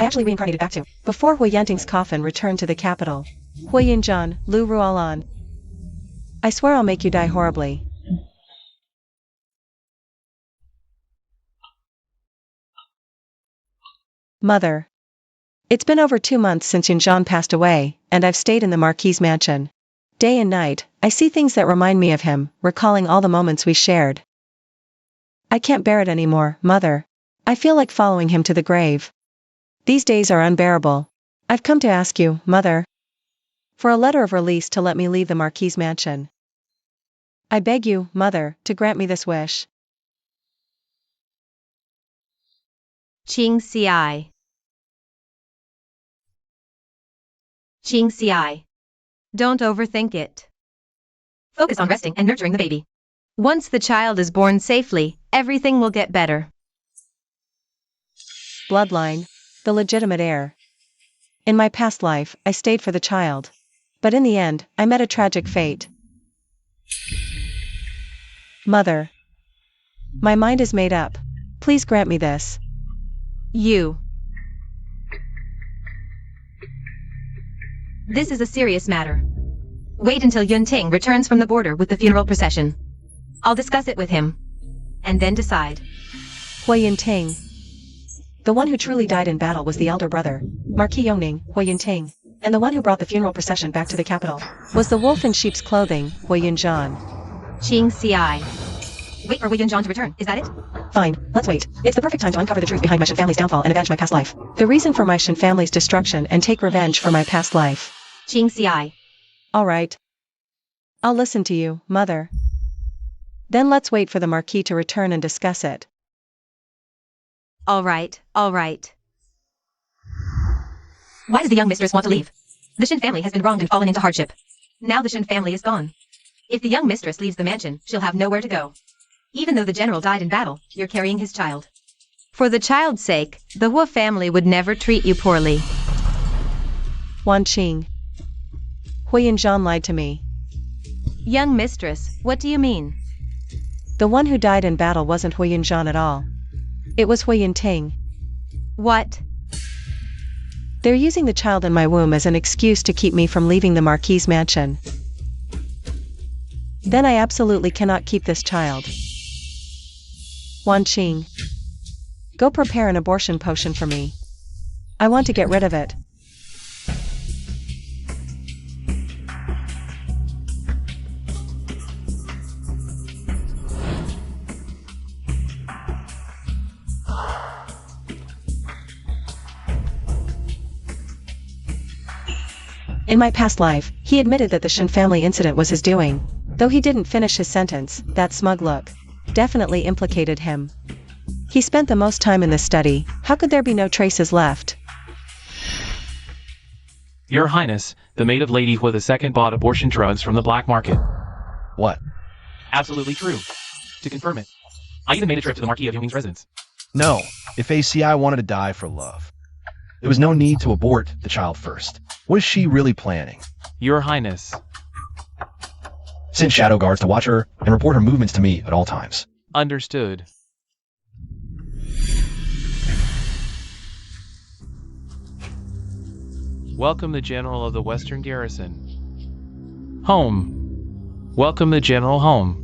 I actually reincarnated back to before Hui Yanting's coffin returned to the capital. Hui Yinzhan, Lu Rualan. I swear I'll make you die horribly. Mother. It's been over 2 months since Yinzhan passed away, and I've stayed in the Marquis' mansion. Day and night, I see things that remind me of him, recalling all the moments we shared. I can't bear it anymore, Mother. I feel like following him to the grave. These days are unbearable. I've come to ask you, Mother, for a letter of release to let me leave the Marquis' mansion. I beg you, Mother, to grant me this wish. Qing Ci. Qing Ci. Don't overthink it. Focus on resting and nurturing the baby. Once the child is born safely, everything will get better. Bloodline, the legitimate heir. In my past life, I stayed for the child. But in the end, I met a tragic fate. Mother. My mind is made up. Please grant me this. This is a serious matter. Wait until Yunting returns from the border with the funeral procession. I'll discuss it with him. And then decide. Hui Yinting. The one who truly died in battle was the elder brother, Marquis Yongning, Hui Yinting. And the one who brought the funeral procession back to the capital was the wolf in sheep's clothing, Hui Yinzhan. Qing Ci. Wait for Hui Yinzhan to return, is that it? Fine, let's wait. It's the perfect time to uncover the truth behind my Shen family's downfall and avenge my past life. The reason for my Shen family's destruction and take revenge for my past life. Qing Ci. Alright. I'll listen to you, Mother. Then let's wait for the Marquis to return and discuss it. Alright. Why does the young mistress want to leave? The Shen family has been wronged and fallen into hardship. Now the Shen family is gone. If the young mistress leaves the mansion, she'll have nowhere to go. Even though the general died in battle, you're carrying his child. For the child's sake, the Hu family would never treat you poorly. Wan Qing. Hui Yinzhan lied to me. Young mistress, what do you mean? The one who died in battle wasn't Hui Yinzhan at all. It was Hui Yinting. What? They're using the child in my womb as an excuse to keep me from leaving the Marquis' mansion. Then I absolutely cannot keep this child. Wan Qing. Go prepare an abortion potion for me. I want to get rid of it. In my past life, he admitted that the Shen family incident was his doing. Though he didn't finish his sentence, that smug look definitely implicated him. He spent the most time in this study. How could there be no traces left? Your Highness, the maid of Lady Hui II bought abortion drugs from the black market. What? Absolutely true. To confirm it, I even made a trip to the Marquis of Yongming's residence. No, if ACI wanted to die for love, there was no need to abort the child first. What is she really planning? Your Highness. Send shadow guards to watch her and report her movements to me at all times. Understood. Welcome the General of the Western Garrison. Home. Welcome the General home.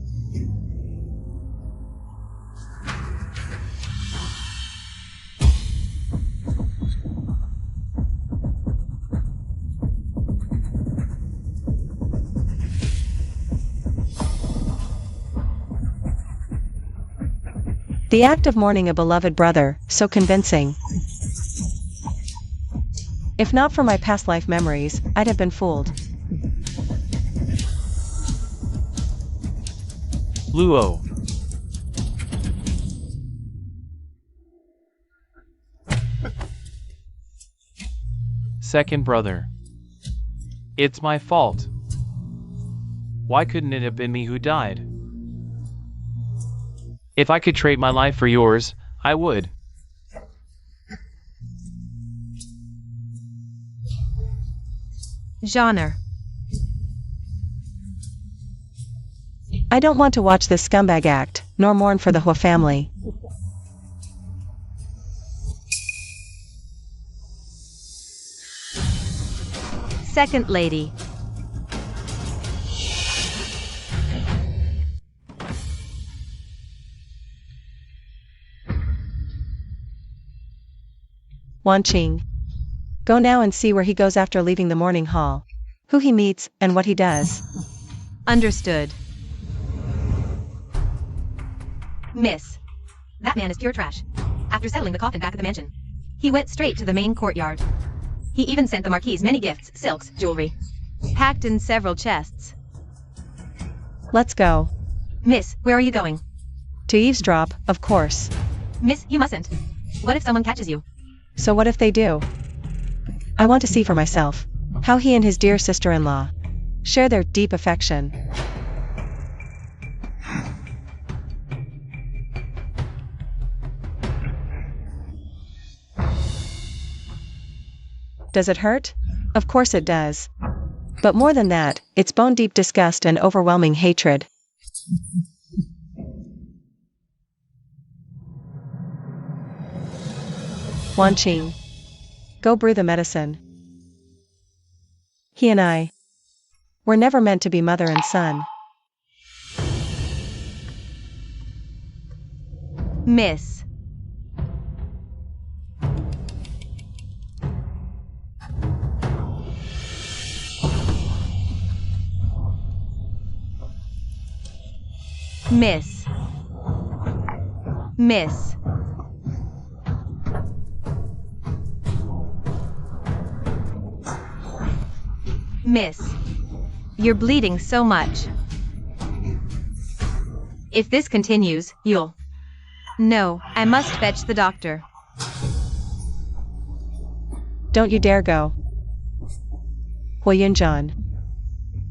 The act of mourning a beloved brother, so convincing. If not for my past life memories, I'd have been fooled. Luo. Second brother. It's my fault. Why couldn't it have been me who died? If I could trade my life for yours, I would. Genre. I don't want to watch this scumbag act, nor mourn for the Hu family. Second lady. Wanqing. Go now and see where he goes after leaving the morning hall. Who he meets, and what he does. Understood. Miss. That man is pure trash. After settling the coffin back at the mansion, he went straight to the main courtyard. He even sent the Marquis many gifts, silks, jewelry. Packed in several chests. Let's go. Miss, where are you going? To eavesdrop, of course. Miss, you mustn't. What if someone catches you? So what if they do? I want to see for myself how he and his dear sister-in-law share their deep affection. Does it hurt? Of course it does. But more than that, it's bone-deep disgust and overwhelming hatred. Wanqing. Go brew the medicine. He and I were never meant to be mother and son. Miss. Miss. Miss. Miss. You're bleeding so much. If this continues, you'll... No, I must fetch the doctor. Don't you dare go. Huayunjan.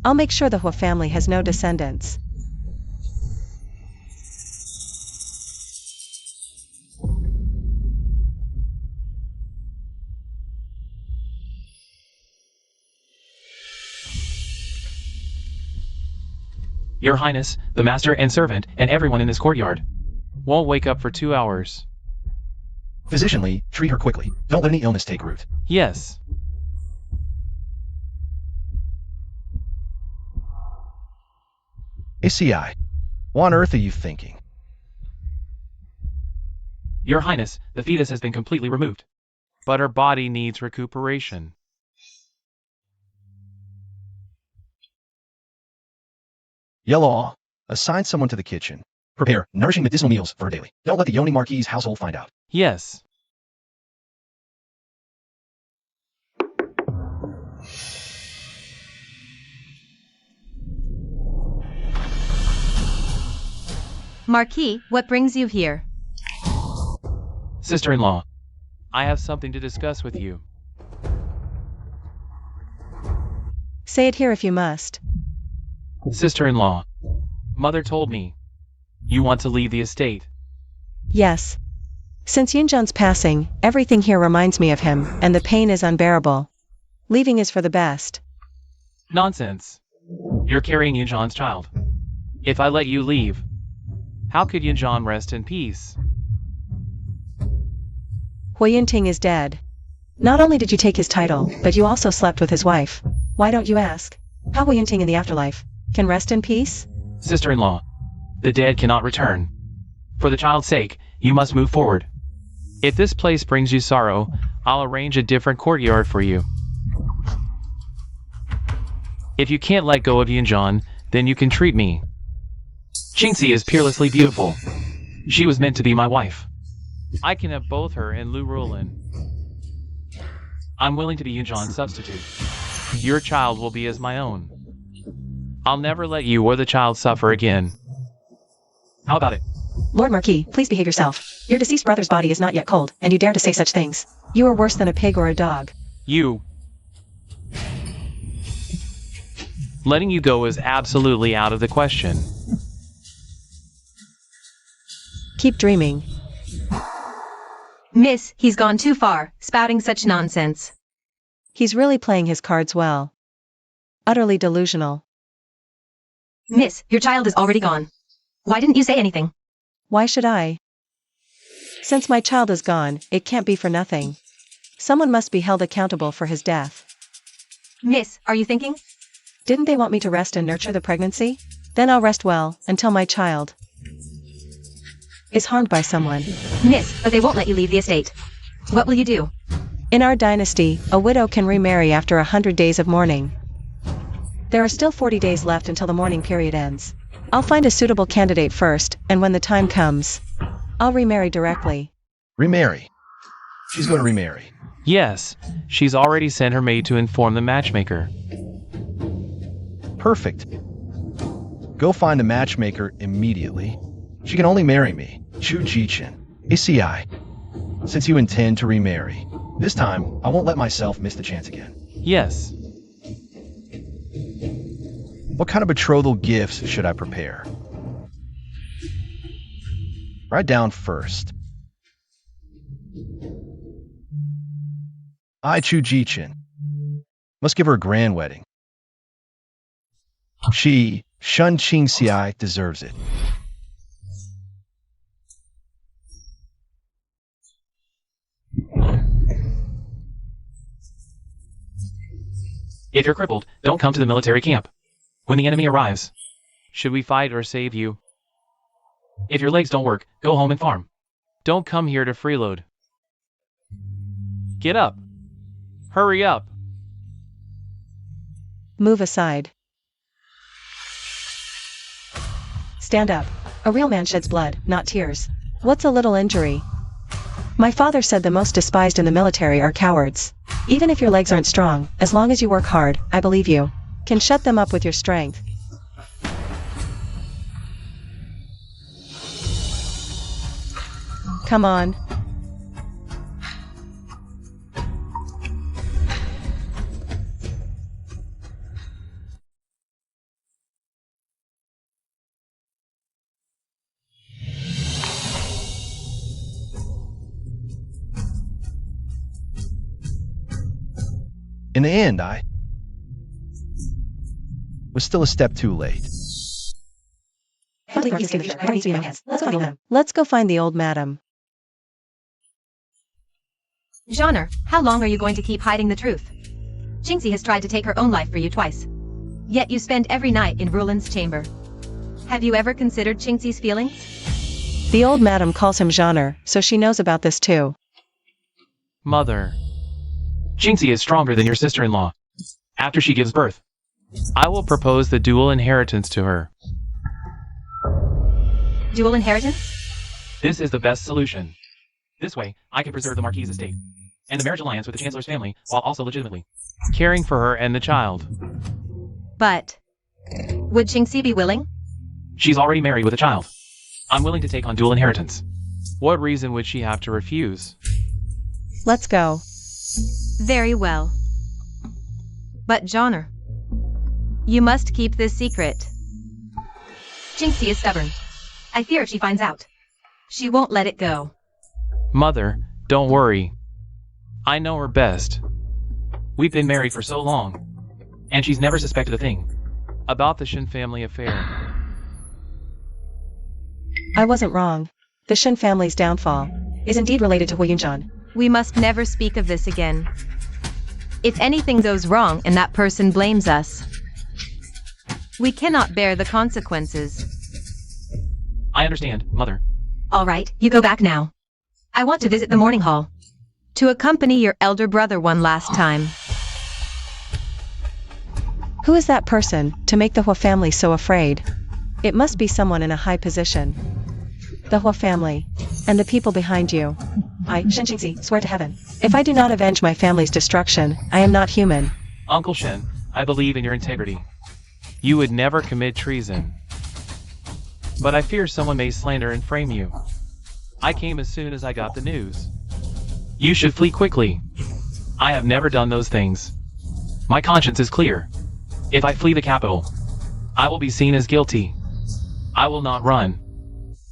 I'll make sure the Hua family has no descendants. Your Highness, the master and servant, and everyone in this courtyard won't wake up for 2 hours. Physician Lee, treat her quickly. Don't let any illness take root. Yes. ACI. What on earth are you thinking? Your Highness, the fetus has been completely removed. But her body needs recuperation. Yellow. Assign someone to the kitchen. Prepare nourishing medicinal meals for her daily. Don't let the Yoni Marquis household find out. Yes. Marquis, what brings you here? Sister-in-law, I have something to discuss with you. Say it here if you must. Sister-in-law, Mother told me you want to leave the estate. Yes. Since Yunjan's passing, everything here reminds me of him, and the pain is unbearable. Leaving is for the best. Nonsense. You're carrying Yunjan's child. If I let you leave, how could Yunjan rest in peace? Huayunting is dead. Not only did you take his title, but you also slept with his wife. Why don't you ask? How Huayunting in the afterlife can rest in peace? Sister-in-law, the dead cannot return. For the child's sake, you must move forward. If this place brings you sorrow, I'll arrange a different courtyard for you. If you can't let go of Yunjan, then you can treat me. Qingxi is peerlessly beautiful. She was meant to be my wife. I can have both her and Lu Rulin. I'm willing to be Yunjan's substitute. Your child will be as my own. I'll never let you or the child suffer again. How about it? Lord Marquis, please behave yourself. Your deceased brother's body is not yet cold, and you dare to say such things. You are worse than a pig or a dog. You. Letting you go is absolutely out of the question. Keep dreaming. Miss, he's gone too far, spouting such nonsense. He's really playing his cards well. Utterly delusional. Miss, your child is already gone. Why didn't you say anything? Why should I? Since my child is gone, it can't be for nothing. Someone must be held accountable for his death. Miss, are you thinking? Didn't they want me to rest and nurture the pregnancy? Then I'll rest well, until my child is harmed by someone. Miss, but they won't let you leave the estate. What will you do? In our dynasty, a widow can remarry after 100 days of mourning. There are still 40 days left until the mourning period ends. I'll find a suitable candidate first, and when the time comes, I'll remarry directly. Remarry. She's going to remarry. Yes, she's already sent her maid to inform the matchmaker. Perfect. Go find a matchmaker immediately. She can only marry me, Chu Ji-chin, ACI. Since you intend to remarry, this time I won't let myself miss the chance again. Yes. What kind of betrothal gifts should I prepare? Write down first. I, Chu Ji-chin, must give her a grand wedding. She, Shun Qing Xiai, deserves it. If you're crippled, don't come to the military camp. When the enemy arrives, should we fight or save you? If your legs don't work, go home and farm. Don't come here to freeload. Get up. Hurry up. Move aside. Stand up. A real man sheds blood, not tears. What's a little injury? My father said the most despised in the military are cowards. Even if your legs aren't strong, as long as you work hard, I believe you can shut them up with your strength. Come on. In the end, I was still a step too late. Let's go find the old madam. Genre, how long are you going to keep hiding the truth? Jingxi has tried to take her own life for you twice. Yet you spend every night in Rulin's chamber. Have you ever considered Jingxi's feelings? The old madam calls him genre, so she knows about this too. Mother. Jingxi is stronger than your sister-in-law. After she gives birth, I will propose the dual inheritance to her. Dual inheritance? This is the best solution. This way, I can preserve the Marquis' estate and the marriage alliance with the Chancellor's family, while also legitimately caring for her and the child. But would Jingxi be willing? She's already married with a child. I'm willing to take on dual inheritance. What reason would she have to refuse? Let's go. Very well. But genre, you must keep this secret. Jingxi is stubborn. I fear if she finds out, she won't let it go. Mother, don't worry. I know her best. We've been married for so long, and she's never suspected a thing about the Shin family affair. I wasn't wrong. The Shin family's downfall is indeed related to Hu Yunjian. We must never speak of this again. If anything goes wrong and that person blames us, we cannot bear the consequences. I understand, Mother. All right, you go back now. I want to visit the morning hall to accompany your elder brother one last time. Who is that person to make the Hua family so afraid? It must be someone in a high position. The Hua family and the people behind you. I, Shen Jingxi, swear to heaven, if I do not avenge my family's destruction, I am not human. Uncle Shen, I believe in your integrity. You would never commit treason. But I fear someone may slander and frame you. I came as soon as I got the news. You should flee quickly. I have never done those things. My conscience is clear. If I flee the capital, I will be seen as guilty. I will not run.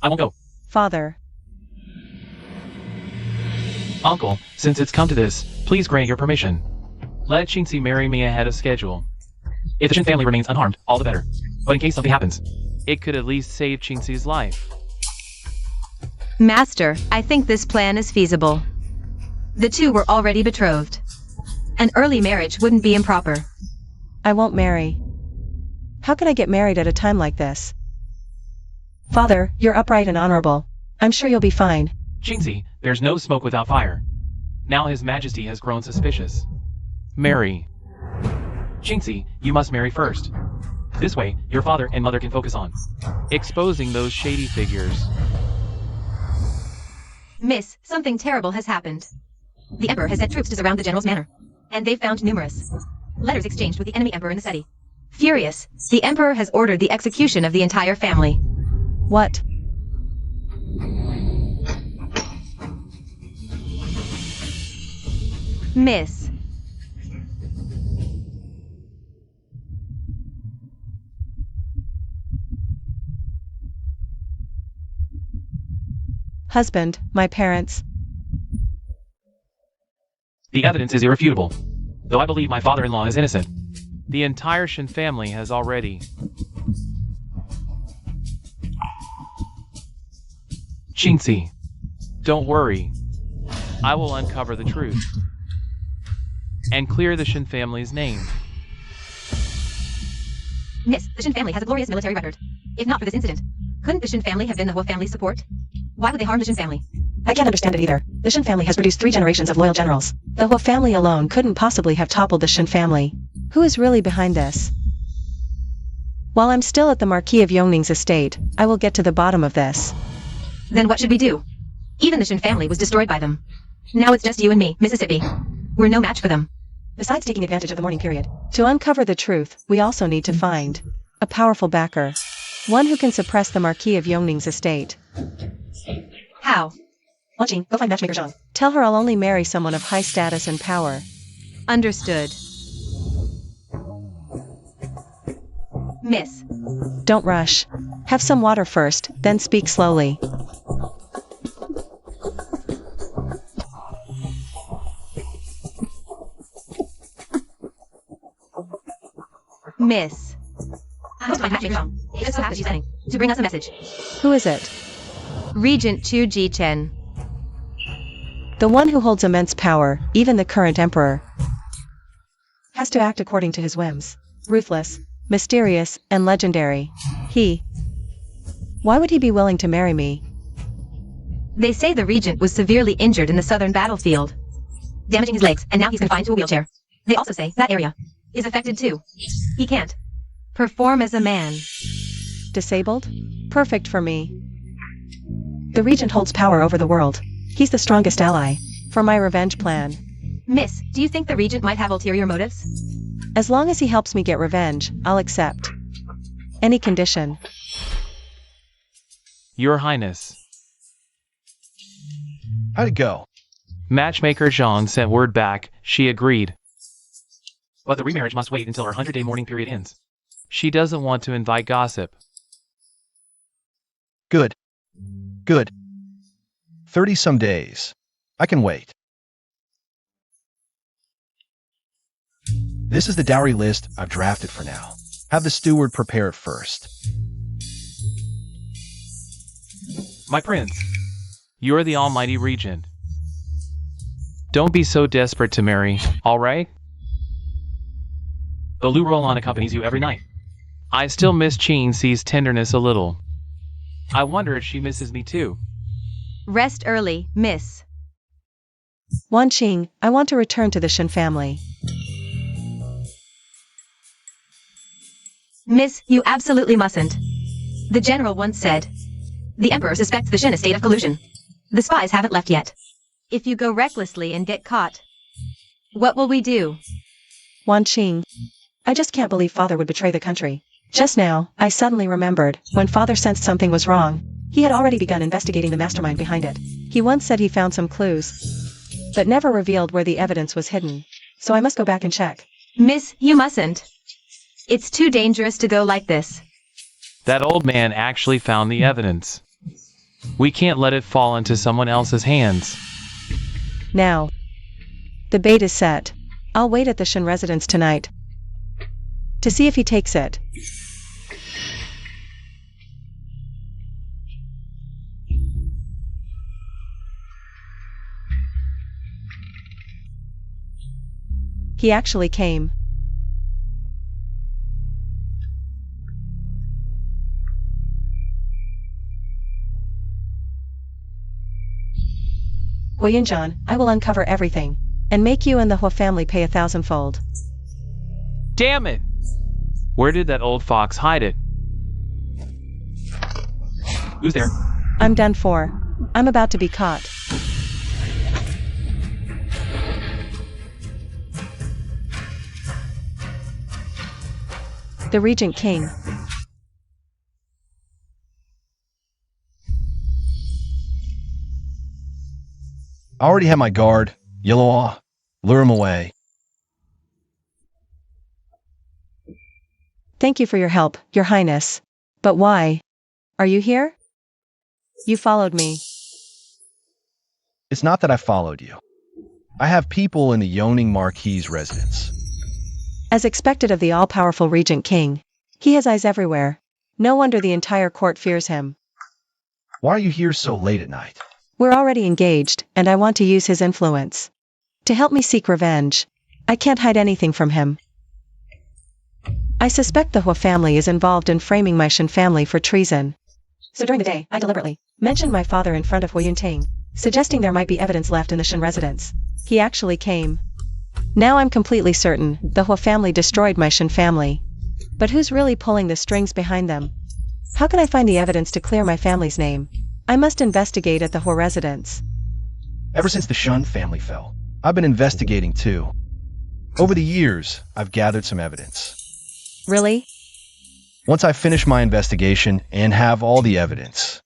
I won't go. Father. Uncle, since it's come to this, please grant your permission. Let Jingxi marry me ahead of schedule. If the Shin family remains unharmed, all the better. But in case something happens, it could at least save Jingxi's life. Master, I think this plan is feasible. The two were already betrothed. An early marriage wouldn't be improper. I won't marry. How could I get married at a time like this? Father, you're upright and honorable. I'm sure you'll be fine. Jinxie, there's no smoke without fire. Now His Majesty has grown suspicious. Marry. Jinxie, you must marry first. This way, your father and mother can focus on exposing those shady figures. Miss, something terrible has happened. The Emperor has sent troops to surround the general's manor, and they've found numerous letters exchanged with the enemy Emperor in the city. Furious, the Emperor has ordered the execution of the entire family. What? Miss. Husband, my parents. The evidence is irrefutable. Though I believe my father-in-law is innocent. The entire Shin family has already... Jinxie, don't worry. I will uncover the truth. And clear the Shin family's name. Miss, the Shin family has a glorious military record. If not for this incident, couldn't the Shin family have been the Hua family's support? Why would they harm the Shin family? I can't understand it either. The Shin family has produced 3 generations of loyal generals. The Hua family alone couldn't possibly have toppled the Shin family. Who is really behind this? While I'm still at the Marquis of Yongning's estate, I will get to the bottom of this. Then what should we do? Even the Shin family was destroyed by them. Now it's just you and me, Mississippi. We're no match for them. Besides taking advantage of the mourning period, to uncover the truth, we also need to find a powerful backer. One who can suppress the Marquis of Yongning's estate. How? Watching, go find matchmaker Zhang. Tell her I'll only marry someone of high status and power. Understood. Miss. Don't rush. Have some water first, then speak slowly. Miss. Go to my matchmaker Zhang. It just so happens she's sending to bring us a message. Who is it? Regent Chu Ji-chen. The one who holds immense power, even the current emperor, has to act according to his whims. Ruthless, mysterious, and legendary. Why would he be willing to marry me? They say the regent was severely injured in the southern battlefield, damaging his legs, and now he's confined to a wheelchair. They also say that area is affected too. He can't perform as a man. Disabled? Perfect for me. The regent holds power over the world. He's the strongest ally. For my revenge plan. Miss, do you think the regent might have ulterior motives? As long as he helps me get revenge, I'll accept any condition. Your Highness. How'd it go? Matchmaker Zhang sent word back, she agreed. But the remarriage must wait until her 100-day mourning period ends. She doesn't want to invite gossip. Good. 30-some days. I can wait. This is the dowry list I've drafted for now. Have the steward prepare it first. My prince, you're the almighty regent. Don't be so desperate to marry, alright? The Lu Roland accompanies you every night. I still miss Jinxie's tenderness a little. I wonder if she misses me too. Rest early, Miss. Wan Qing, I want to return to the Shin family. Miss, you absolutely mustn't. The general once said, the emperor suspects the Shin estate of collusion. The spies haven't left yet. If you go recklessly and get caught, what will we do? Wan Qing, I just can't believe father would betray the country. Just now, I suddenly remembered, when father sensed something was wrong, he had already begun investigating the mastermind behind it. He once said he found some clues, but never revealed where the evidence was hidden. So I must go back and check. Miss, you mustn't. It's too dangerous to go like this. That old man actually found the evidence. We can't let it fall into someone else's hands. Now, the bait is set. I'll wait at the Shin residence tonight to see if he takes it. He actually came. John, I will uncover everything, and make you and the Hua family pay 1,000-fold. Damn it! Where did that old fox hide it? Who's there? I'm done for. I'm about to be caught. The Regent King. I already have my guard. Yellow, lure him away. Thank you for your help, Your Highness. But why? Are you here? You followed me. It's not that I followed you. I have people in the Yawning Marquis residence. As expected of the all-powerful Regent King, he has eyes everywhere. No wonder the entire court fears him. Why are you here so late at night? We're already engaged, and I want to use his influence to help me seek revenge. I can't hide anything from him. I suspect the Hua family is involved in framing my Shen family for treason. So during the day, I deliberately mentioned my father in front of Hu Yunting, suggesting there might be evidence left in the Shen residence. He actually came. Now I'm completely certain the Hua family destroyed my Shen family. But who's really pulling the strings behind them? How can I find the evidence to clear my family's name? I must investigate at the Hua residence. Ever since the Shen family fell, I've been investigating too. Over the years, I've gathered some evidence. Really? Once I finish my investigation and have all the evidence,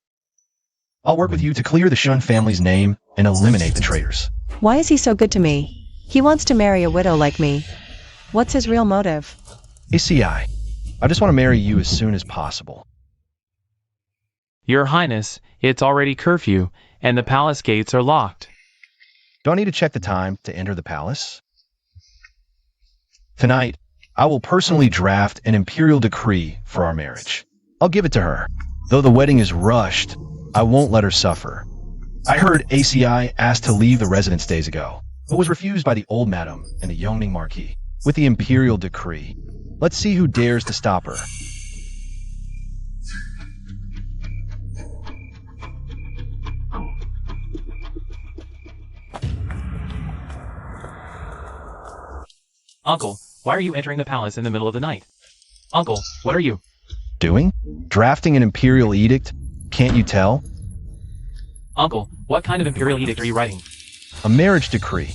I'll work with you to clear the Shen family's name and eliminate the traitors. Why is he so good to me? He wants to marry a widow like me. What's his real motive? ACI, I just want to marry you as soon as possible. Your Highness, it's already curfew, and the palace gates are locked. Do I need to check the time to enter the palace? Tonight, I will personally draft an imperial decree for our marriage. I'll give it to her. Though the wedding is rushed, I won't let her suffer. I heard ACI asked to leave the residence days ago, but was refused by the old madam and the Yawning Marquis with the imperial decree. Let's see who dares to stop her. Uncle, why are you entering the palace in the middle of the night? Uncle, what are you doing? Drafting an imperial edict? Can't you tell? Uncle, what kind of imperial edict are you writing? A marriage decree.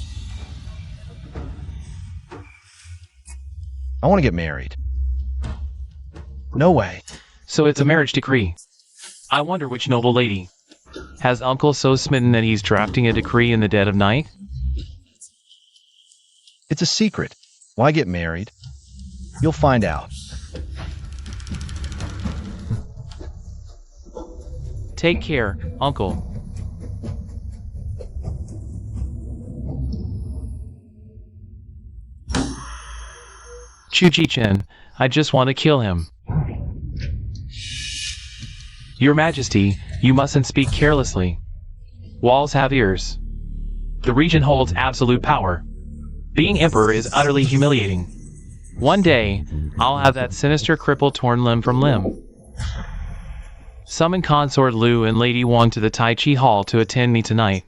I want to get married. No way. So it's a marriage decree. I wonder which noble lady. Has Uncle so smitten that he's drafting a decree in the dead of night? It's a secret. Why get married? You'll find out. Take care, Uncle. Chu Chi-Chen, I just want to kill him. Your Majesty, you mustn't speak carelessly. Walls have ears. The Regent holds absolute power. Being Emperor is utterly humiliating. One day, I'll have that sinister cripple torn limb from limb. Summon Consort Lu and Lady Wang to the Tai Chi Hall to attend me tonight.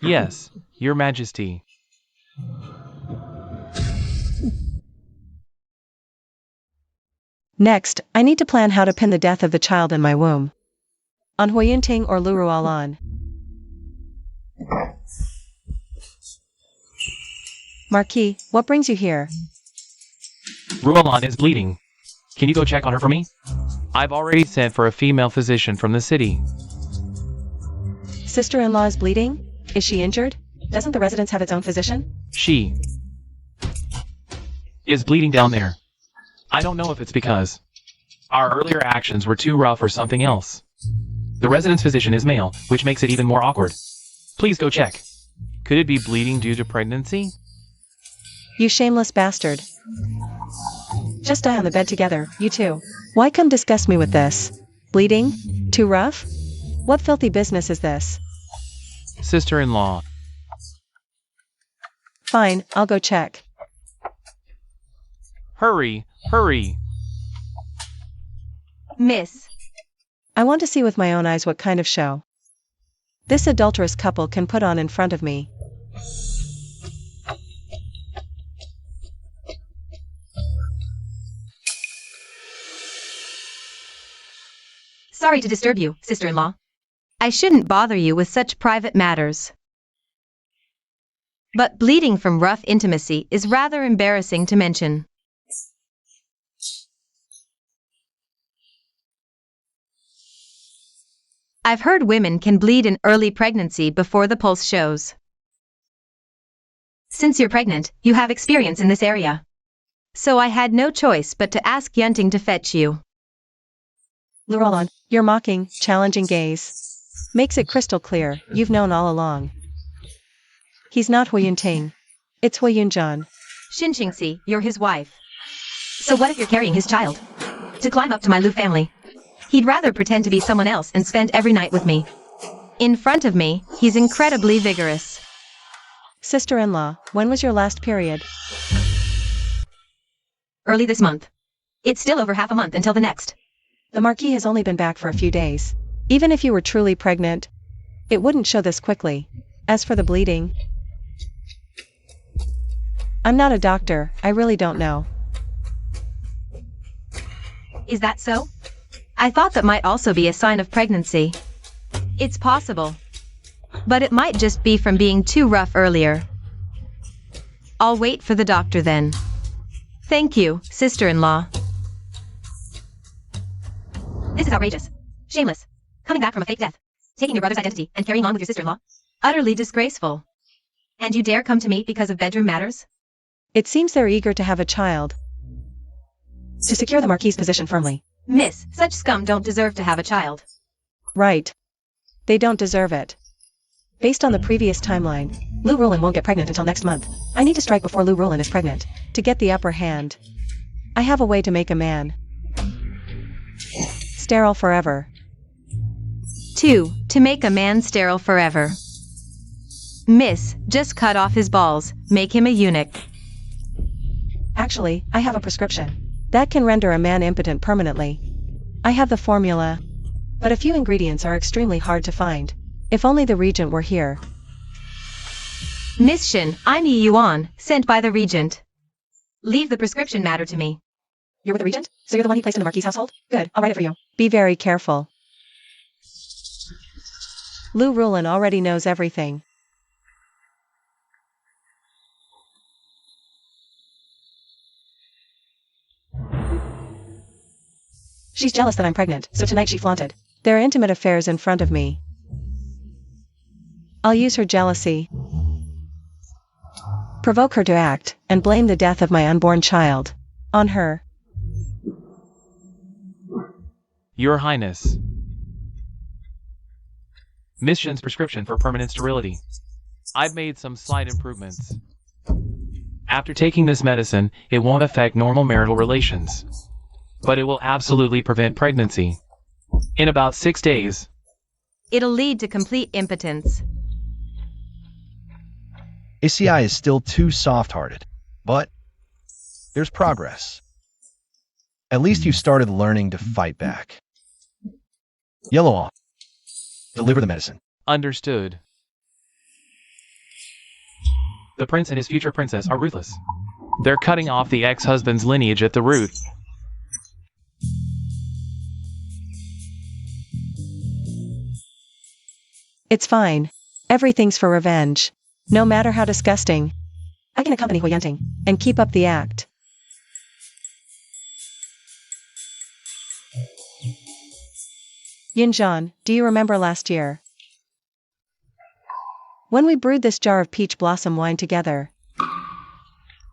Yes, Your Majesty. Next, I need to plan how to pin the death of the child in my womb. On Hu Yunting or Lu Ruolan. Marquis, what brings you here? Ruolan is bleeding. Can you go check on her for me? I've already sent for a female physician from the city. Sister-in-law is bleeding? Is she injured? Doesn't the residence have its own physician? She is bleeding down there. I don't know if it's because our earlier actions were too rough or something else. The residence physician is male, which makes it even more awkward. Please go check. Could it be bleeding due to pregnancy? You shameless bastard. Just die on the bed together, you two. Why come disgust me with this? Bleeding? Too rough? What filthy business is this? Sister-in-law. Fine, I'll go check. Hurry, hurry. Miss. I want to see with my own eyes what kind of show this adulterous couple can put on in front of me. Sorry to disturb you, sister-in-law. I shouldn't bother you with such private matters. But bleeding from rough intimacy is rather embarrassing to mention. I've heard women can bleed in early pregnancy before the pulse shows. Since you're pregnant, you have experience in this area. So I had no choice but to ask Yunting to fetch you. Llewellyn, your mocking, challenging gaze makes it crystal clear you've known all along. He's not Hui Yunting. It's Hui Yunjan. Xinqingxi, you're his wife. So what if you're carrying his child? To climb up to my Lu family. He'd rather pretend to be someone else and spend every night with me. In front of me, he's incredibly vigorous. Sister-in-law, when was your last period? Early this month. It's still over half a month until the next. The Marquis has only been back for a few days. Even if you were truly pregnant, it wouldn't show this quickly. As for the bleeding, I'm not a doctor, I really don't know. Is that so? I thought that might also be a sign of pregnancy. It's possible. But it might just be from being too rough earlier. I'll wait for the doctor then. Thank you, sister-in-law. This is outrageous. Shameless. Coming back from a fake death. Taking your brother's identity and carrying on with your sister-in-law. Utterly disgraceful. And you dare come to me because of bedroom matters? It seems they're eager to have a child. To secure the Marquis' position firmly. Miss, such scum don't deserve to have a child. Right. They don't deserve it. Based on the previous timeline, Lu Rulin won't get pregnant until next month. I need to strike before Lu Rulin is pregnant. To get the upper hand. I have a way to make a man sterile forever. 2. To make a man sterile forever. Miss, just cut off his balls, make him a eunuch. Actually, I have a prescription that can render a man impotent permanently. I have the formula, but a few ingredients are extremely hard to find. If only the Regent were here. Miss Shin, I'm Yi Yuan, sent by the Regent. Leave the prescription matter to me. You're with the Regent? So you're the one he placed in the Marquis' household? Good, I'll write it for you. Be very careful. Lu Rulin already knows everything. She's jealous that I'm pregnant, so tonight she flaunted their intimate affairs in front of me. I'll use her jealousy, provoke her to act, and blame the death of my unborn child on her. Your Highness. Miss Shin's prescription for permanent sterility. I've made some slight improvements. After taking this medicine, it won't affect normal marital relations. But it will absolutely prevent pregnancy. In about 6 days. It'll lead to complete impotence. ACI is still too soft-hearted, but there's progress. At least you started learning to fight back. Yellow off. Deliver the medicine. Understood. The prince and his future princess are ruthless. They're cutting off the ex-husband's lineage at the root. It's fine. Everything's for revenge. No matter how disgusting. I can accompany Hui Yunting and keep up the act. Yunjan, do you remember last year? When we brewed this jar of peach blossom wine together.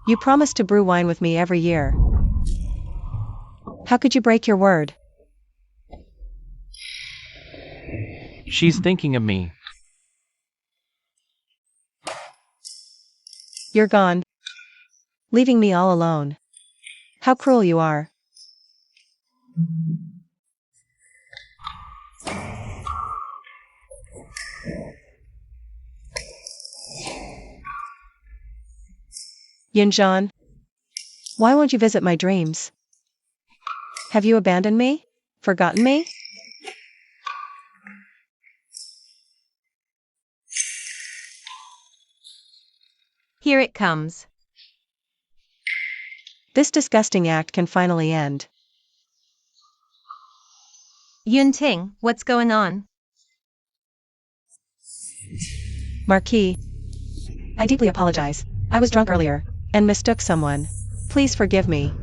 You promised to brew wine with me every year. How could you break your word? She's thinking of me. You're gone. Leaving me all alone. How cruel you are. Yunjan, why won't you visit my dreams? Have you abandoned me? Forgotten me? Here it comes. This disgusting act can finally end. Yunting, what's going on? Marquis, I deeply apologize. I was drunk earlier, and mistook someone. Please forgive me.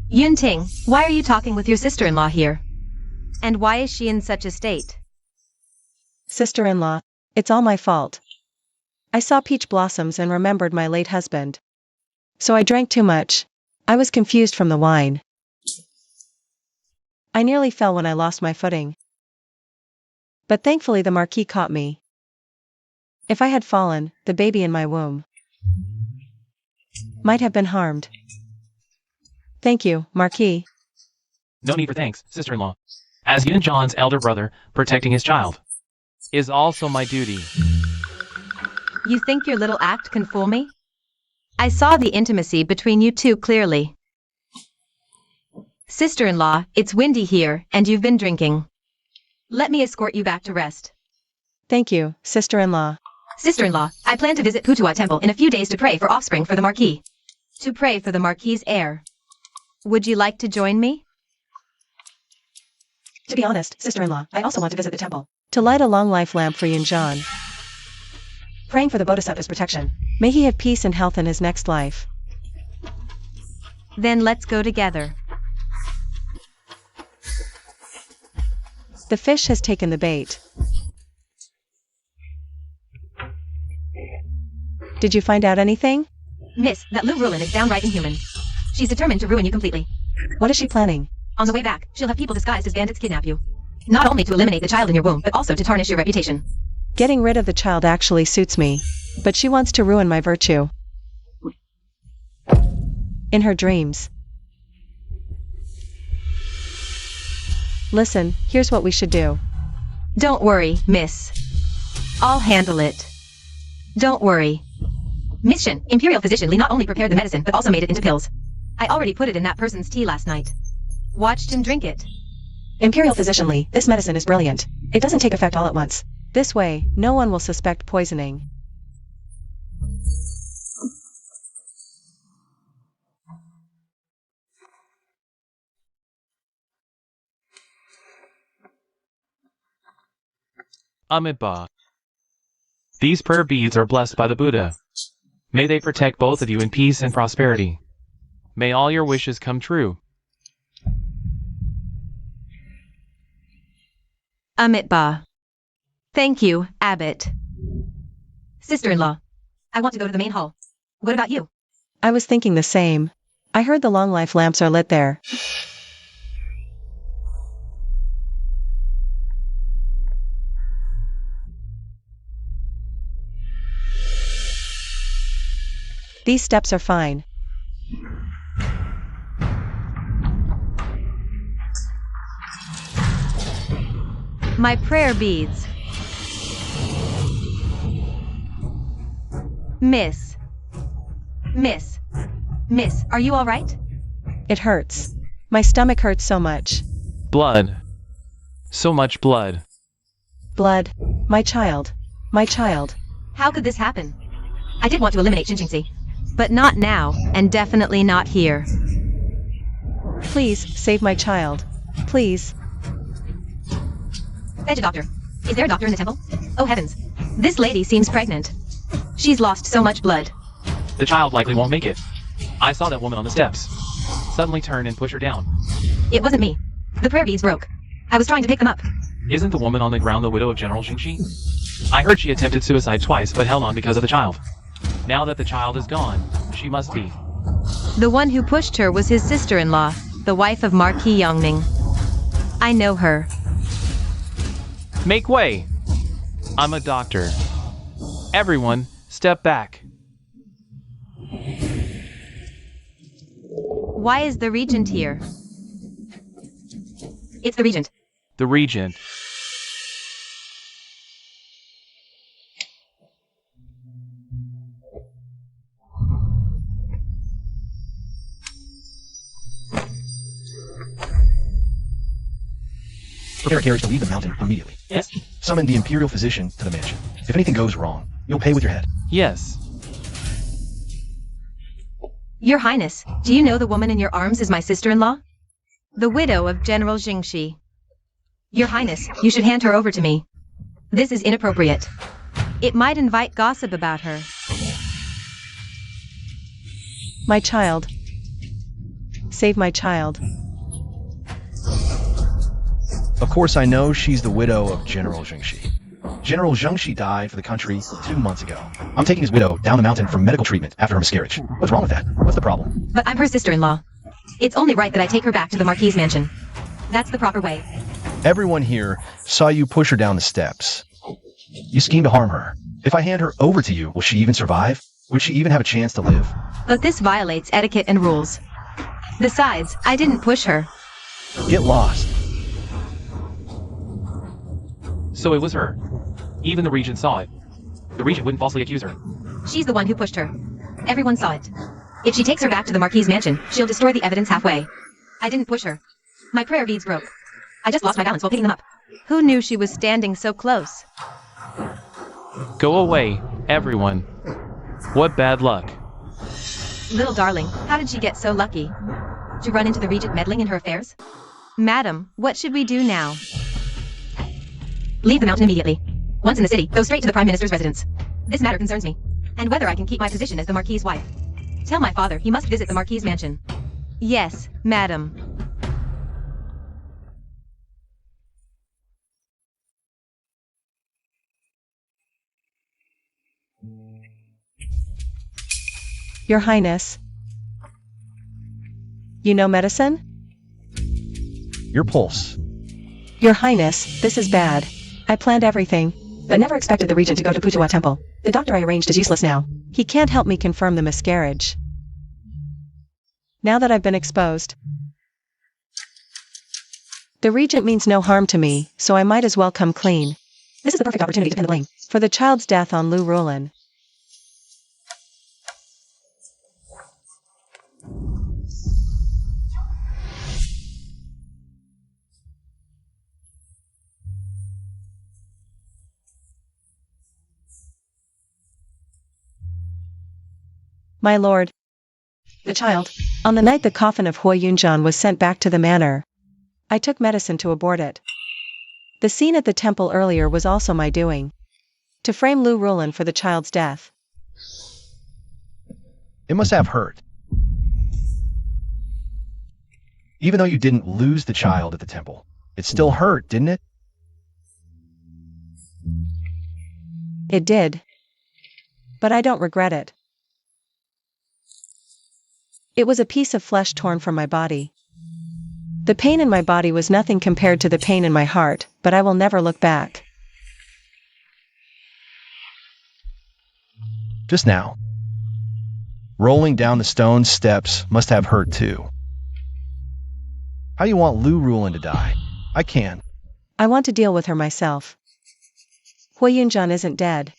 Yunting, why are you talking with your sister-in-law here? And why is she in such a state? Sister-in-law, it's all my fault. I saw peach blossoms and remembered my late husband. So I drank too much. I was confused from the wine. I nearly fell when I lost my footing. But thankfully the Marquis caught me. If I had fallen, the baby in my womb might have been harmed. Thank you, Marquis. No need for thanks, sister-in-law. As Yunjan's elder brother, protecting his child is also my duty. You think your little act can fool me? I saw the intimacy between you two clearly. Sister-in-law, it's windy here, and you've been drinking. Let me escort you back to rest. Thank you, sister-in-law. Sister-in-law, I plan to visit Putua Temple in a few days to pray for offspring for the Marquis. To pray for the Marquis' heir. Would you like to join me? To be honest, sister-in-law, I also want to visit the temple. To light a long life lamp for Yunjan. Praying for the Bodhisattva's protection. May he have peace and health in his next life. Then let's go together. The fish has taken the bait. Did you find out anything? Miss, that Lu Rulin is downright inhuman. She's determined to ruin you completely. What is she planning? On the way back, she'll have people disguised as bandits kidnap you. Not only to eliminate the child in your womb, but also to tarnish your reputation. Getting rid of the child actually suits me. But she wants to ruin my virtue. In her dreams. Listen, here's what we should do. Don't worry, miss. I'll handle it. Don't worry. Miss Shin, Imperial Physician Li not only prepared the medicine but also made it into pills. I already put it in that person's tea last night. Watched him drink it. Imperial Physician Li, this medicine is brilliant. It doesn't take effect all at once. This way, no one will suspect poisoning. Amitabha. These prayer beads are blessed by the Buddha. May they protect both of you in peace and prosperity. May all your wishes come true. Amitabha. Thank you, Abbot. Sister-in-law, I want to go to the main hall. What about you? I was thinking the same. I heard the long life lamps are lit there. These steps are fine. My prayer beads. Miss, are you all right? It hurts. My stomach hurts so much. Blood. So much blood. Blood. My child. My child. How could this happen? I did want to eliminate Xinjingzi. But not now, and definitely not here. Please, save my child. Please. Fetch a doctor. Is there a doctor in the temple? Oh heavens. This lady seems pregnant. She's lost so much blood. The child likely won't make it. I saw that woman on the steps. Suddenly turn and push her down. It wasn't me. The prayer beads broke. I was trying to pick them up. Isn't the woman on the ground the widow of General Xingxi? I heard she attempted suicide twice but held on because of the child. Now that the child is gone, she must be. The one who pushed her was his sister-in-law, the wife of Marquis Yongning. I know her. Make way! I'm a doctor. Everyone, step back. Why is the Regent here? It's the Regent. The Regent. Prepare a carriage to leave the mountain immediately. Yes. Summon the imperial physician to the mansion. If anything goes wrong, you'll pay with your head. Yes. Your Highness, do you know the woman in your arms is my sister-in-law? The widow of General Jingxi. Your Highness, you should hand her over to me. This is inappropriate. It might invite gossip about her. My child. Save my child. Of course, I know she's the widow of General Jingxi. General Zhengxi died for the country 2 months ago. I'm taking his widow down the mountain for medical treatment after her miscarriage. What's wrong with that? What's the problem? But I'm her sister-in-law. It's only right that I take her back to the Marquis' mansion. That's the proper way. Everyone here saw you push her down the steps. You schemed to harm her. If I hand her over to you, will she even survive? Would she even have a chance to live? But this violates etiquette and rules. Besides, I didn't push her. Get lost. So it was her. Even the Regent saw it. The Regent wouldn't falsely accuse her. She's the one who pushed her. Everyone saw it. If she takes her back to the Marquis' mansion, she'll destroy the evidence halfway. I didn't push her. My prayer beads broke. I just lost my balance while picking them up. Who knew she was standing so close? Go away, everyone. What bad luck. Little darling, how did she get so lucky? To run into the Regent meddling in her affairs? Madam, what should we do now? Leave the mountain immediately. Once in the city, go straight to the Prime Minister's residence. This matter concerns me, and whether I can keep my position as the Marquis' wife. Tell my father he must visit the Marquis' mansion. Yes, madam. Your Highness. You know medicine? Your pulse. Your Highness, this is bad. I planned everything, but never expected the Regent to go to Pujawa Temple. The doctor I arranged is useless now. He can't help me confirm the miscarriage. Now that I've been exposed. The Regent means no harm to me, so I might as well come clean. This is the perfect opportunity to pin the blame for the child's death on Lu Rulin. My lord. The child. On the night the coffin of Hui Yunjian was sent back to the manor, I took medicine to abort it. The scene at the temple earlier was also my doing. To frame Lu Rulin for the child's death. It must have hurt. Even though you didn't lose the child at the temple, it still hurt, didn't it? It did. But I don't regret it. It was a piece of flesh torn from my body. The pain in my body was nothing compared to the pain in my heart, but I will never look back. Just now. Rolling down the stone steps must have hurt too. How do you want Lu Rulin to die? I can't. I want to deal with her myself. Hui Yunjian isn't dead.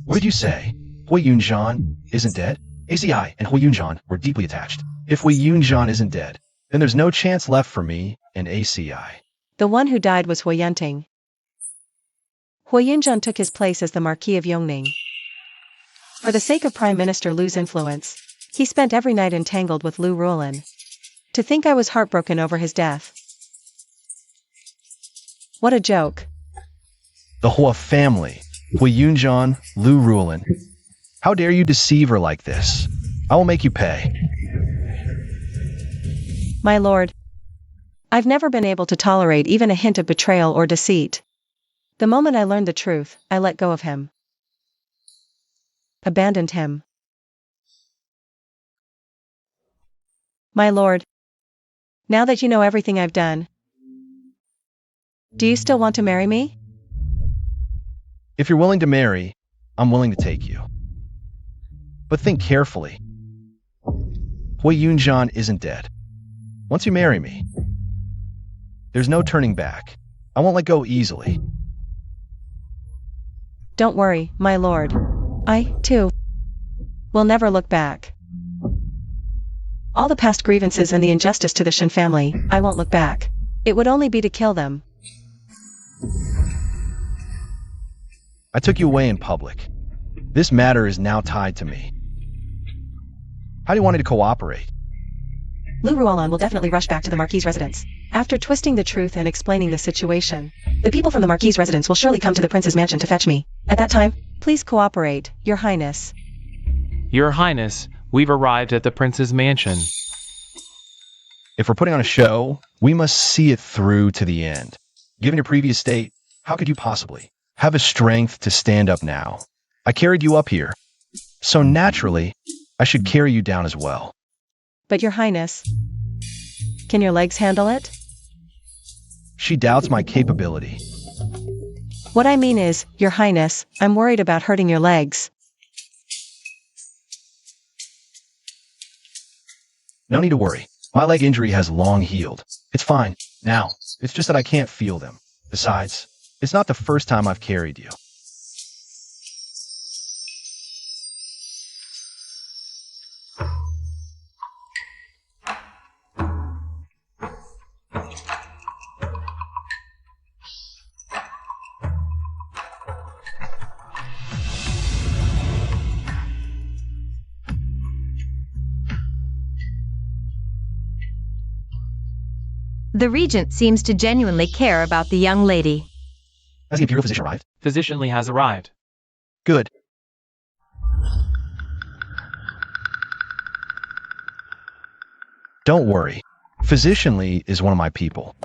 What did you say? Hui Yunjian isn't dead? ACI and Hui Yunjian were deeply attached. If Hui Yunjian isn't dead, then there's no chance left for me and ACI. The one who died was Hui Yunting. Hui Yunjian took his place as the Marquis of Yongning. For the sake of Prime Minister Lu's influence, he spent every night entangled with Lu Rulin. To think I was heartbroken over his death. What a joke. The Hua family, Hui Yunjian, Lu Rulin. How dare you deceive her like this? I will make you pay. My lord. I've never been able to tolerate even a hint of betrayal or deceit. The moment I learned the truth, I let go of him. Abandoned him. My lord. Now that you know everything I've done, do you still want to marry me? If you're willing to marry, I'm willing to take you. But think carefully. Hui Yunjian isn't dead. Once you marry me, there's no turning back. I won't let go easily. Don't worry, my lord. I, too, will never look back. All the past grievances and the injustice to the Shen family, I won't look back. It would only be to kill them. I took you away in public. This matter is now tied to me. How do you want me to cooperate? Lou Rualon will definitely rush back to the Marquis' residence. After twisting the truth and explaining the situation, the people from the Marquis' residence will surely come to the prince's mansion to fetch me. At that time, please cooperate, Your Highness. Your Highness, we've arrived at the prince's mansion. If we're putting on a show, we must see it through to the end. Given your previous state, how could you possibly have a strength to stand up now? I carried you up here, so naturally, I should carry you down as well. But Your Highness, can your legs handle it? She doubts my capability. What I mean is, Your Highness, I'm worried about hurting your legs. No need to worry. My leg injury has long healed. It's fine. Now, it's just that I can't feel them. Besides, it's not the first time I've carried you. The Regent seems to genuinely care about the young lady. Has the Imperial physician arrived? Physician Lee has arrived. Good. Don't worry. Physician Lee is one of my people.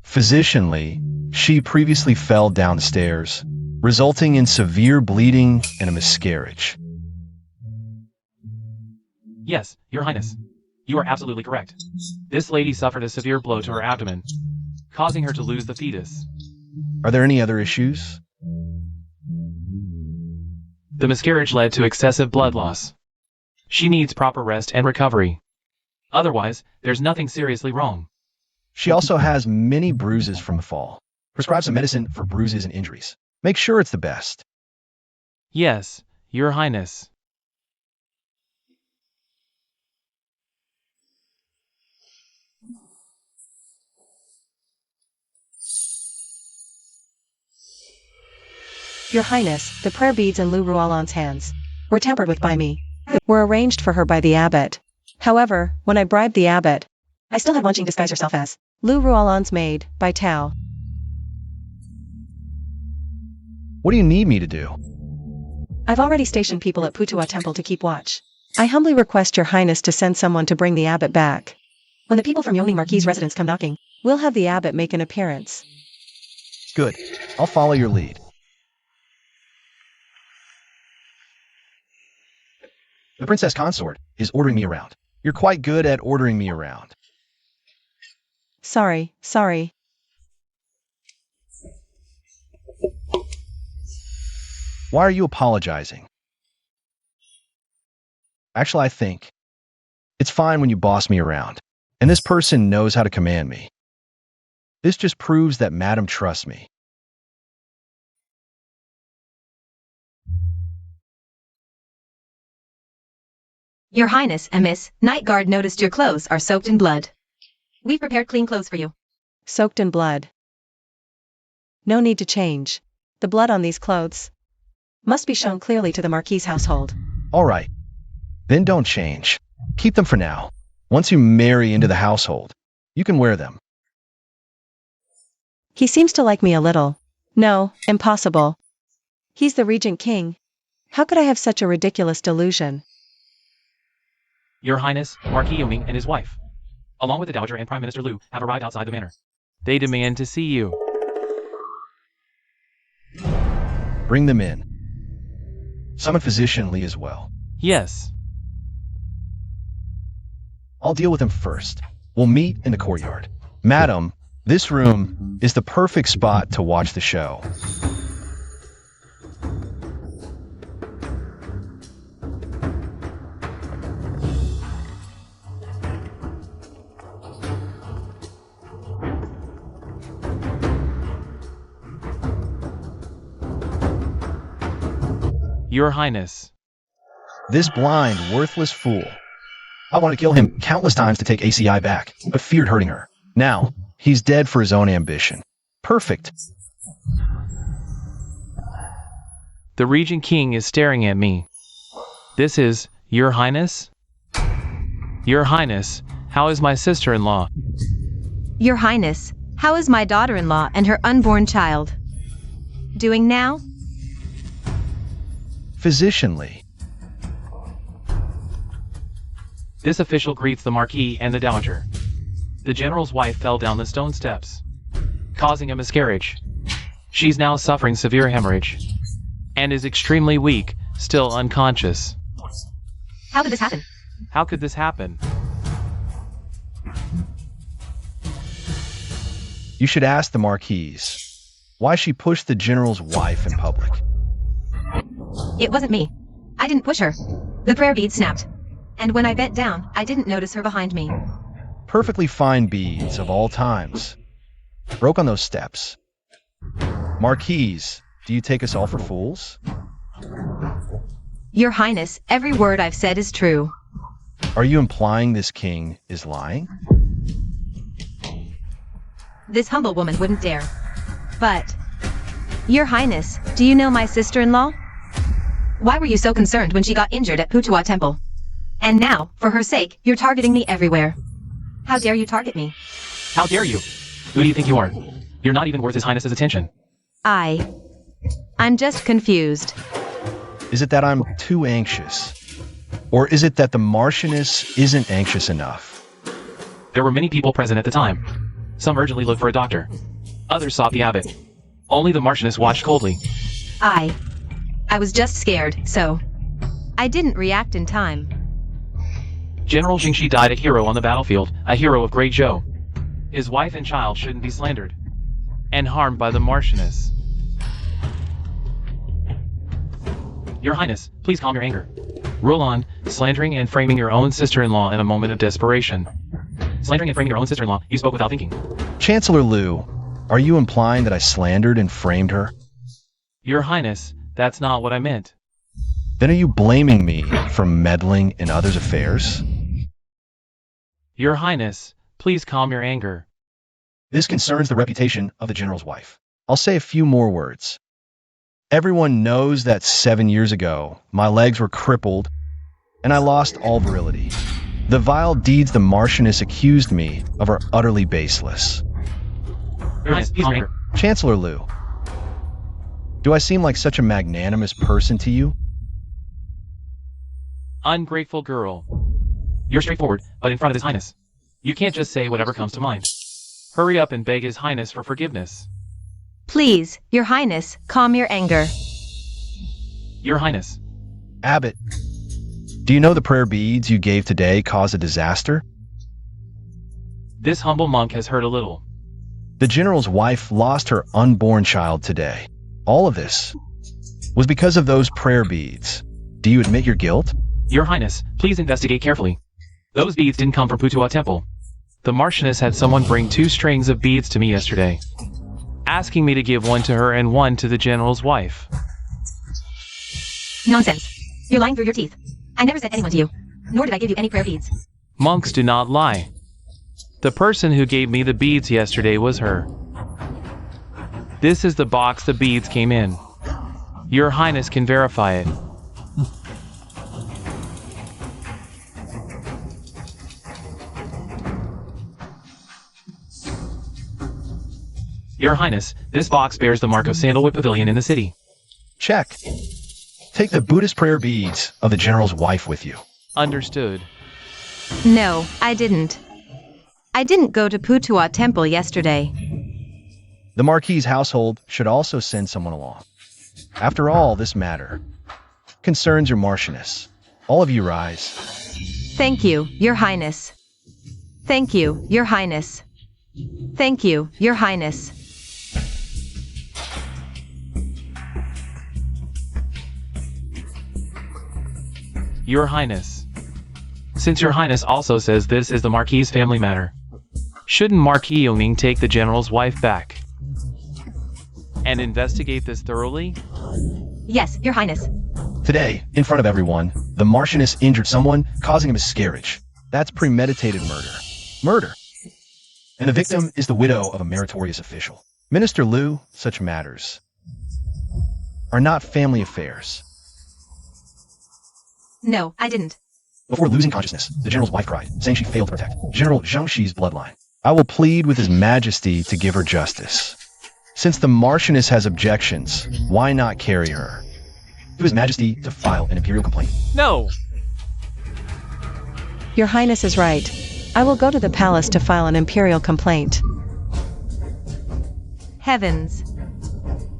Physician Lee, she previously fell down the stairs, resulting in severe bleeding and a miscarriage. Yes, Your Highness. You are absolutely correct. This lady suffered a severe blow to her abdomen, causing her to lose the fetus. Are there any other issues? The miscarriage led to excessive blood loss. She needs proper rest and recovery. Otherwise, there's nothing seriously wrong. She also has many bruises from the fall. Prescribe some medicine for bruises and injuries. Make sure it's the best. Yes, Your Highness. Your Highness, the prayer beads in Lou Rualon's hands were tampered with by me. Were arranged for her by the abbot. However, when I bribed the abbot, I still had Munching disguise herself as Lou Rualon's maid, by Tao. What do you need me to do? I've already stationed people at Putua Temple to keep watch. I humbly request Your Highness to send someone to bring the abbot back. When the people from Yoni Marquis' residence come knocking, we'll have the abbot make an appearance. Good. I'll follow your lead. The princess consort is ordering me around. You're quite good at ordering me around. Sorry. Why are you apologizing? Actually, I think it's fine when you boss me around, and this person knows how to command me. This just proves that Madam trusts me. Your Highness and Miss Night Guard noticed your clothes are soaked in blood. We've prepared clean clothes for you. Soaked in blood. No need to change. The blood on these clothes must be shown clearly to the Marquis' household. All right. Then don't change. Keep them for now. Once you marry into the household, you can wear them. He seems to like me a little. No, impossible. He's the Regent King. How could I have such a ridiculous delusion? Your Highness, Marquis Yoming and his wife, along with the Dowager and Prime Minister Liu, have arrived outside the manor. They demand to see you. Bring them in. Summon Physician Lee as well. Yes. I'll deal with them first. We'll meet in the courtyard. Madam, this room is the perfect spot to watch the show. Your Highness. This blind, worthless fool. I wanted to kill him countless times to take ACI back, but feared hurting her. Now, he's dead for his own ambition. Perfect. The Regent King is staring at me. This is, Your Highness? Your Highness, how is my sister-in-law? Your Highness, how is my daughter-in-law and her unborn child doing now? Physicianly. This official greets the Marquis and the Dowager. The General's wife fell down the stone steps, causing a miscarriage. She's now suffering severe hemorrhage, and is extremely weak, still unconscious. How did this happen? How could this happen? You should ask the Marquise why she pushed the General's wife in public. It wasn't me. I didn't push her. The prayer bead snapped. And when I bent down, I didn't notice her behind me. Perfectly fine beads of all times. Broke on those steps. Marquise, do you take us all for fools? Your Highness, every word I've said is true. Are you implying this king is lying? This humble woman wouldn't dare. But, Your Highness, do you know my sister-in-law? Why were you so concerned when she got injured at Putua Temple? And now, for her sake, you're targeting me everywhere. How dare you target me? How dare you? Who do you think you are? You're not even worth His Highness's attention. I'm just confused. Is it that I'm too anxious? Or is it that the Marchioness isn't anxious enough? There were many people present at the time. Some urgently looked for a doctor. Others sought the abbot. Only the Marchioness watched coldly. I was just scared, so I didn't react in time. General Jingshi died a hero on the battlefield, a hero of Great Zhou. His wife and child shouldn't be slandered and harmed by the Marchioness. Your Highness, please calm your anger. Rule on, slandering and framing your own sister-in-law in a moment of desperation. Slandering and framing your own sister-in-law, you spoke without thinking. Chancellor Liu, are you implying that I slandered and framed her? Your Highness, that's not what I meant. Then are you blaming me for meddling in others' affairs? Your Highness, please calm your anger. This concerns the reputation of the General's wife. I'll say a few more words. Everyone knows that 7 years ago, my legs were crippled, and I lost all virility. The vile deeds the Marchioness accused me of are utterly baseless. Your Highness, please calm your anger. Chancellor Liu, do I seem like such a magnanimous person to you? Ungrateful girl. You're straightforward, but in front of His Highness. You can't just say whatever comes to mind. Hurry up and beg His Highness for forgiveness. Please, Your Highness, calm your anger. Your Highness. Abbot, do you know the prayer beads you gave today caused a disaster? This humble monk has heard a little. The General's wife lost her unborn child today. All of this was because of those prayer beads. Do you admit your guilt? Your Highness, please investigate carefully. Those beads didn't come from Putua Temple. The Marchioness had someone bring 2 strings of beads to me yesterday, asking me to give one to her and one to the General's wife. Nonsense. You're lying through your teeth. I never sent anyone to you, nor did I give you any prayer beads. Monks do not lie. The person who gave me the beads yesterday was her. This is the box the beads came in. Your Highness can verify it. Your Highness, this box bears the mark of Sandalwood Pavilion in the city. Check. Take the Buddhist prayer beads of the General's wife with you. Understood. No, I didn't. I didn't go to Putua Temple yesterday. The Marquis' household should also send someone along. After all, this matter concerns your Marchioness. All of you rise. Thank you, Your Highness. Thank you, Your Highness. Thank you, Your Highness. Your Highness. Since Your Highness also says this is the Marquis' family matter, shouldn't Marquis Yongning take the General's wife back and investigate this thoroughly? Yes, Your Highness. Today, in front of everyone, the Marchioness injured someone, causing a miscarriage. That's premeditated murder. Murder. And the victim is the widow of a meritorious official. Minister Liu, such matters are not family affairs. No, I didn't. Before losing consciousness, the general's wife cried, saying she failed to protect General Zhengxi's bloodline. I will plead with His Majesty to give her justice. Since the Marchioness has objections, why not carry her to His Majesty to file an imperial complaint? No! Your Highness is right. I will go to the palace to file an imperial complaint. Heavens.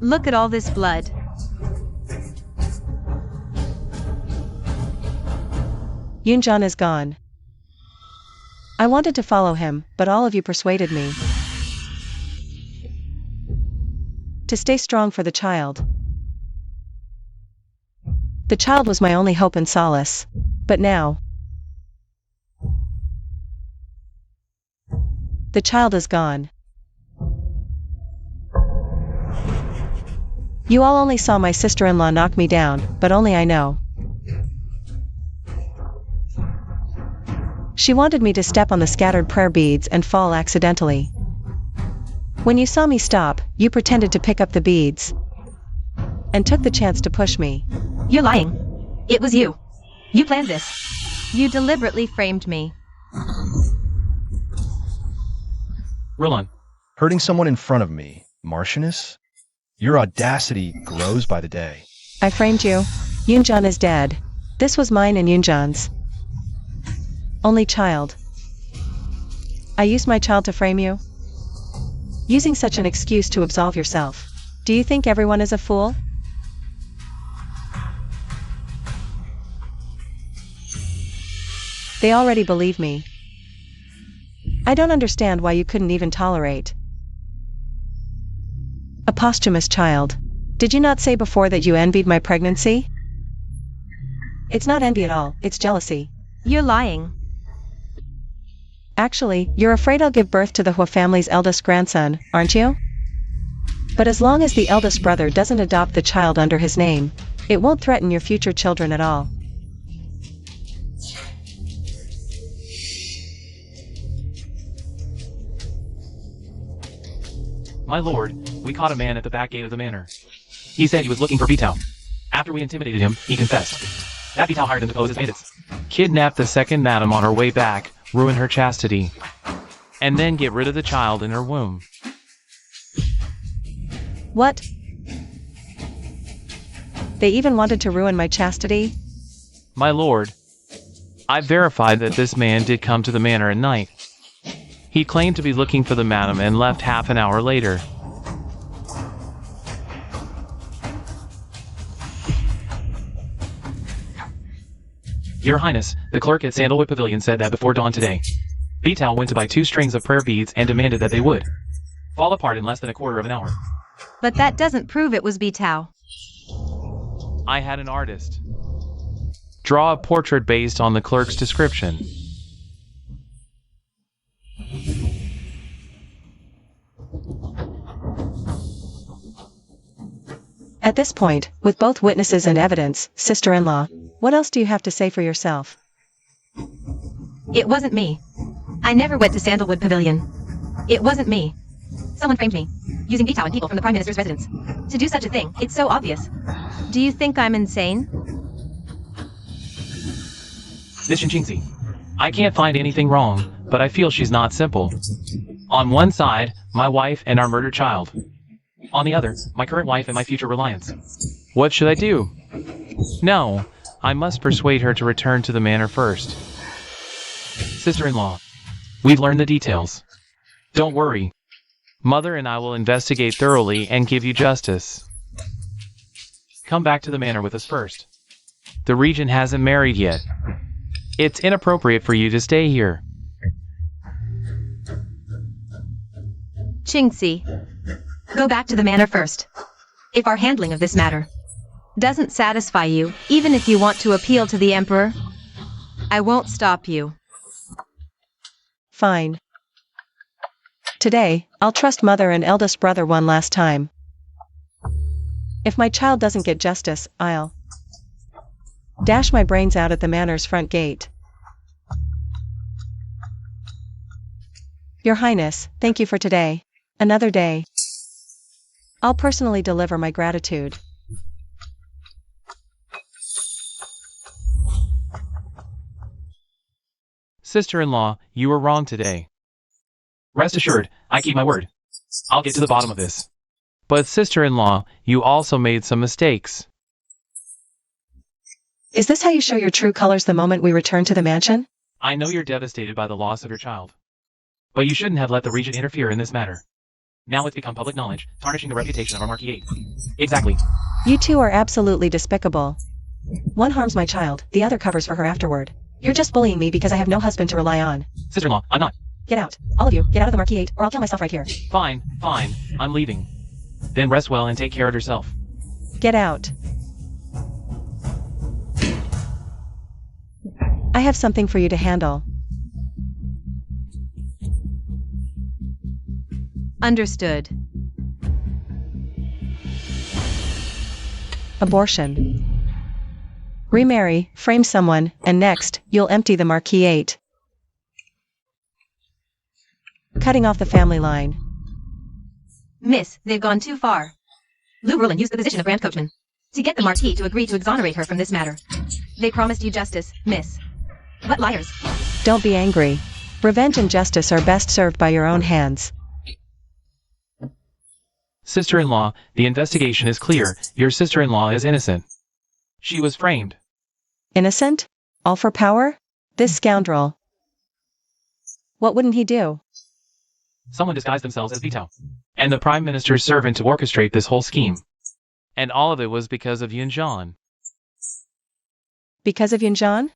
Look at all this blood. Yunjian is gone. I wanted to follow him, but all of you persuaded me to stay strong for the child. The child was my only hope and solace. But now, the child is gone. You all only saw my sister-in-law knock me down, but only I know. She wanted me to step on the scattered prayer beads and fall accidentally. When you saw me stop, you pretended to pick up the beads and took the chance to push me. You're lying. It was you. You planned this. You deliberately framed me. Rillon. Hurting someone in front of me, Marchioness? Your audacity grows by the day. I framed you. Yunjian is dead. This was mine and Yunjian's only child. I used my child to frame you? Using such an excuse to absolve yourself. Do you think everyone is a fool? They already believe me. I don't understand why you couldn't even tolerate a posthumous child. Did you not say before that you envied my pregnancy? It's not envy at all, it's jealousy. You're lying. Actually, you're afraid I'll give birth to the Hua family's eldest grandson, aren't you? But as long as the eldest brother doesn't adopt the child under his name, it won't threaten your future children at all. My lord, we caught a man at the back gate of the manor. He said he was looking for Bitao. After we intimidated him, he confessed. That Bitao hired them to pose as bandits. Kidnap the second madam on her way back, ruin her chastity, and then get rid of the child in her womb. What? They even wanted to ruin my chastity? My lord, I've verified that this man did come to the manor at night. He claimed to be looking for the madam and left half an hour later. Your Highness, the clerk at Sandalwood Pavilion said that before dawn today, Bitao went to buy 2 strings of prayer beads and demanded that they would fall apart in less than a quarter of an hour. But that doesn't prove it was Bitao. I had an artist draw a portrait based on the clerk's description. At this point, with both witnesses and evidence, sister-in-law, what else do you have to say for yourself? It wasn't me. I never went to Sandalwood Pavilion. It wasn't me. Someone framed me, using Bitao and people from the Prime Minister's residence. To do such a thing, it's so obvious. Do you think I'm insane? This Jinxie. I can't find anything wrong, but I feel she's not simple. On one side, my wife and our murdered child. On the other, my current wife and my future reliance. What should I do? No, I must persuade her to return to the manor first. Sister-in-law, we've learned the details. Don't worry. Mother and I will investigate thoroughly and give you justice. Come back to the manor with us first. The Regent hasn't married yet. It's inappropriate for you to stay here. Jinxie. Go back to the manor first. If our handling of this matter Doesn't satisfy you, even if you want to appeal to the Emperor? I won't stop you. Fine. Today, I'll trust mother and eldest brother one last time. If my child doesn't get justice, I'll dash my brains out at the manor's front gate. Your Highness, thank you for today. Another day. I'll personally deliver my gratitude. Sister-in-law, you were wrong today. Rest assured, I keep my word. I'll get to the bottom of this. But sister-in-law, you also made some mistakes. Is this how you show your true colors the moment we return to the mansion? I know you're devastated by the loss of your child. But you shouldn't have let the Regent interfere in this matter. Now it's become public knowledge, tarnishing the reputation of our Marquis. Exactly. You two are absolutely despicable. One harms my child, the other covers for her afterward. You're just bullying me because I have no husband to rely on. Sister-in-law, I'm not. Get out. All of you, get out of the Marquis 8, or I'll kill myself right here. Fine, I'm leaving. Then rest well and take care of yourself. Get out. I have something for you to handle. Understood. Abortion. Remarry, frame someone, and next, you'll empty the Marquis 8. Cutting off the family line. Miss, they've gone too far. Lou Rulin used the position of Grand Coachman to get the Marquis to agree to exonerate her from this matter. They promised you justice, miss. What liars. Don't be angry. Revenge and justice are best served by your own hands. Sister-in-law, the investigation is clear. Your sister-in-law is innocent. She was framed. Innocent? All for power? This scoundrel. What wouldn't he do? Someone disguised themselves as Vito. And the Prime Minister's servant to orchestrate this whole scheme. And all of it was because of Yunjan. Because of Yunjan?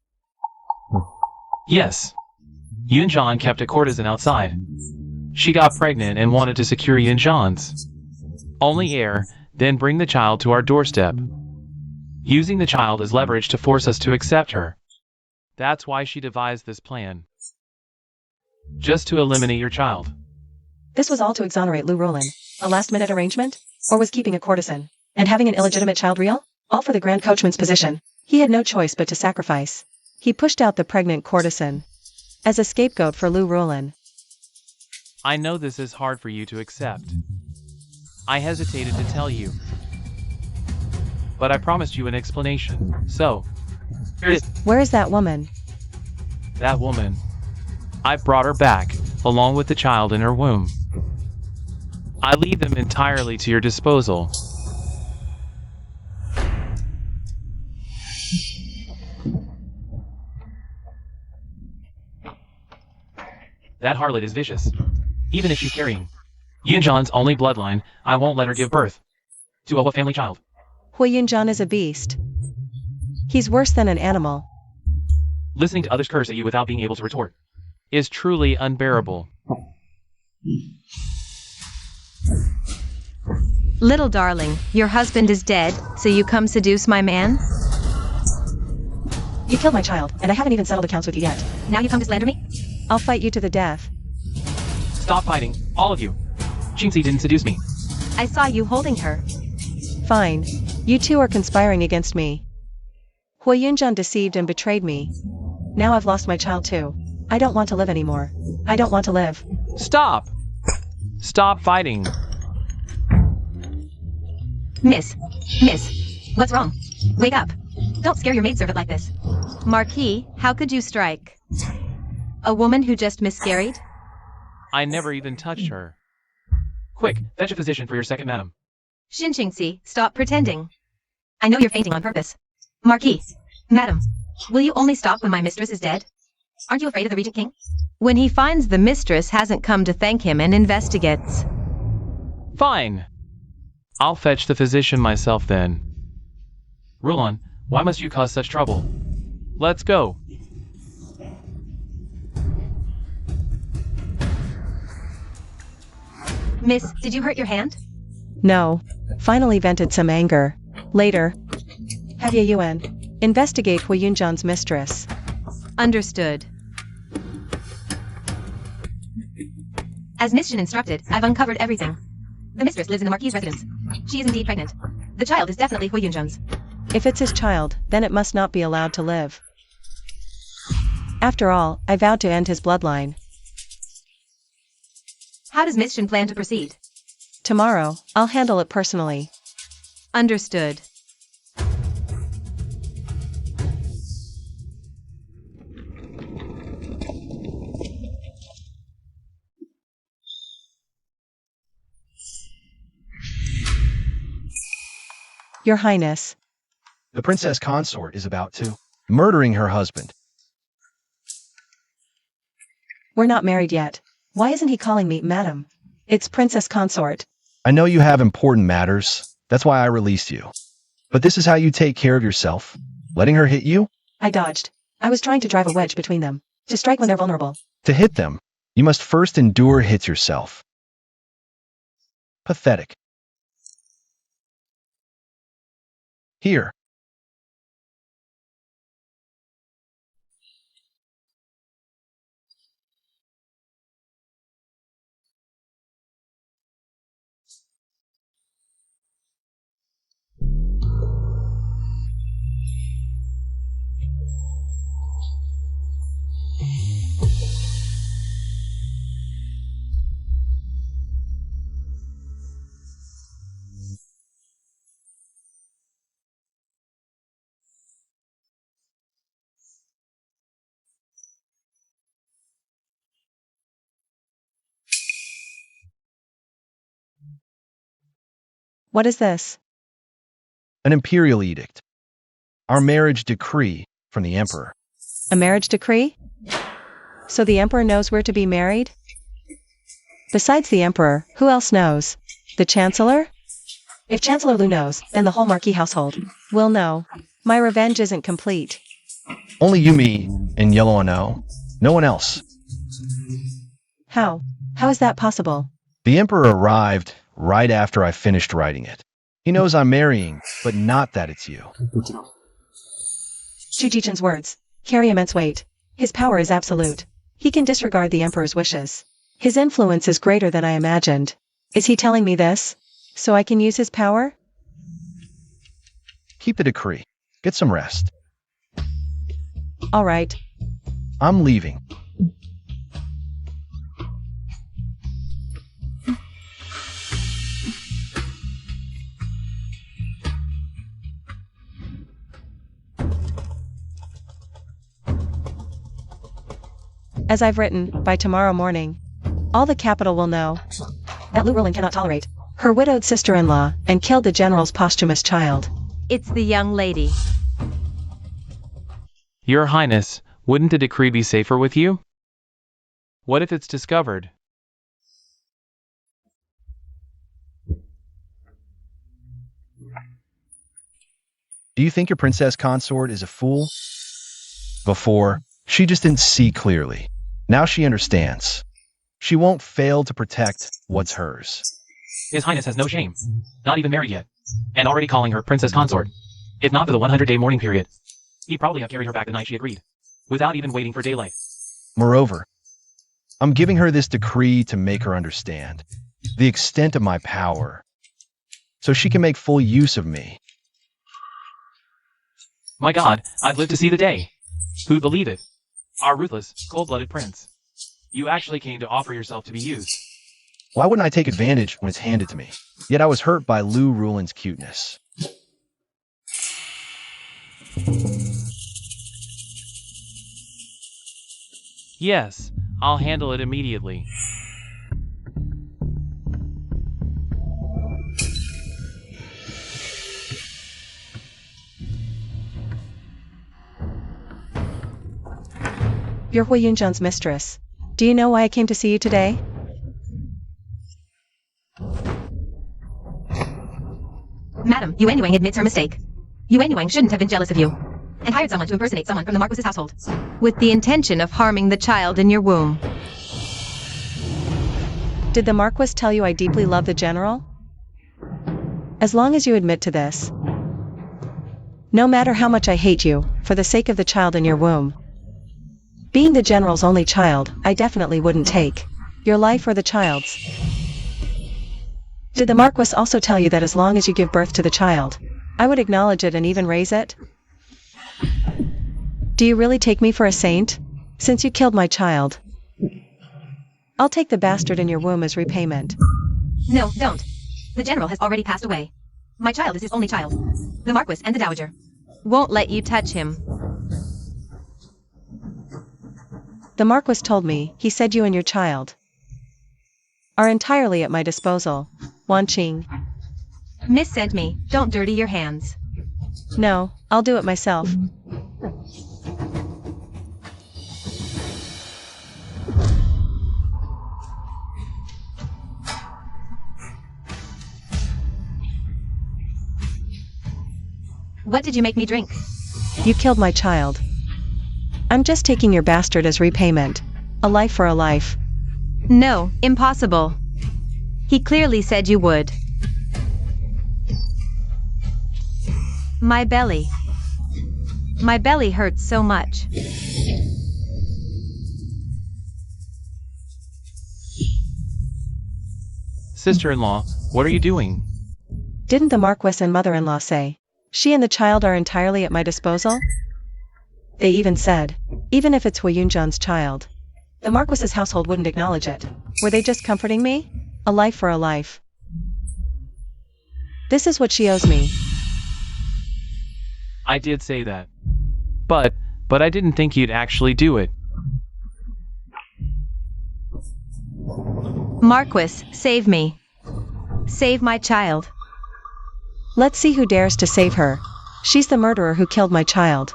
Yes. Yunjan kept a courtesan outside. She got pregnant and wanted to secure Yunjan's only heir, then bring the child to our doorstep, using the child as leverage to force us to accept her. That's why she devised this plan. Just to eliminate your child. This was all to exonerate Lou Rulin. A last-minute arrangement? Or was keeping a courtesan and having an illegitimate child real? All for the Grand Coachman's position. He had no choice but to sacrifice. He pushed out the pregnant courtesan as a scapegoat for Lou Rulin. I know this is hard for you to accept. I hesitated to tell you. But I promised you an explanation, so here it is. Where is that woman? That woman. I brought her back, along with the child in her womb. I leave them entirely to your disposal. That harlot is vicious. Even if she's carrying Yunjan's only bloodline, I won't let her give birth to a family child. Hui Yunjan is a beast. He's worse than an animal. Listening to others curse at you without being able to retort is truly unbearable. Little darling, your husband is dead, so you come seduce my man? You killed my child, and I haven't even settled accounts with you yet. Now you come to slander me? I'll fight you to the death. Stop fighting, all of you. Jinxie didn't seduce me. I saw you holding her. Fine. You two are conspiring against me. Hui Yunjan deceived and betrayed me. Now I've lost my child too. I don't want to live anymore. I don't want to live. Stop! Stop fighting. Miss, what's wrong? Wake up. Don't scare your maidservant like this. Marquis, how could you strike a woman who just miscarried? I never even touched her. Quick, fetch a physician for your second madam. Xinqingxi, stop pretending. I know you're fainting on purpose. Marquis, madam, will you only stop when my mistress is dead? Aren't you afraid of the Regent King? When he finds the mistress hasn't come to thank him and investigates. Fine. I'll fetch the physician myself then. Rulon, why must you cause such trouble? Let's go. Miss, did you hurt your hand? No. Finally vented some anger. Later. Have Ye Yuan investigate Hui Yunjan's mistress. Understood. As Miss Shin instructed, I've uncovered everything. The mistress lives in the Marquis' residence. She is indeed pregnant. The child is definitely Hui Yunzheng's. If it's his child, then it must not be allowed to live. After all, I vowed to end his bloodline. How does Miss Shin plan to proceed? Tomorrow, I'll handle it personally. Understood. Your Highness. The princess consort is about to murdering her husband. We're not married yet. Why isn't he calling me madam? It's princess consort. I know you have important matters. That's why I released you. But this is how you take care of yourself? Letting her hit you? I dodged. I was trying to drive a wedge between them. To strike when they're vulnerable. To hit them, you must first endure hits yourself. Pathetic. Here. What is this? An imperial edict. Our marriage decree from the emperor. A marriage decree? So the emperor knows we're to be married? Besides the emperor, who else knows? The chancellor? If Chancellor Lu knows, then the whole Marquis household will know. My revenge isn't complete. Only you, me, and Yellow know. No one else. How? How is that possible? The emperor arrived right after I finished writing it. He knows I'm marrying, but not that it's you. Xu Jichen's words carry immense weight. His power is absolute. He can disregard the emperor's wishes. His influence is greater than I imagined. Is he telling me this so I can use his power? Keep the decree. Get some rest. All right. I'm leaving. As I've written, by tomorrow morning, all the capital will know that Lu Rulin cannot tolerate her widowed sister-in-law and killed the general's posthumous child. It's the young lady. Your Highness, wouldn't a decree be safer with you? What if it's discovered? Do you think your princess consort is a fool? Before, she just didn't see clearly. Now she understands. She won't fail to protect what's hers. His Highness has no shame. Not even married yet. And already calling her princess consort. If not for the 100-day mourning period, he'd probably have carried her back the night she agreed, without even waiting for daylight. Moreover, I'm giving her this decree to make her understand the extent of my power, so she can make full use of me. My God, I've lived to see the day. Who'd believe it? Our ruthless, cold-blooded prince. You actually came to offer yourself to be used. Why wouldn't I take advantage when it's handed to me? Yet I was hurt by Lu Rulin's cuteness. Yes, I'll handle it immediately. You're Hui Yunzheng's mistress. Do you know why I came to see you today? Madam, Yuan Yuang admits her mistake. Yuan Yuang shouldn't have been jealous of you, and hired someone to impersonate someone from the Marquis's household. With the intention of harming the child in your womb. Did the Marquis tell you I deeply love the general? As long as you admit to this. No matter how much I hate you, for the sake of the child in your womb. Being the general's only child, I definitely wouldn't take your life or the child's. Did the Marquis also tell you that as long as you give birth to the child, I would acknowledge it and even raise it? Do you really take me for a saint? Since you killed my child, I'll take the bastard in your womb as repayment. No, don't. The general has already passed away. My child is his only child. The Marquis and the Dowager. Won't let you touch him. The Marquis told me, he said you and your child are entirely at my disposal. Wanqing. Miss sent me, don't dirty your hands. No, I'll do it myself. What did you make me drink? You killed my child. I'm just taking your bastard as repayment. A life for a life. No, impossible. He clearly said you would. My belly. My belly hurts so much. Sister-in-law, what are you doing? Didn't the Marquis and mother-in-law say she and the child are entirely at my disposal? They even said, even if it's Hu Yunjan's child, the Marquis's household wouldn't acknowledge it. Were they just comforting me? A life for a life. This is what she owes me. I did say that. But I didn't think you'd actually do it. Marquis, save me. Save my child. Let's see who dares to save her. She's the murderer who killed my child.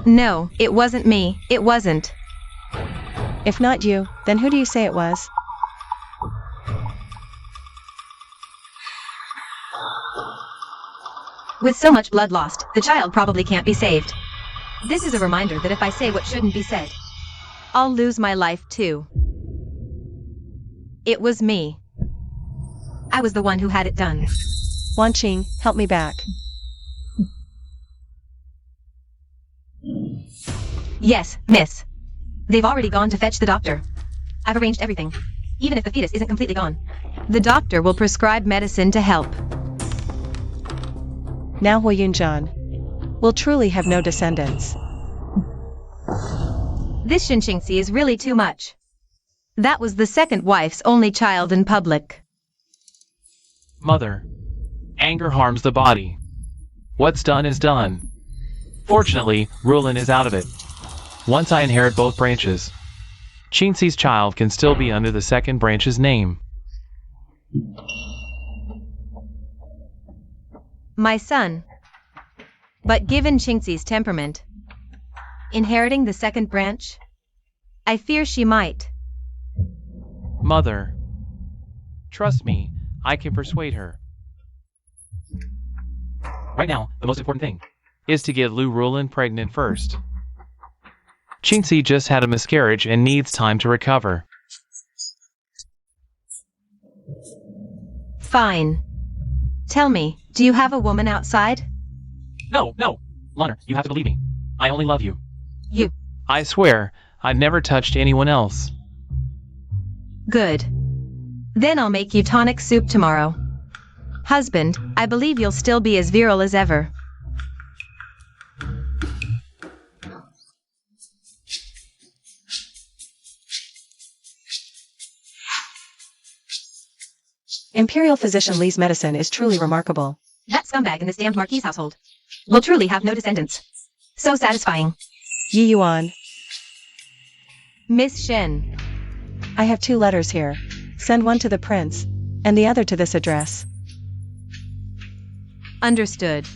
No, it wasn't me, it wasn't. If not you, then who do you say it was? With so much blood lost, the child probably can't be saved. This is a reminder that if I say what shouldn't be said, I'll lose my life too. It was me. I was the one who had it done. Wanqing, help me back. Yes, miss. They've already gone to fetch the doctor. I've arranged everything, even if the fetus isn't completely gone. The doctor will prescribe medicine to help. Now Hu Yunjan will truly have no descendants. This Xinqingxi is really too much. That was the second wife's only child in public. Mother, anger harms the body. What's done is done. Fortunately, Rulin is out of it. Once I inherit both branches, Qingxi's child can still be under the second branch's name. My son. But given Qingxi's temperament, inheriting the second branch, I fear she might. Mother, trust me, I can persuade her. Right now, the most important thing is to get Lu Rulin pregnant first. Qingxi just had a miscarriage and needs time to recover. Fine. Tell me, do you have a woman outside? No, Lunner, you have to believe me. I only love you. You. I swear, I've never touched anyone else. Good. Then I'll make you tonic soup tomorrow. Husband, I believe you'll still be as virile as ever. Imperial physician Li's medicine is truly remarkable. That scumbag in this damned Marquis household will truly have no descendants. So satisfying. Yi Yuan, Miss Shen. I have 2 letters here. Send one to the prince, and the other to this address. Understood.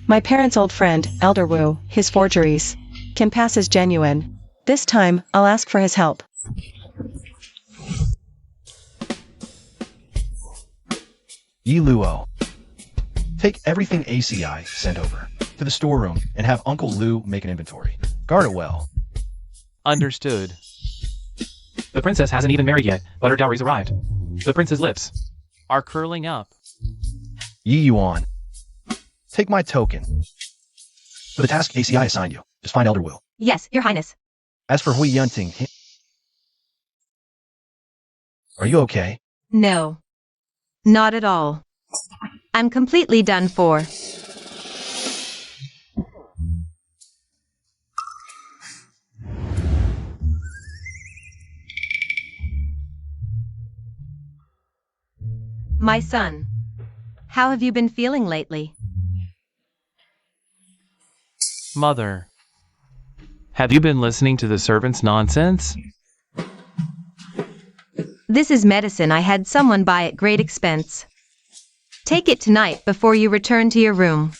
My parents' old friend, Elder Wu, his forgeries can pass as genuine. This time, I'll ask for his help. Yi Luo. Take everything ACI sent over to the storeroom and have Uncle Lu make an inventory. Guard it well. Understood. The princess hasn't even married yet, but her dowry's arrived. The prince's lips are curling up. Yi Yuan. Take my token. For the task ACI assigned you, just find Elder Wu. Yes, your highness. As for Hui Yunting, Are you okay? No. Not at all. I'm completely done for. My son, how have you been feeling lately? Mother, have you been listening to the servants' nonsense? This is medicine I had someone buy at great expense. Take it tonight before you return to your room.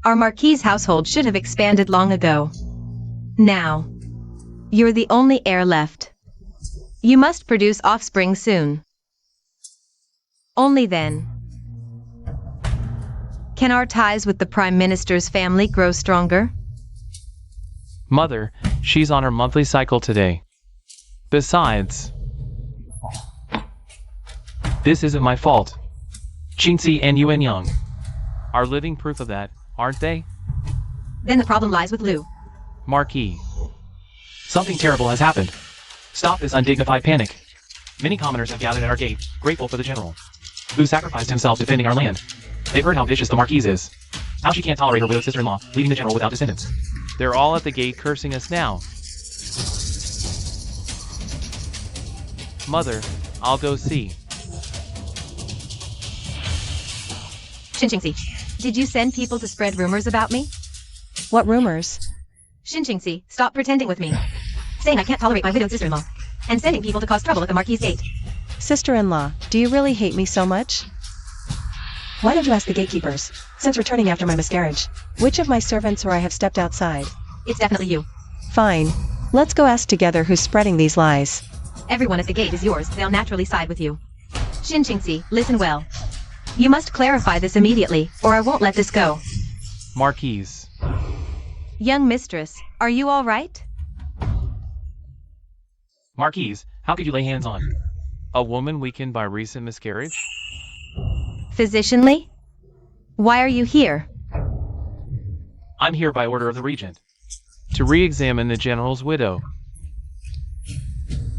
Our Marquis' household should have expanded long ago. Now, you're the only heir left. You must produce offspring soon. Only then can our ties with the Prime Minister's family grow stronger. Mother, she's on her monthly cycle today. Besides, this isn't my fault. Qingxi and Yuan Yang are living proof of that, aren't they? Then the problem lies with Lu. Marquis, something terrible has happened. Stop this undignified panic. Many commoners have gathered at our gate, grateful for the general, who sacrificed himself defending our land. They've heard how vicious the Marquise is, how she can't tolerate her widowed sister-in-law, leaving the general without descendants. They're all at the gate cursing us now. Mother, I'll go see. Qingxi, Did you send people to spread rumors about me? What rumors? Qingxi, stop pretending with me. Saying I can't tolerate my widowed sister-in-law. And sending people to cause trouble at the Marquis' gate. Sister-in-law, do you really hate me so much? Why don't you ask the gatekeepers, since returning after my miscarriage, which of my servants or I have stepped outside? It's definitely you. Fine. Let's go ask together who's spreading these lies. Everyone at the gate is yours, they'll naturally side with you. Qingxi, listen well. You must clarify this immediately, or I won't let this go. Marquise. Young mistress, are you all right? Marquise, how could you lay hands on a woman weakened by recent miscarriage? Physicianly? Why are you here? I'm here by order of the Regent, to re-examine the general's widow.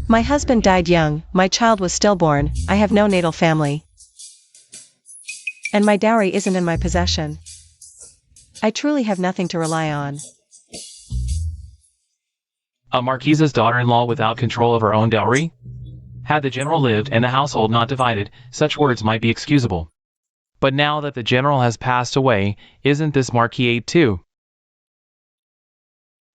My husband died young, my child was stillborn, I have no natal family. And my dowry isn't in my possession. I truly have nothing to rely on. A Marquise's daughter-in-law without control of her own dowry? Had the general lived and the household not divided, such words might be excusable. But now that the general has passed away, isn't this Marquis too?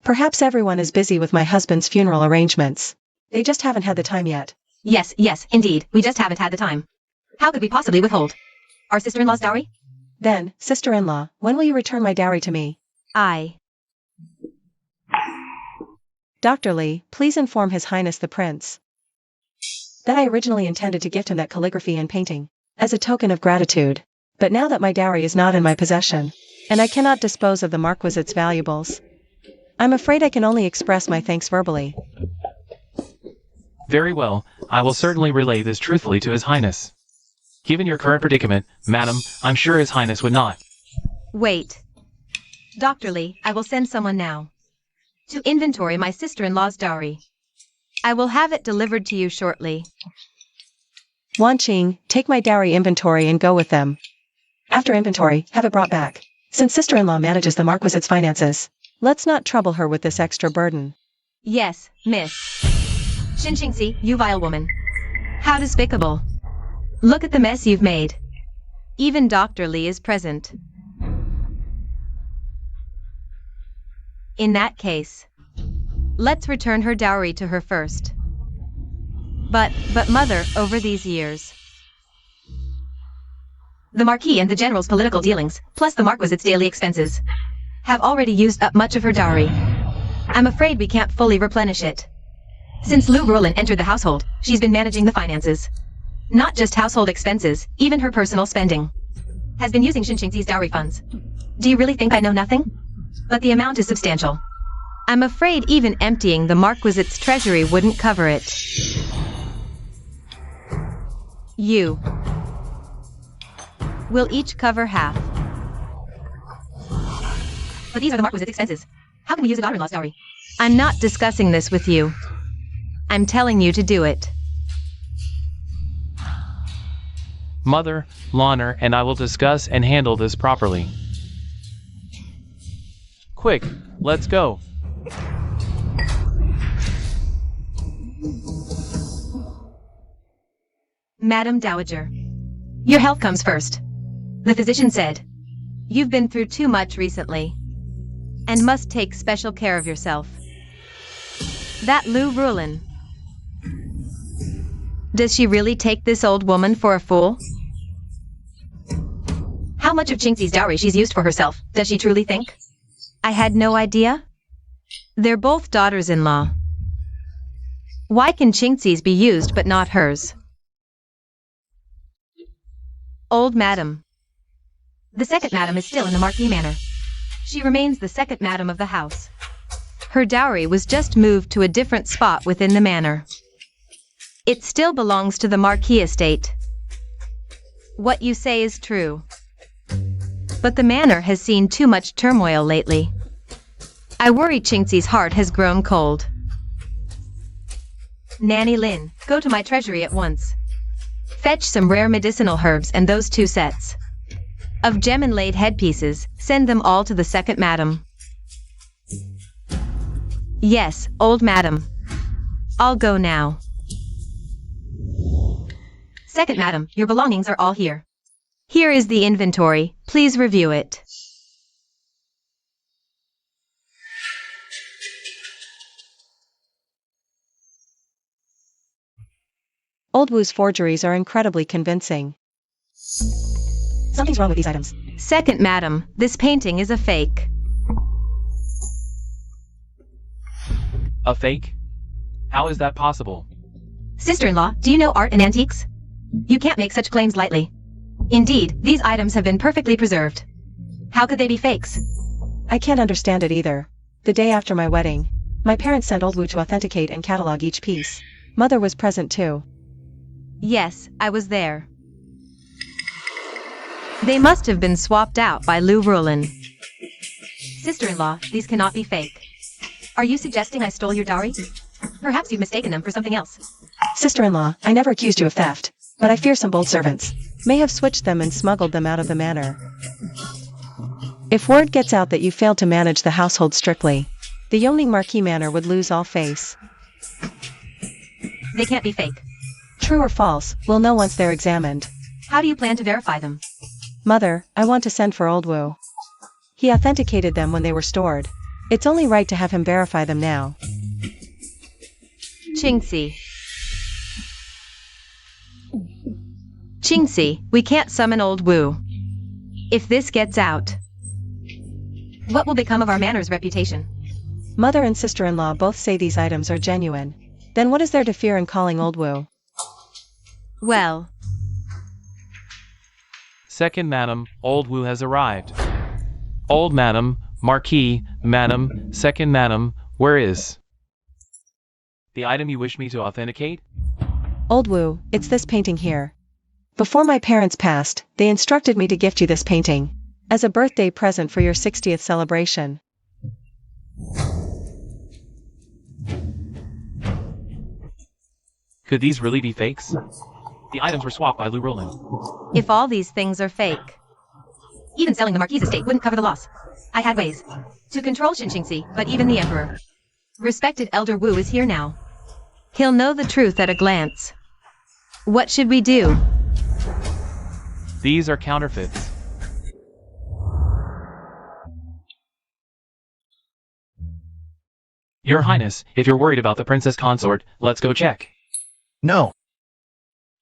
Perhaps everyone is busy with my husband's funeral arrangements. They just haven't had the time yet. Yes, indeed, we just haven't had the time. How could we possibly withhold our sister-in-law's dowry? Then, sister-in-law, when will you return my dowry to me? Dr. Lee, please inform His Highness the Prince that I originally intended to gift him that calligraphy and painting, as a token of gratitude. But now that my dowry is not in my possession, and I cannot dispose of the Marquisite's valuables, I'm afraid I can only express my thanks verbally. Very well, I will certainly relay this truthfully to His Highness. Given your current predicament, madam, I'm sure His Highness would not. Wait. Dr. Lee, I will send someone now to inventory my sister-in-law's dowry. I will have it delivered to you shortly. Wan Qing, take my dowry inventory and go with them. After inventory, have it brought back. Since sister-in-law manages the Marquisite's finances, let's not trouble her with this extra burden. Yes, miss. Qingxi, you vile woman. How despicable. Look at the mess you've made. Even Dr. Lee is present. In that case, let's return her dowry to her first. But mother, over these years, The Marquis and the general's political dealings, plus the Marquisite's daily expenses, have already used up much of her dowry. I'm afraid we can't fully replenish it. Since Lu Ruolin entered the household, she's been managing the finances. Not just household expenses, even her personal spending has been using Qingxi's dowry funds. Do you really think I know nothing? But the amount is substantial. I'm afraid even emptying the Marquisite's treasury wouldn't cover it. You will each cover half. But these are the Marquisite's expenses. How can we use a daughter-in-law's dowry I'm not discussing this with you. I'm telling you to do it. Mother, Lorna, and I will discuss and handle this properly. Quick, let's go. Madam Dowager, your health comes first. The physician said, you've been through too much recently, and must take special care of yourself. That Lou Rulin. Does she really take this old woman for a fool? How much of Chinxie's dowry she's used for herself, does she truly think? I had no idea. They're both daughters-in-law. Why can Chinxie's be used but not hers? Old Madam. The second madam is still in the Marquis manor. She remains the second madam of the house. Her dowry was just moved to a different spot within the manor. It still belongs to the Marquis estate. What you say is true. But the manor has seen too much turmoil lately. I worry Chinxie's heart has grown cold. Nanny Lin, go to my treasury at once. Fetch some rare medicinal herbs and those 2 sets of gem-inlaid headpieces. Send them all to the second madam. Yes, old madam. I'll go now. Second madam, your belongings are all here. Here is the inventory. Please review it. Old Wu's forgeries are incredibly convincing. Something's wrong with these items. Second madam, this painting is a fake. A fake? How is that possible? Sister-in-law, do you know art and antiques? You can't make such claims lightly. Indeed, these items have been perfectly preserved. How could they be fakes? I can't understand it either. The day after my wedding, my parents sent Old Wu to authenticate and catalog each piece. Mother was present too. Yes, I was there. They must have been swapped out by Lou Rulin. Sister-in-law, these cannot be fake. Are you suggesting I stole your dowry? Perhaps you've mistaken them for something else. Sister-in-law, I never accused you of theft, but I fear some bold servants may have switched them and smuggled them out of the manor. If word gets out that you failed to manage the household strictly, the Yongning Marquis manor would lose all face. They can't be fake. True or false, we'll know once they're examined. How do you plan to verify them? Mother, I want to send for Old Wu. He authenticated them when they were stored. It's only right to have him verify them now. Chinxie. Chinxie, we can't summon Old Wu. If this gets out, what will become of our manor's reputation? Mother and sister-in-law both say these items are genuine. Then what is there to fear in calling Old Wu? Well. Second madam, Old Wu has arrived. Old madam, Marquis, madam, second madam, where is the item you wish me to authenticate? Old Wu, it's this painting here. Before my parents passed, they instructed me to gift you this painting as a birthday present for your 60th celebration. Could these really be fakes? The items were swapped by Lou Rulin. If all these things are fake, even selling the Marquis estate wouldn't cover the loss. I had ways to control Chinxie, but even the Emperor. Respected Elder Wu is here now. He'll know the truth at a glance. What should we do? These are counterfeits. Your Highness, if you're worried about the princess consort, let's go check. No.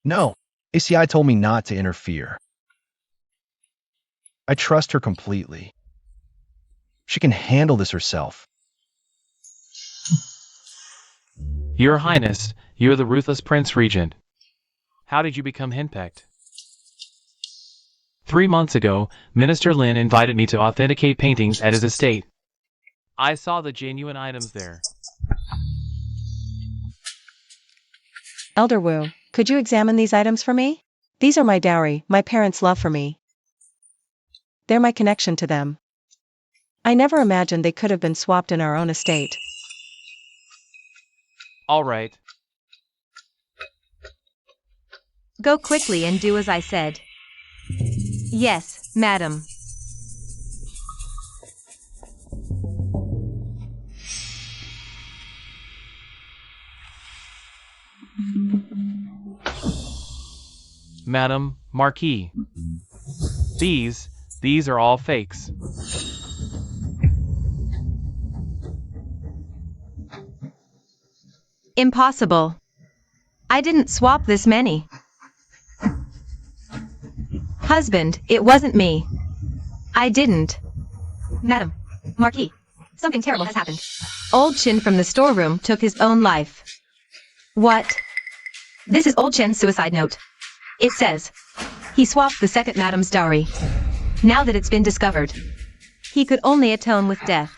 No. ACI told me not to interfere. I trust her completely. She can handle this herself. Your Highness, you're the ruthless Prince Regent. How did you become henpecked? 3 months ago, Minister Lin invited me to authenticate paintings at his estate. I saw the genuine items there. Elder Wu, could you examine these items for me? These are my dowry, my parents' love for me. They're my connection to them. I never imagined they could have been swapped in our own estate. All right. Go quickly and do as I said. Yes, madam. Madam Marquis. These are all fakes. Impossible. I didn't swap this many. Husband, it wasn't me. I didn't. Madam Marquis, something terrible has happened. Old Chin from the storeroom took his own life. What? This is Old Chen's suicide note. It says, he swapped the second madam's dowry. Now that it's been discovered, He could only atone with death.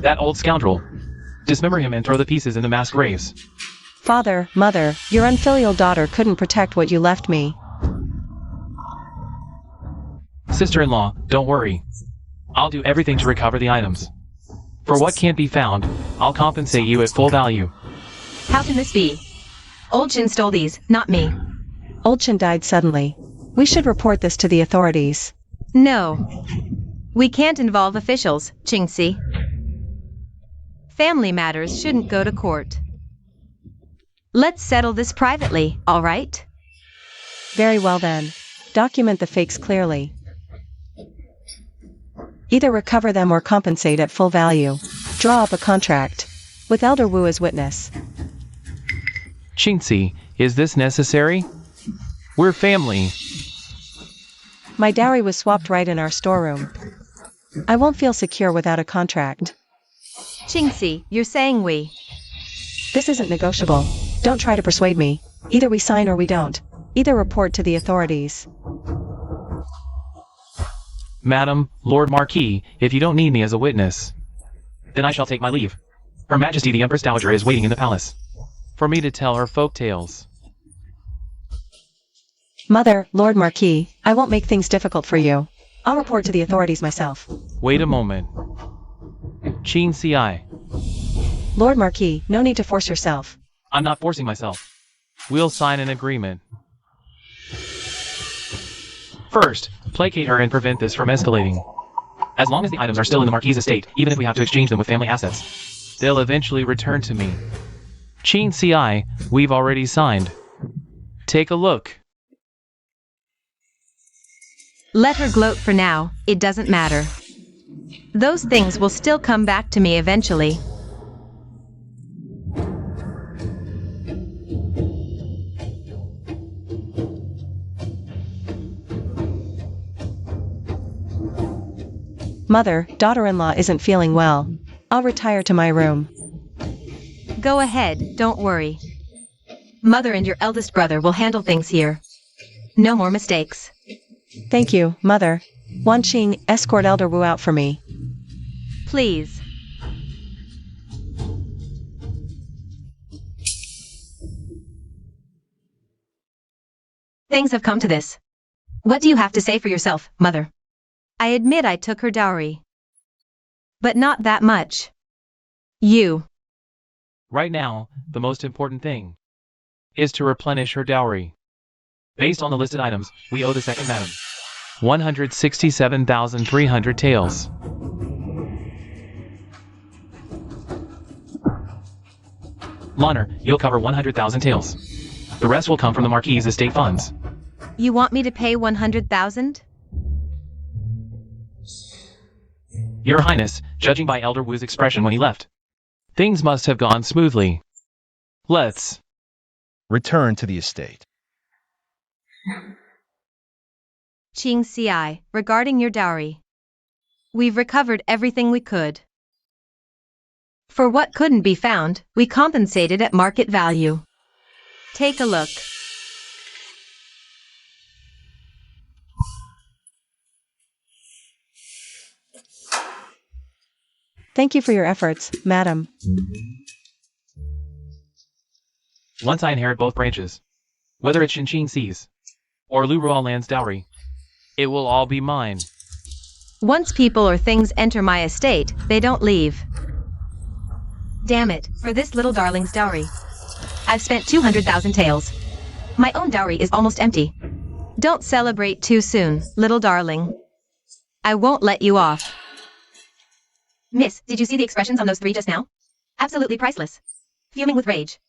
That old scoundrel. Dismember him and throw the pieces in the mass graves. Father, mother, your unfilial daughter couldn't protect what you left me. Sister-in-law, don't worry. I'll do everything to recover the items. For what can't be found, I'll compensate you at full value. how can this be? Old Chen stole these, not me. Old Chin died suddenly. We should report this to the authorities. No. We can't involve officials, Jingxi. Family matters shouldn't go to court. Let's settle this privately, all right? Very well then. Document the fakes clearly. Either recover them or compensate at full value. Draw up a contract. With Elder Wu as witness. Qingxi, is this necessary? We're family. My dowry was swapped right in our storeroom. I won't feel secure without a contract. Jingxi, you're saying we. This isn't negotiable. Don't try to persuade me. Either we sign or we don't. Either report to the authorities. Madam, Lord Marquis, if you don't need me as a witness, then I shall take my leave. Her Majesty the Empress Dowager is waiting in the palace for me to tell her folk tales. Mother, Lord Marquis, I won't make things difficult for you. I'll report to the authorities myself. Wait a moment. Qingxi, Lord Marquis, no need to force yourself. I'm not forcing myself. We'll sign an agreement. First, placate her and prevent this from escalating. As long as the items are still in the Marquis' estate, even if we have to exchange them with family assets, they'll eventually return to me. Qingxi, we've already signed. Take a look. Let her gloat for now, it doesn't matter. Those things will still come back to me eventually. Mother, daughter-in-law isn't feeling well. I'll retire to my room. Go ahead, don't worry. Mother and your eldest brother will handle things here. No more mistakes. Thank you, Mother. Wan Qing, escort Elder Wu out for me. Please. Things have come to this. What do you have to say for yourself, Mother? I admit I took her dowry. But not that much. You. Right now, the most important thing is to replenish her dowry. Based on the listed items, we owe the second madam 167,300 taels. Lonner, you'll cover 100,000 taels. The rest will come from the Marquis' estate funds. You want me to pay 100,000? Your Highness, judging by Elder Wu's expression when he left, things must have gone smoothly. Let's Return to the estate. Qingxi, regarding your dowry. We've recovered everything we could. For what couldn't be found, we compensated at market value. Take a look. Thank you for your efforts, Madam. Once I inherit both branches, whether it's Qingxi's or Lu Ruolan's dowry, it will all be mine. Once people or things enter my estate, they don't leave. Damn it, for this little darling's dowry. I've spent 200,000 taels. My own dowry is almost empty. Don't celebrate too soon, little darling. I won't let you off. Miss, did you see the expressions on those three just now? Absolutely priceless. Fuming with rage.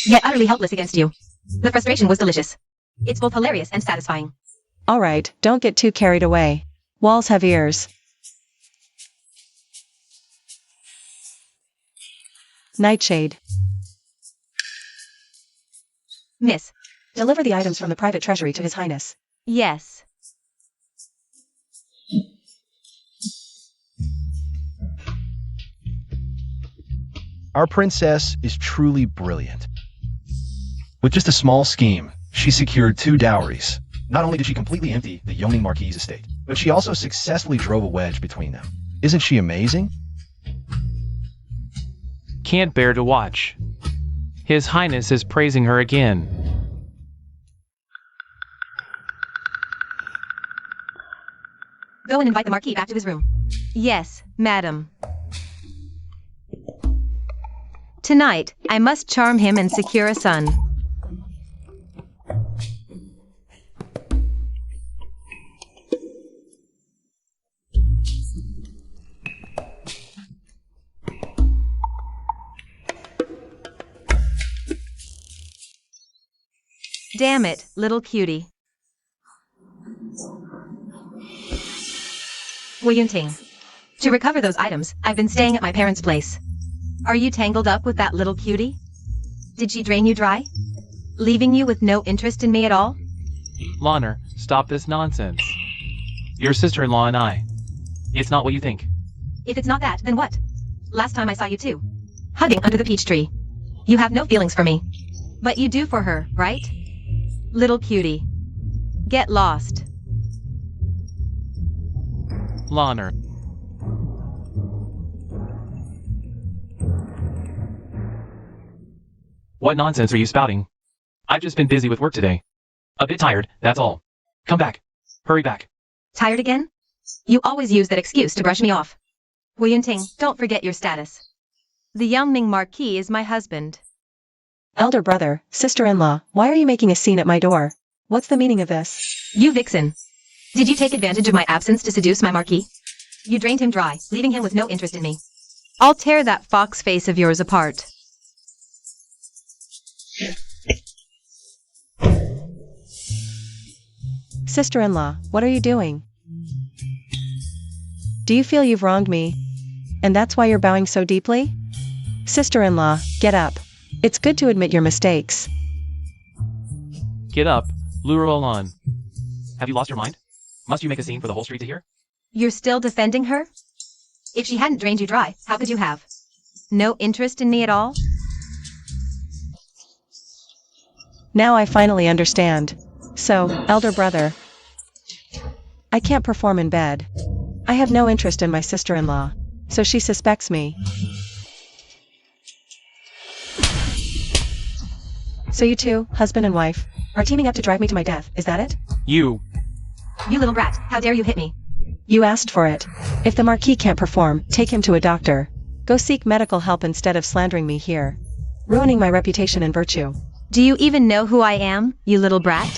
Yet utterly helpless against you. The frustration was delicious. It's both hilarious and satisfying. Alright, don't get too carried away. Walls have ears. Nightshade. Miss, Deliver the items from the private treasury to His Highness. Yes. Our princess is truly brilliant. With just a small scheme, she secured 2 dowries. Not only did she completely empty the Yoni Marquis estate, but she also successfully drove a wedge between them. Isn't she amazing? Can't bear to watch. His Highness is praising her again. go and invite the Marquis back to his room. Yes, madam. Tonight, I must charm him and secure a son. Damn it, little cutie. Yunting. To recover those items, I've been staying at my parents' place. Are you tangled up with that little cutie? Did she drain you dry? Leaving you with no interest in me at all? Lonner, stop this nonsense. Your sister-in-law and I. It's not what you think. If it's not that, then what? Last time I saw you two. Hugging under the peach tree. You have no feelings for me. But you do for her, right? Little cutie. Get lost. Lonner. What nonsense are you spouting? I've just been busy with work today. A bit tired, that's all. Come back. Hurry back. Tired again? You always use that excuse to brush me off. Yunting, don't forget your status. The Yangming Marquis is my husband. Elder brother, sister-in-law, why are you making a scene at my door? What's the meaning of this? You vixen. Did you take advantage of my absence to seduce my Marquis? You drained him dry, leaving him with no interest in me. I'll tear that fox face of yours apart. Sister-in-law, what are you doing? Do you feel you've wronged me? And that's why you're bowing so deeply? Sister-in-law, get up. It's good to admit your mistakes. Get up, Lurolan. Have you lost your mind? Must you make a scene for the whole street to hear? You're still defending her? If she hadn't drained you dry, how could you have? No interest in me at all? Now I finally understand. So, elder brother, I can't perform in bed. I have no interest in my sister-in-law, so she suspects me. So you two, husband and wife, are teaming up to drive me to my death, is that it? You little brat, how dare you hit me? You asked for it. If the Marquis can't perform, take him to a doctor. Go seek medical help instead of slandering me here. Ruining my reputation and virtue. Do you even know who I am, you little brat?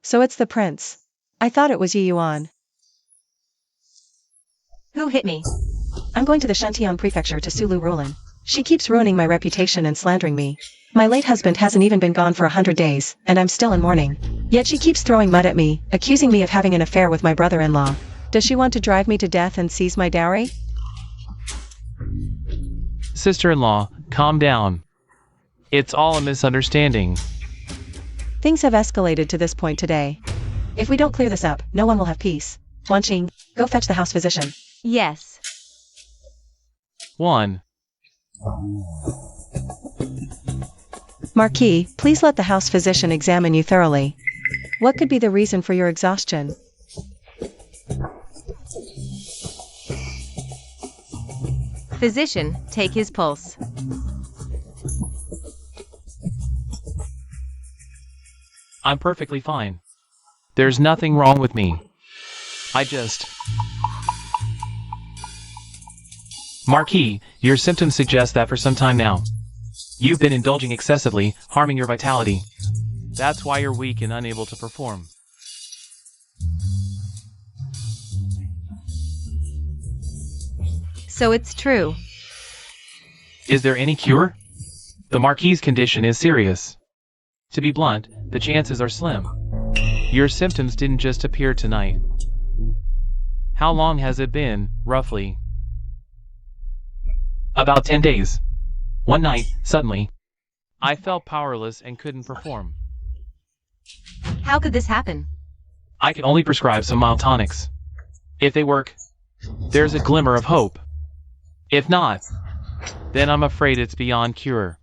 So it's the prince. I thought it was Yi Yuan. Who hit me? I'm going to the Shantian prefecture to sue Lu Rulin. She keeps ruining my reputation and slandering me. My late husband hasn't even been gone for 100 days, and I'm still in mourning. Yet she keeps throwing mud at me, accusing me of having an affair with my brother-in-law. Does she want to drive me to death and seize my dowry? sister-in-law, calm down. It's all a misunderstanding. Things have escalated to this point today. If we don't clear this up, no one will have peace. Wanqing, go fetch the house physician. Yes. 1. Marquis, please let the house physician examine you thoroughly. What could be the reason for your exhaustion? Physician, take his pulse. I'm perfectly fine. There's nothing wrong with me. I just... Marquis, your symptoms suggest that for some time now, you've been indulging excessively, harming your vitality. That's why you're weak and unable to perform. So it's true. Is there any cure? The Marquis' condition is serious. To be blunt, the chances are slim. Your symptoms didn't just appear tonight. How long has it been, roughly? About 10 days. One night, suddenly, I felt powerless and couldn't perform. How could this happen? I can only prescribe some mild tonics. If they work, there's a glimmer of hope. If not, then I'm afraid it's beyond cure.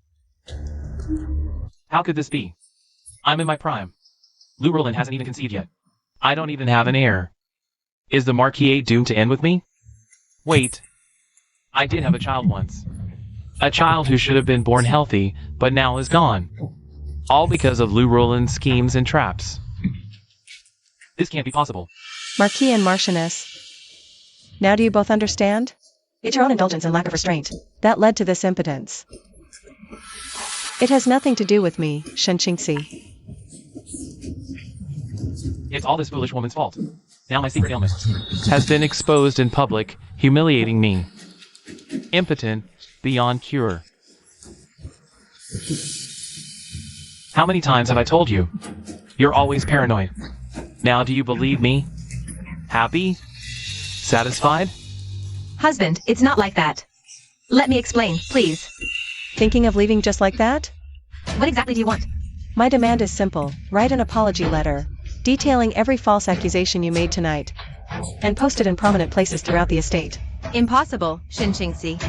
How could this be? I'm in my prime. Lou Roland hasn't even conceived yet. I don't even have an heir. Is the Marquis doomed to end with me? Wait. I did have a child once. A child who should have been born healthy, but now is gone. All because of Lou Roland's schemes and traps. This can't be possible. Marquis and Marchioness. Now do you both understand? It's your own indulgence and lack of restraint that led to this impotence. It has nothing to do with me, Shenqingxi. It's all this foolish woman's fault. Now my secret ailment has been exposed in public, humiliating me. Impotent, beyond cure. How many times have I told you? You're always paranoid. Now do you believe me? Happy? Satisfied? Husband, it's not like that. Let me explain, please. Thinking of leaving just like that? What exactly do you want? My demand is simple. Write an apology letter, detailing every false accusation you made tonight, and post it in prominent places throughout the estate. Impossible, Shenqingxi.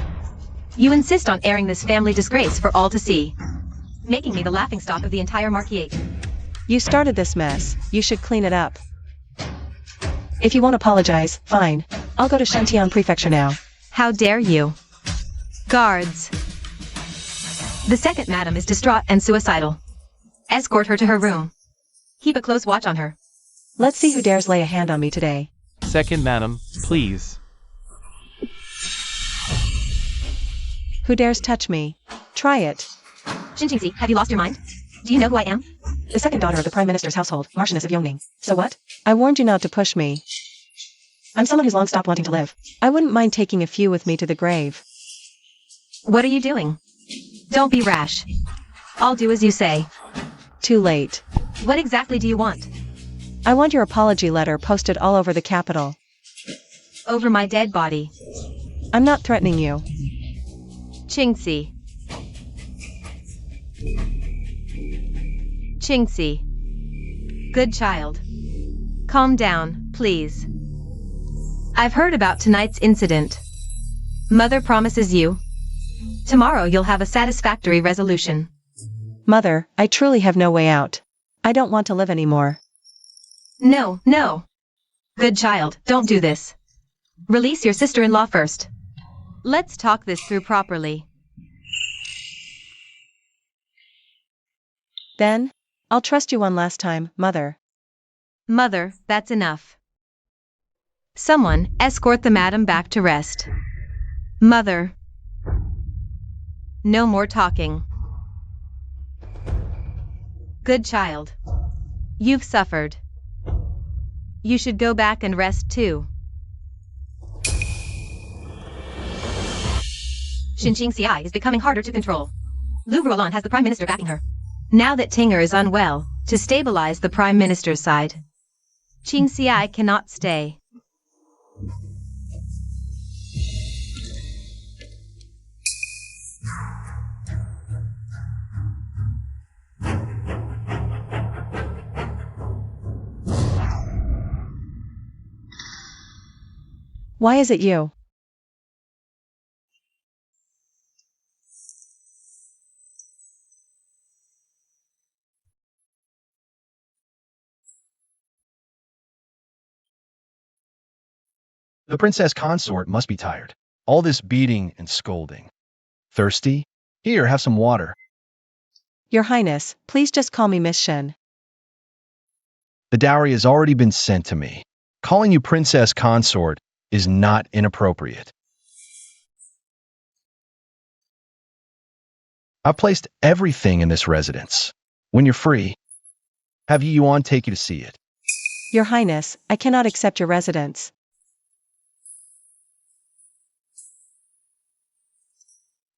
You insist on airing this family disgrace for all to see, making me the laughingstock of the entire Marquis. You started this mess. You should clean it up. If you won't apologize, fine. I'll go to Shantian Prefecture now. How dare you? Guards. The second madam is distraught and suicidal. Escort her to her room. Keep a close watch on her. Let's see who dares lay a hand on me today. Second, madam, please. Who dares touch me? Try it. Shenqingxi, have you lost your mind? Do you know who I am? The second daughter of the Prime Minister's household, Marchioness of Yongning. So what? I warned you not to push me. I'm someone who's long stopped wanting to live. I wouldn't mind taking a few with me to the grave. What are you doing? Don't be rash. I'll do as you say. Too late. What exactly do you want? I want your apology letter posted all over the capital. Over my dead body. I'm not threatening you. Qingxi. Qingxi. Good child. Calm down, please. I've heard about tonight's incident. Mother promises you, tomorrow you'll have a satisfactory resolution. Mother, I truly have no way out. I don't want to live anymore. No, no. Good child, don't do this. Release your sister-in-law first. Let's talk this through properly. Then, I'll trust you one last time, Mother. Mother, that's enough. Someone, escort the madam back to rest. Mother. No more talking. Good child. You've suffered. You should go back and rest too. Shenqingxi is becoming harder to control. Lou Roland has the Prime Minister backing her. Now that Tinger is unwell, to stabilize the Prime Minister's side, Qingxi cannot stay. Why is it you? The princess consort must be tired. All this beating and scolding. Thirsty? Here, have some water. Your Highness, please just call me Miss Shen. The dowry has already been sent to me. Calling you princess consort is not inappropriate. I've placed everything in this residence. When you're free, have Yi Yuan take you to see it. Your Highness, I cannot accept your residence.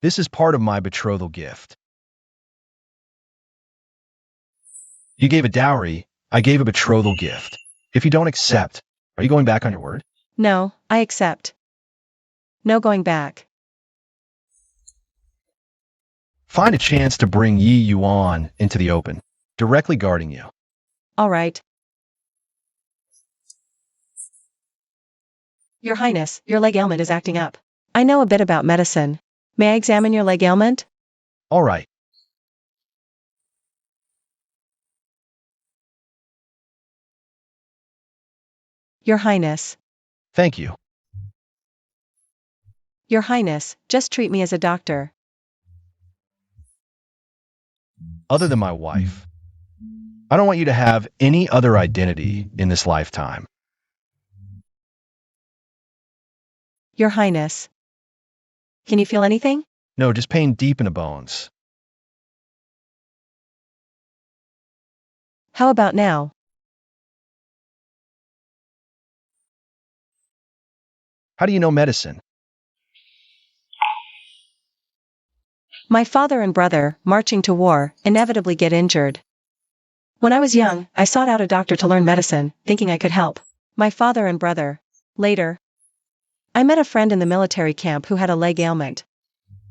This is part of my betrothal gift. You gave a dowry, I gave a betrothal gift. If you don't accept, are you going back on your word? No, I accept. No going back. Find a chance to bring Yi Yuan into the open, directly guarding you. All right. Your Highness, your leg ailment is acting up. I know a bit about medicine. May I examine your leg ailment? All right. Your Highness. Thank you. Your Highness, just treat me as a doctor. Other than my wife, I don't want you to have any other identity in this lifetime. Your Highness. Can you feel anything? No, just pain deep in the bones. How about now? How do you know medicine? My father and brother, marching to war, inevitably get injured. When I was young, I sought out a doctor to learn medicine, thinking I could help my father and brother. Later, I met a friend in the military camp who had a leg ailment.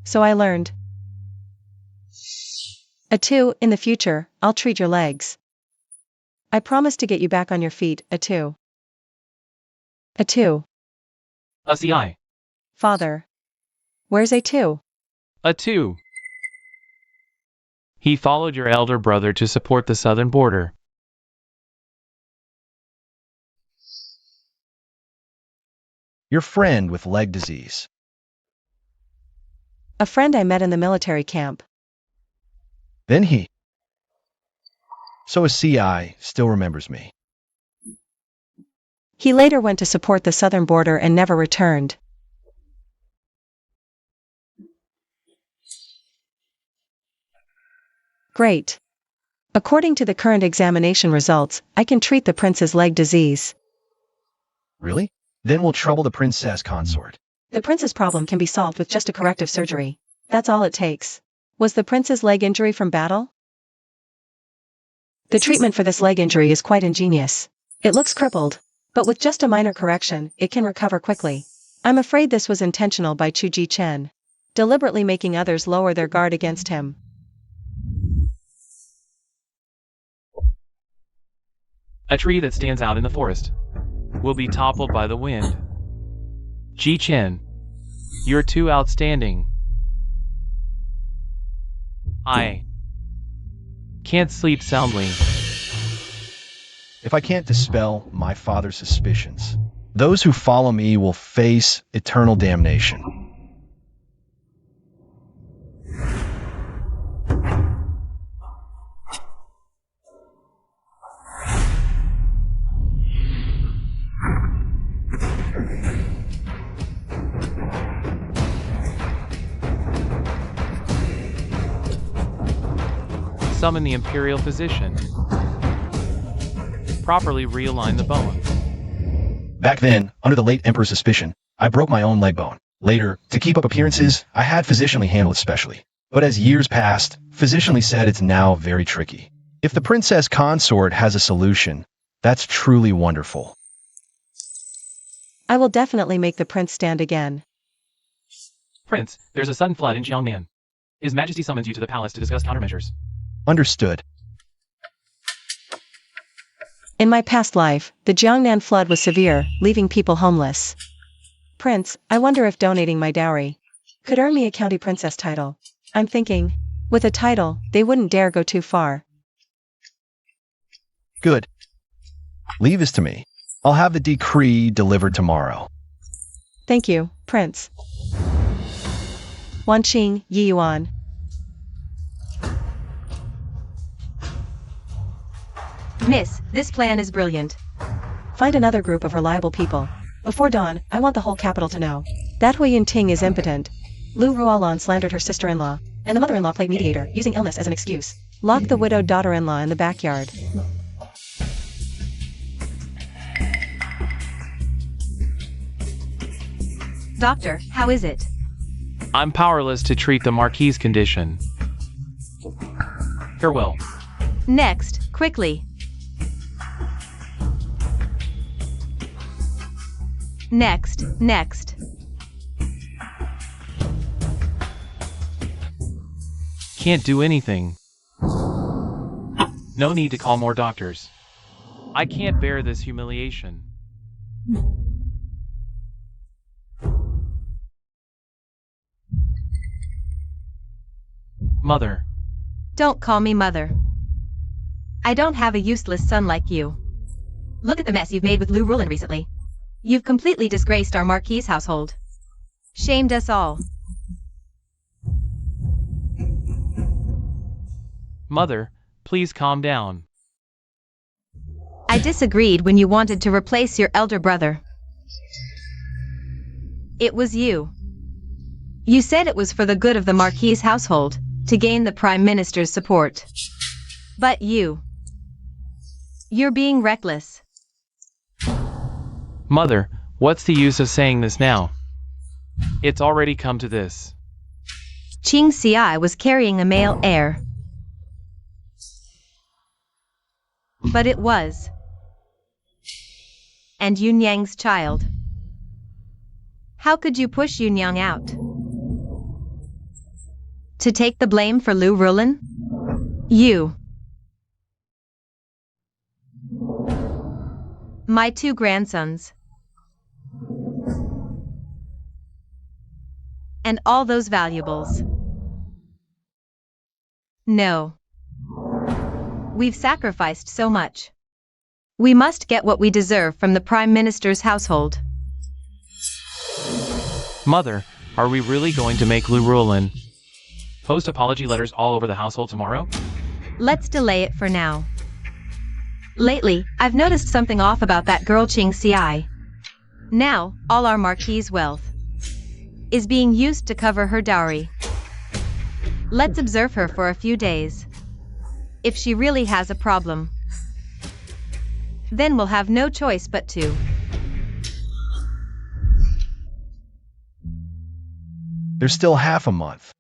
So I learned. Atu, in the future, I'll treat your legs. I promise to get you back on your feet, Atu. Atu. CI. Father. Where's Atu? A 2. He followed your elder brother to support the southern border. Your friend with leg disease. A friend I met in the military camp. Then he. So a CI still remembers me. He later went to support the southern border and never returned. Great. According to the current examination results, I can treat the prince's leg disease. Really? Then we'll trouble the princess consort. The prince's problem can be solved with just a corrective surgery. That's all it takes. Was the prince's leg injury from battle? The treatment for this leg injury is quite ingenious. It looks crippled, but with just a minor correction, it can recover quickly. I'm afraid this was intentional by Chu Ji Chen, deliberately making others lower their guard against him. A tree that stands out in the forest will be toppled by the wind. Ji Chen, you're too outstanding. I can't sleep soundly. If I can't dispel my father's suspicions, those who follow me will face eternal damnation. Summon the imperial physician. Properly realign the bone. Back then, under the late emperor's suspicion, I broke my own leg bone. Later, to keep up appearances, I had physicianly handled it specially. But as years passed, physicianly said it's now very tricky. If the princess consort has a solution, that's truly wonderful. I will definitely make the prince stand again. Prince, there's a sudden flood in Jiangnan. His Majesty summons you to the palace to discuss countermeasures. Understood. In my past life, the Jiangnan flood was severe, leaving people homeless. Prince, I wonder if donating my dowry could earn me a county princess title. I'm thinking, with a title, they wouldn't dare go too far. Good. Leave this to me. I'll have the decree delivered tomorrow. Thank you, Prince. Wanqing, Yi Yuan. Miss, this plan is brilliant. Find another group of reliable people. Before dawn, I want the whole capital to know that Hui Yinting is impotent. Lu Ruolan slandered her sister-in-law. and the mother-in-law played mediator, using illness as an excuse. Lock the widowed daughter-in-law in the backyard. Doctor, how is it? I'm powerless to treat the Marquis' condition. Farewell. Next, quickly. Next. Can't do anything. No need to call more doctors. I can't bear this humiliation. Mother. Don't call me mother. I don't have a useless son like you. Look at the mess you've made with Lou Rulin recently. You've completely disgraced our Marquis household. Shamed us all. Mother, please calm down. I disagreed when you wanted to replace your elder brother. It was you. You said it was for the good of the Marquis household, to gain the Prime Minister's support. But you're being reckless. Mother, what's the use of saying this now? It's already come to this. Qingxi was carrying a male heir. But it was. And Yunyang's child. How could you push Yunyang out? To take the blame for Lou Rulin? You. My 2 grandsons. And all those valuables. No. We've sacrificed so much. We must get what we deserve from the Prime Minister's household. Mother, are we really going to make Lou Rulin post apology letters all over the household tomorrow? Let's delay it for now. Lately, I've noticed something off about that girl Qingxi. Now, all our Marquis' wealth is being used to cover her dowry. Let's observe her for a few days. If she really has a problem, then we'll have no choice but to. There's still half a month.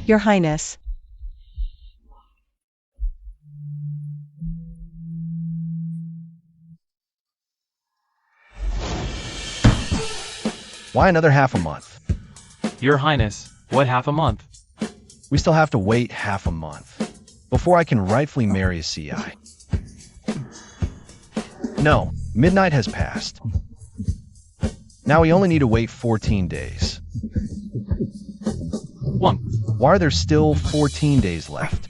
Your Highness. Why another half a month? Your Highness, what half a month? We still have to wait half a month before I can rightfully marry a CI. No, midnight has passed. Now we only need to wait 14 days. 1. Why are there still 14 days left?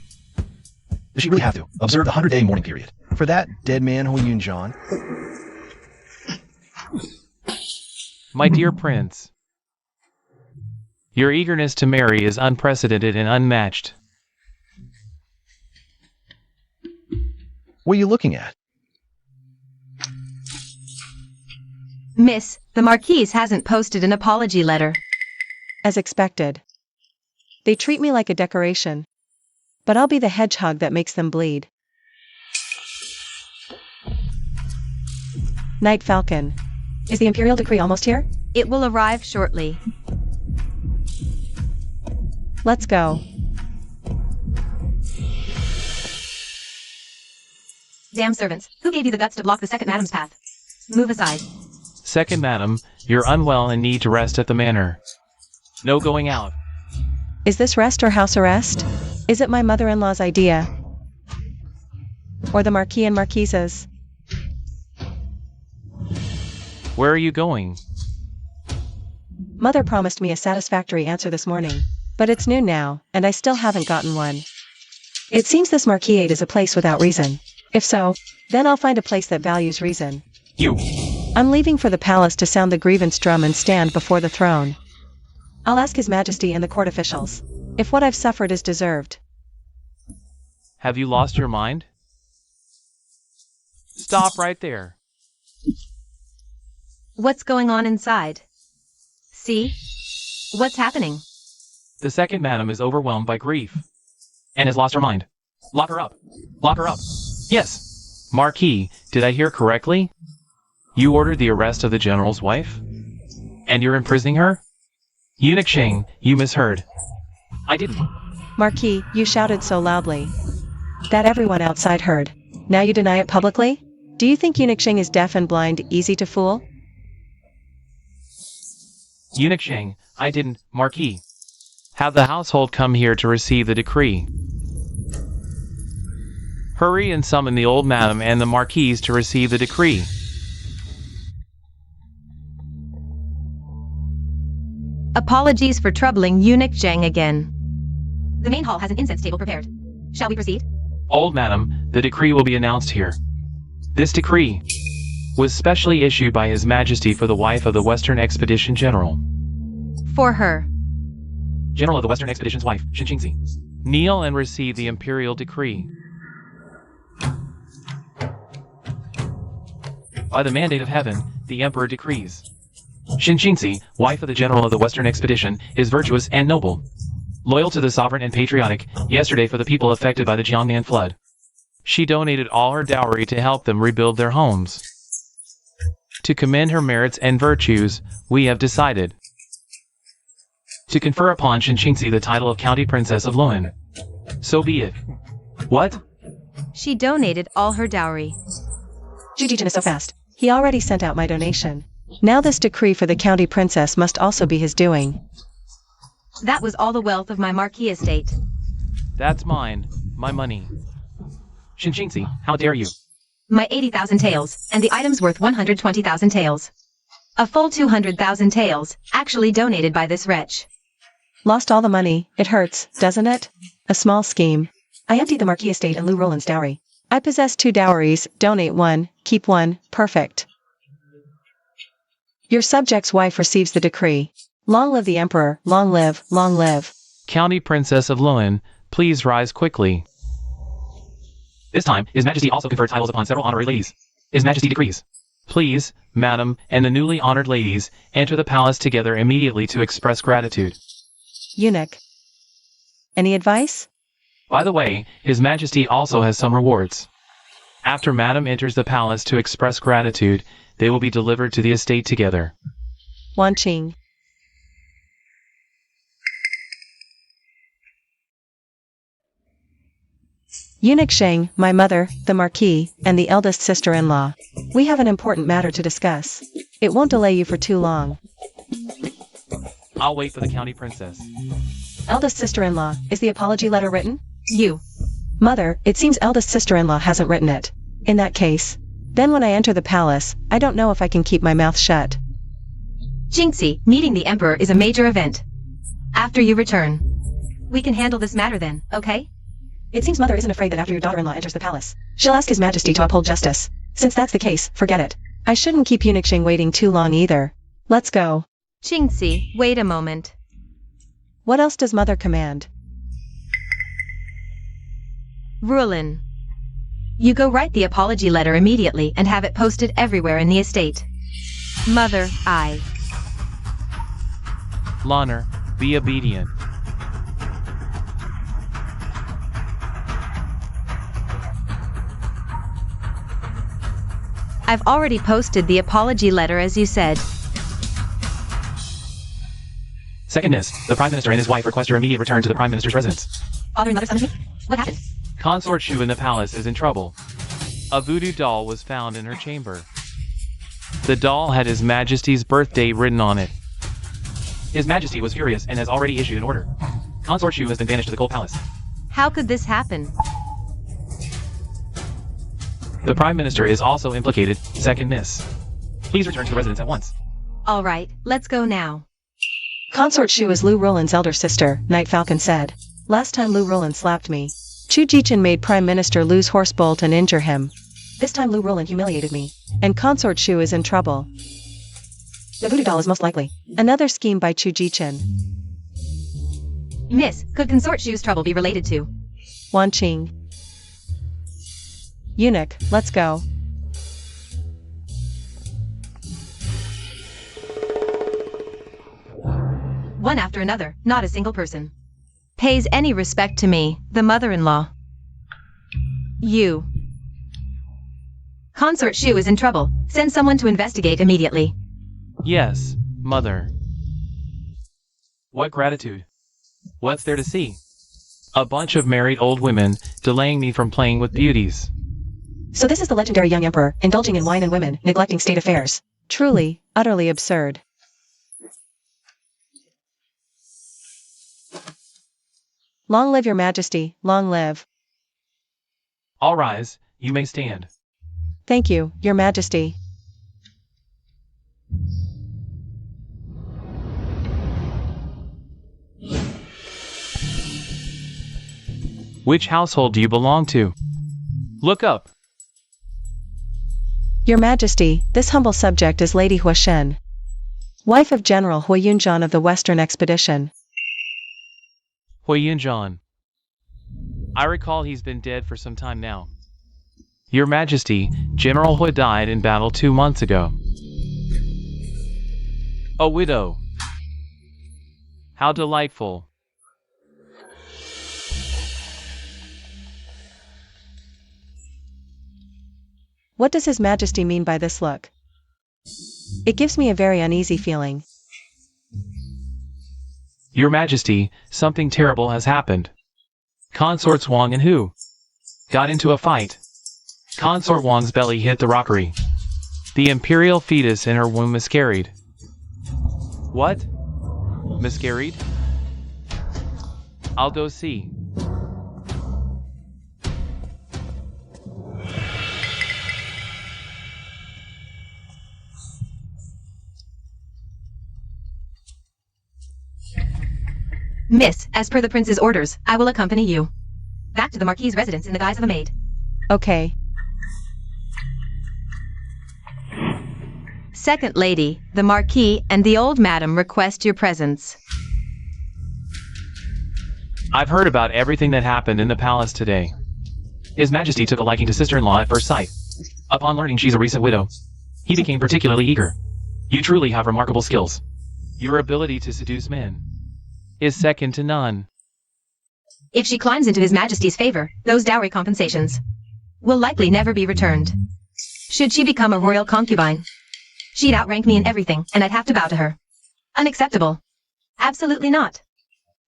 Does she really have to observe the 100-day mourning period for that dead man Hui Yunjian? My dear Prince, your eagerness to marry is unprecedented and unmatched. What are you looking at? Miss, the Marquis hasn't posted an apology letter. As expected. They treat me like a decoration. But I'll be the hedgehog that makes them bleed. Night Falcon. Is the Imperial Decree almost here? It will arrive shortly. Let's go. Damn servants, who gave you the guts to block the second madam's path? Move aside. Second madam, you're unwell and need to rest at the manor. No going out. Is this rest or house arrest? Is it my mother-in-law's idea? Or the Marquis and Marquise's? Where are you going? Mother promised me a satisfactory answer this morning, but it's noon now, and I still haven't gotten one. It seems this Marquis is a place without reason. If so, then I'll find a place that values reason. You. I'm leaving for the palace to sound the grievance drum and stand before the throne. I'll ask His Majesty and the court officials if what I've suffered is deserved. Have you lost your mind? Stop right there. What's going on inside? See? What's happening? The second madam is overwhelmed by grief and has lost her mind. Lock her up. Lock her up. Yes. Marquis, did I hear correctly? You ordered the arrest of the general's wife? And you're imprisoning her? Eunuch Sheng, you misheard. I didn't. Marquis, you shouted so loudly that everyone outside heard. Now you deny it publicly? Do you think Eunuch Sheng is deaf and blind, easy to fool? Eunuch Sheng, I didn't. Marquis. Have the household come here to receive the decree. Hurry and summon the old madam and the marquise to receive the decree. Apologies for troubling Eunuch Zhang again. The main hall has an incense table prepared. Shall we proceed? Old madam, the decree will be announced here. This decree was specially issued by His Majesty for the wife of the Western Expedition General. For her. General of the Western Expedition's wife, Shinshinzi. Kneel and receive the imperial decree. By the mandate of heaven, the Emperor decrees. Shinshinzi, wife of the General of the Western Expedition, is virtuous and noble. Loyal to the sovereign and patriotic, yesterday for the people affected by the Jiangnan flood. She donated all her dowry to help them rebuild their homes. To commend her merits and virtues, we have decided to confer upon Shinshinzi the title of County Princess of Luan. So be it. What? She donated all her dowry. Jujichin is so fast. He already sent out my donation. Now this decree for the county princess must also be his doing. That was all the wealth of my marquis estate. That's mine. My money. Shinshinzi, how dare you? My 80,000 taels, and the item's worth 120,000 taels. A full 200,000 taels, actually donated by this wretch. Lost all the money, it hurts, doesn't it? A small scheme. I emptied the marquis estate and Lou Roland's dowry. I possess 2 dowries, donate 1, keep 1, perfect. Your subject's wife receives the decree. Long live the emperor, long live, long live. County Princess of Luan, please rise quickly. This time, His Majesty also conferred titles upon several honorary ladies. His Majesty decrees. Please, madam, and the newly honored ladies, enter the palace together immediately to express gratitude. Eunuch. Any advice? By the way, His Majesty also has some rewards. After madam enters the palace to express gratitude, they will be delivered to the estate together. Wanqing. Eunuch Sheng, my mother, the Marquis, and the eldest sister-in-law. We have an important matter to discuss. It won't delay you for too long. I'll wait for the county princess. Eldest sister-in-law, is the apology letter written? You. Mother, it seems eldest sister-in-law hasn't written it. In that case, then when I enter the palace, I don't know if I can keep my mouth shut. Jinxie, meeting the emperor is a major event. After you return. We can handle this matter then, okay? It seems mother isn't afraid that after your daughter-in-law enters the palace, she'll ask His Majesty to uphold justice. Since that's the case, forget it. I shouldn't keep Eunuch Sheng waiting too long either. Let's go. Jinxie, wait a moment. What else does mother command? Rulin. You go write the apology letter immediately and have it posted everywhere in the estate. Mother, I. Loner, be obedient. I've already posted the apology letter as you said. Secondness, the Prime Minister and his wife request your immediate return to the Prime Minister's residence. Father and mother summoned me? What happened? Consort Shu in the palace is in trouble. A voodoo doll was found in her chamber. The doll had His Majesty's birth date written on it. His Majesty was furious and has already issued an order. Consort Shu has been banished to the Cold Palace. How could this happen? The Prime Minister is also implicated. Second miss. Please return to the residence at once. All right, let's go now. Consort Shu is Lou Roland's elder sister, Night Falcon said. Last time Lou Roland slapped me, Chu Jichin made Prime Minister lose horse bolt and injure him. This time Lou Roland humiliated me, and Consort Shu is in trouble. The voodoo doll is most likely another scheme by Chu Jichin. Miss, could Consort Shu's trouble be related to? Wanqing. Eunuch, let's go. one after another, not a single person. Pays any respect to me, the mother-in-law. You. Consort Shu is in trouble. Send someone to investigate immediately. Yes, mother. What gratitude? What's there to see? A bunch of married old women, delaying me from playing with beauties. So this is the legendary young emperor, indulging in wine and women, neglecting state affairs. Truly, utterly absurd. Long live your majesty, long live. All rise, you may stand. Thank you, your majesty. Which household do you belong to? Look up. Your majesty, this humble subject is Lady Huashen, wife of General Hui Yunjian of the Western Expedition. Hui Yunjian. I recall he's been dead for some time now. Your Majesty, General Hui died in battle 2 months ago. A widow. How delightful. What does His Majesty mean by this look? It gives me a very uneasy feeling. Your Majesty, something terrible has happened. Consorts Wang and Hu got into a fight. Consort Wang's belly hit the rockery. The imperial fetus in her womb miscarried. What? Miscarried? I'll go see. Miss, as per the prince's orders, I will accompany you back to the Marquis' residence in the guise of a maid. Okay. Second lady, the Marquis and the old madam request your presence. I've heard about everything that happened in the palace today. His Majesty took a liking to sister-in-law at first sight. Upon learning she's a recent widow, he became particularly eager. You truly have remarkable skills. Your ability to seduce men is second to none. If she climbs into His Majesty's favor, those dowry compensations will likely never be returned. Should she become a royal concubine, she'd outrank me in everything, and I'd have to bow to her. Unacceptable. Absolutely not.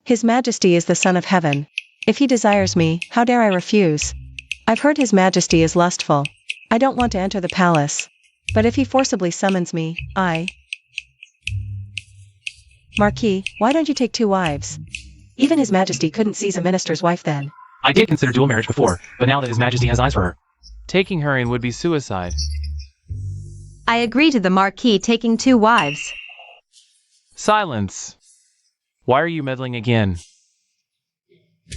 His Majesty is the Son of Heaven. If he desires me, how dare I refuse? I've heard His Majesty is lustful. I don't want to enter the palace. But if he forcibly summons me, Marquis, why don't you take 2 wives? Even His Majesty couldn't seize a minister's wife then. I did consider dual marriage before, but now that His Majesty has eyes for her, taking her in would be suicide. I agree to the Marquis taking 2 wives. Silence. Why are you meddling again?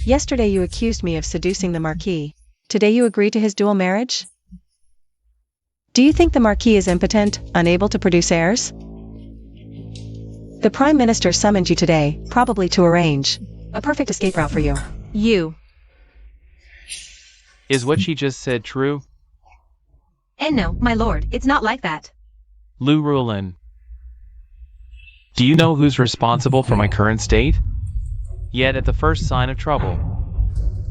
Yesterday you accused me of seducing the Marquis. Today you agree to his dual marriage? Do you think the Marquis is impotent, unable to produce heirs? The Prime Minister summoned you today, probably to arrange a perfect escape route for you. You. Is what she just said true? And no, my lord, it's not like that. Lu Rulin. Do you know who's responsible for my current state? Yet at the first sign of trouble,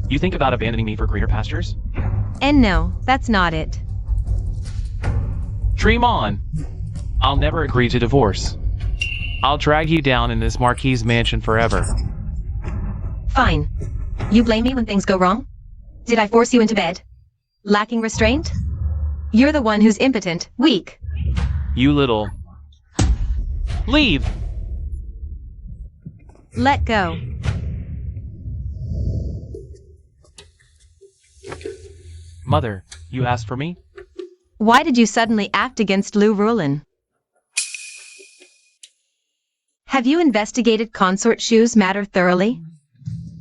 you think about abandoning me for greener pastures? And no, that's not it. Dream on. I'll never agree to divorce. I'll drag you down in this Marquis' mansion forever. Fine. You blame me when things go wrong? Did I force you into bed? Lacking restraint? You're the one who's impotent, weak. You little... Leave! Let go. Mother, you asked for me? Why did you suddenly act against Lu Rulin? Have you investigated Consort Shu's matter thoroughly?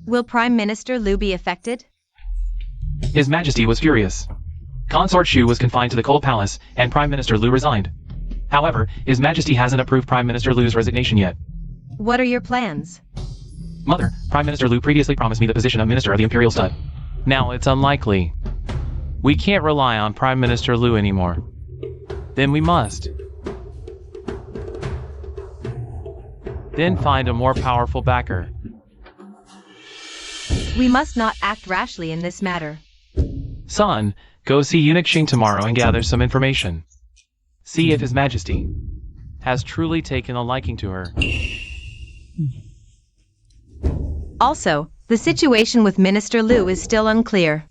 Will Prime Minister Lu be affected? His Majesty was furious. Consort Shu was confined to the Cold Palace, and Prime Minister Lu resigned. However, His Majesty hasn't approved Prime Minister Lu's resignation yet. What are your plans? Mother, Prime Minister Lu previously promised me the position of Minister of the Imperial Stud. Now it's unlikely. We can't rely on Prime Minister Lu anymore. Then we must. Then find a more powerful backer. We must not act rashly in this matter. Son, go see Eunuch Xing tomorrow and gather some information. See if His Majesty has truly taken a liking to her. Also, the situation with Minister Liu is still unclear.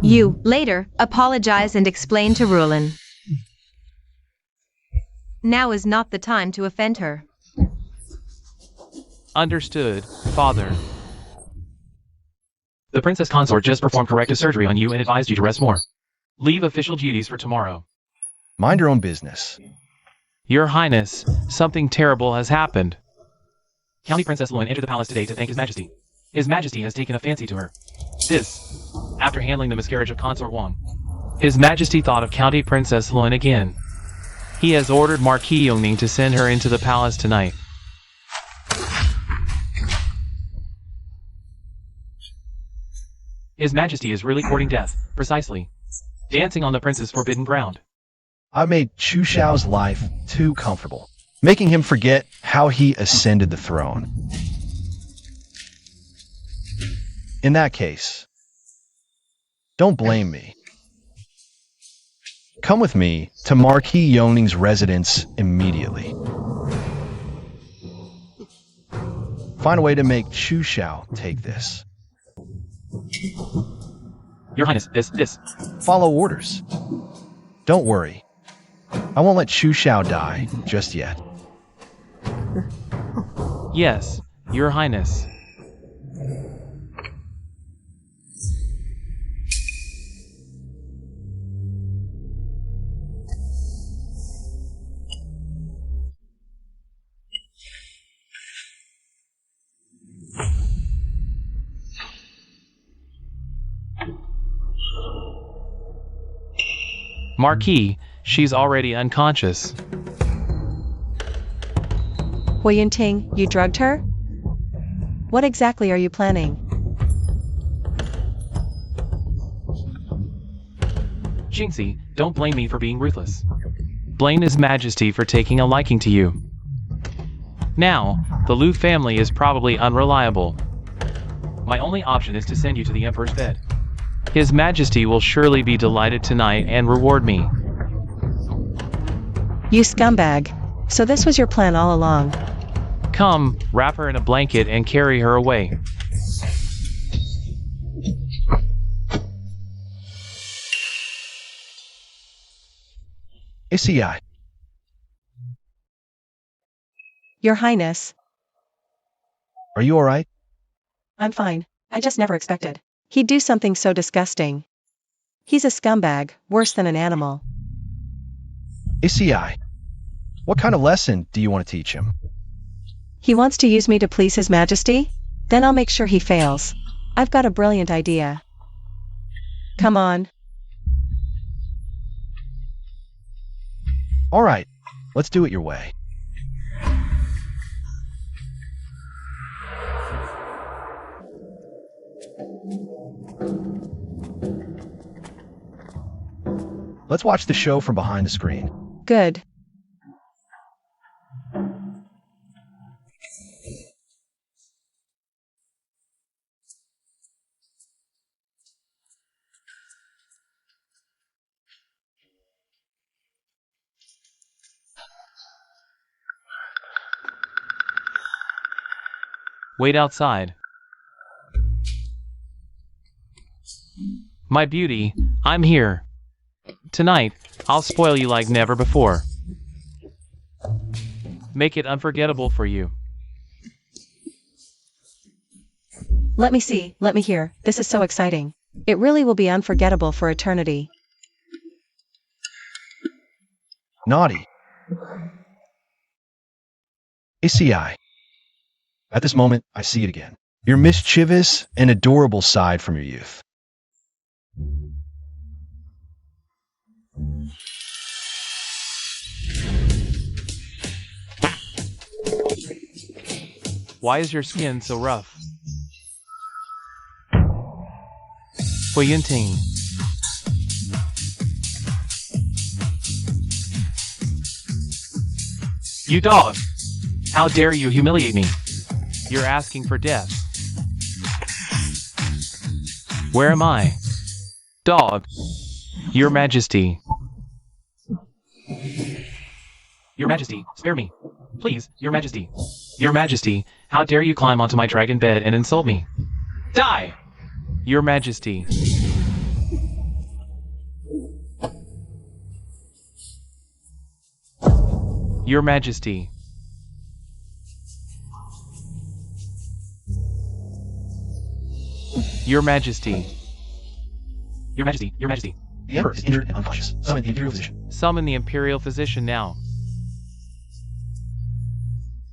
You, later, apologize and explain to Rulin. Now is not the time to offend her. Understood, Father. The Princess Consort just performed corrective surgery on you and advised you to rest more. Leave official duties for tomorrow. Mind your own business. Your Highness, something terrible has happened. County Princess Luan entered the palace today to thank His Majesty. His Majesty has taken a fancy to her. This, after handling the miscarriage of Consort Wang. His Majesty thought of County Princess Luan again. He has ordered Marquis Yongning to send her into the palace tonight. His Majesty is really courting death, precisely. Dancing on the prince's forbidden ground. I made Chu Xiao's life too comfortable, making him forget how he ascended the throne. In that case, don't blame me. Come with me to Marquis Yongning's residence immediately. Find a way to make Chu Xiao take this. Your Highness, this. Follow orders. Don't worry. I won't let Chu Xiao die just yet. Yes, Your Highness. Marquis, she's already unconscious. Hui Yunting, you drugged her? What exactly are you planning? Jingxi, don't blame me for being ruthless. Blame His Majesty for taking a liking to you. Now, the Liu family is probably unreliable. My only option is to send you to the Emperor's bed. His Majesty will surely be delighted tonight and reward me. You scumbag. So this was your plan all along. Come, wrap her in a blanket and carry her away. ACI. Your Highness. Are you alright? I'm fine. I just never expected he'd do something so disgusting. He's a scumbag, worse than an animal. ACI. What kind of lesson do you want to teach him? He wants to use me to please His Majesty? Then I'll make sure he fails. I've got a brilliant idea. Come on. Alright, let's do it your way. Let's watch the show from behind the screen. Good. Wait outside. My beauty, I'm here. Tonight, I'll spoil you like never before. Make it unforgettable for you. Let me see, let me hear. This is so exciting. It really will be unforgettable for eternity. Naughty. ACI. At this moment, I see it again. Your mischievous and adorable side from your youth. Why is your skin so rough? Hui Yunting. You dog! How dare you humiliate me? You're asking for death. Where am I? Dog. Your Majesty. Your Majesty, spare me. Please, Your Majesty. Your Majesty, how dare you climb onto my dragon bed and insult me? Die! Your Majesty. Your Majesty. Your Majesty. Your Majesty, Your Majesty. The Emperor is injured and unconscious. Summon the Imperial Physician. Summon the Imperial Physician now.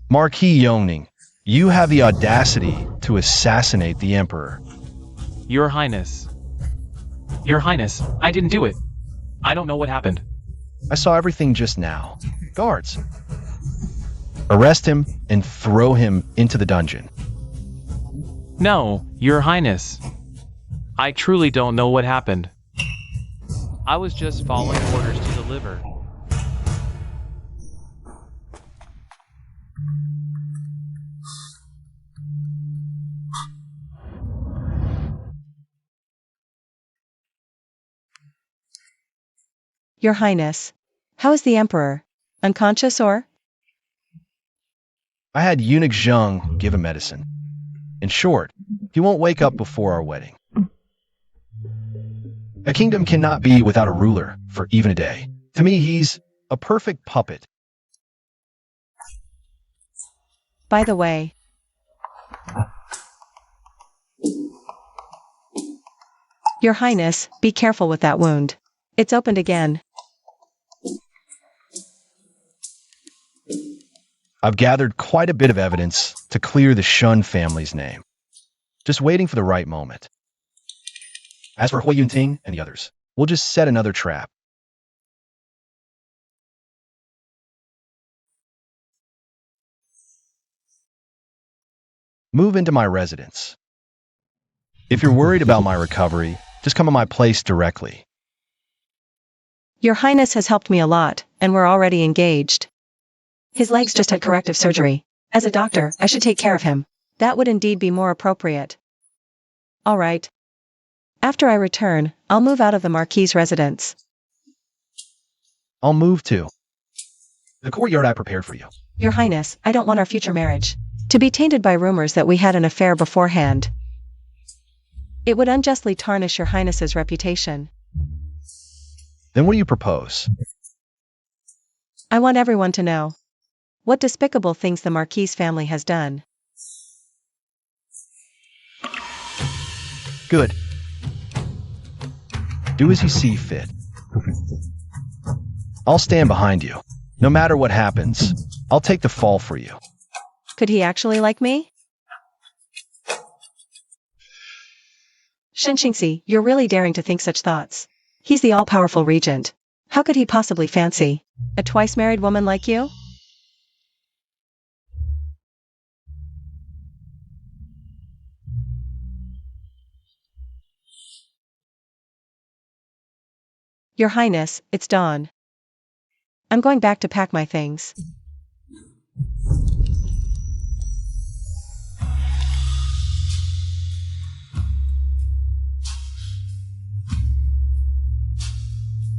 Marquis Yongning, you have the audacity to assassinate the Emperor. Your Highness. Your Highness, I didn't do it. I don't know what happened. I saw everything just now. Guards. Arrest him and throw him into the dungeon. No, Your Highness. I truly don't know what happened. I was just following orders to deliver. Your Highness. How is the Emperor? Unconscious or? I had Eunuch Zheng give him medicine. In short, he won't wake up before our wedding. A kingdom cannot be without a ruler for even a day. To me, he's a perfect puppet. By the way. Your Highness, be careful with that wound. It's opened again. I've gathered quite a bit of evidence to clear the Shun family's name. Just waiting for the right moment. As for Hui Yunting and the others, we'll just set another trap. Move into my residence. If you're worried about my recovery, just come to my place directly. Your Highness has helped me a lot, and we're already engaged. His legs just had corrective surgery. As a doctor, I should take care of him. That would indeed be more appropriate. All right. After I return, I'll move out of the Marquis' residence. I'll move too. The courtyard I prepared for you. Your Highness, I don't want our future marriage to be tainted by rumors that we had an affair beforehand. It would unjustly tarnish Your Highness's reputation. Then what do you propose? I want everyone to know what despicable things the Marquis family has done. Good. Do as you see fit. I'll stand behind you. No matter what happens, I'll take the fall for you. Could he actually like me? Shenxingxi, you're really daring to think such thoughts. He's the all-powerful regent. How could he possibly fancy a twice-married woman like you? Your Highness, it's dawn. I'm going back to pack my things.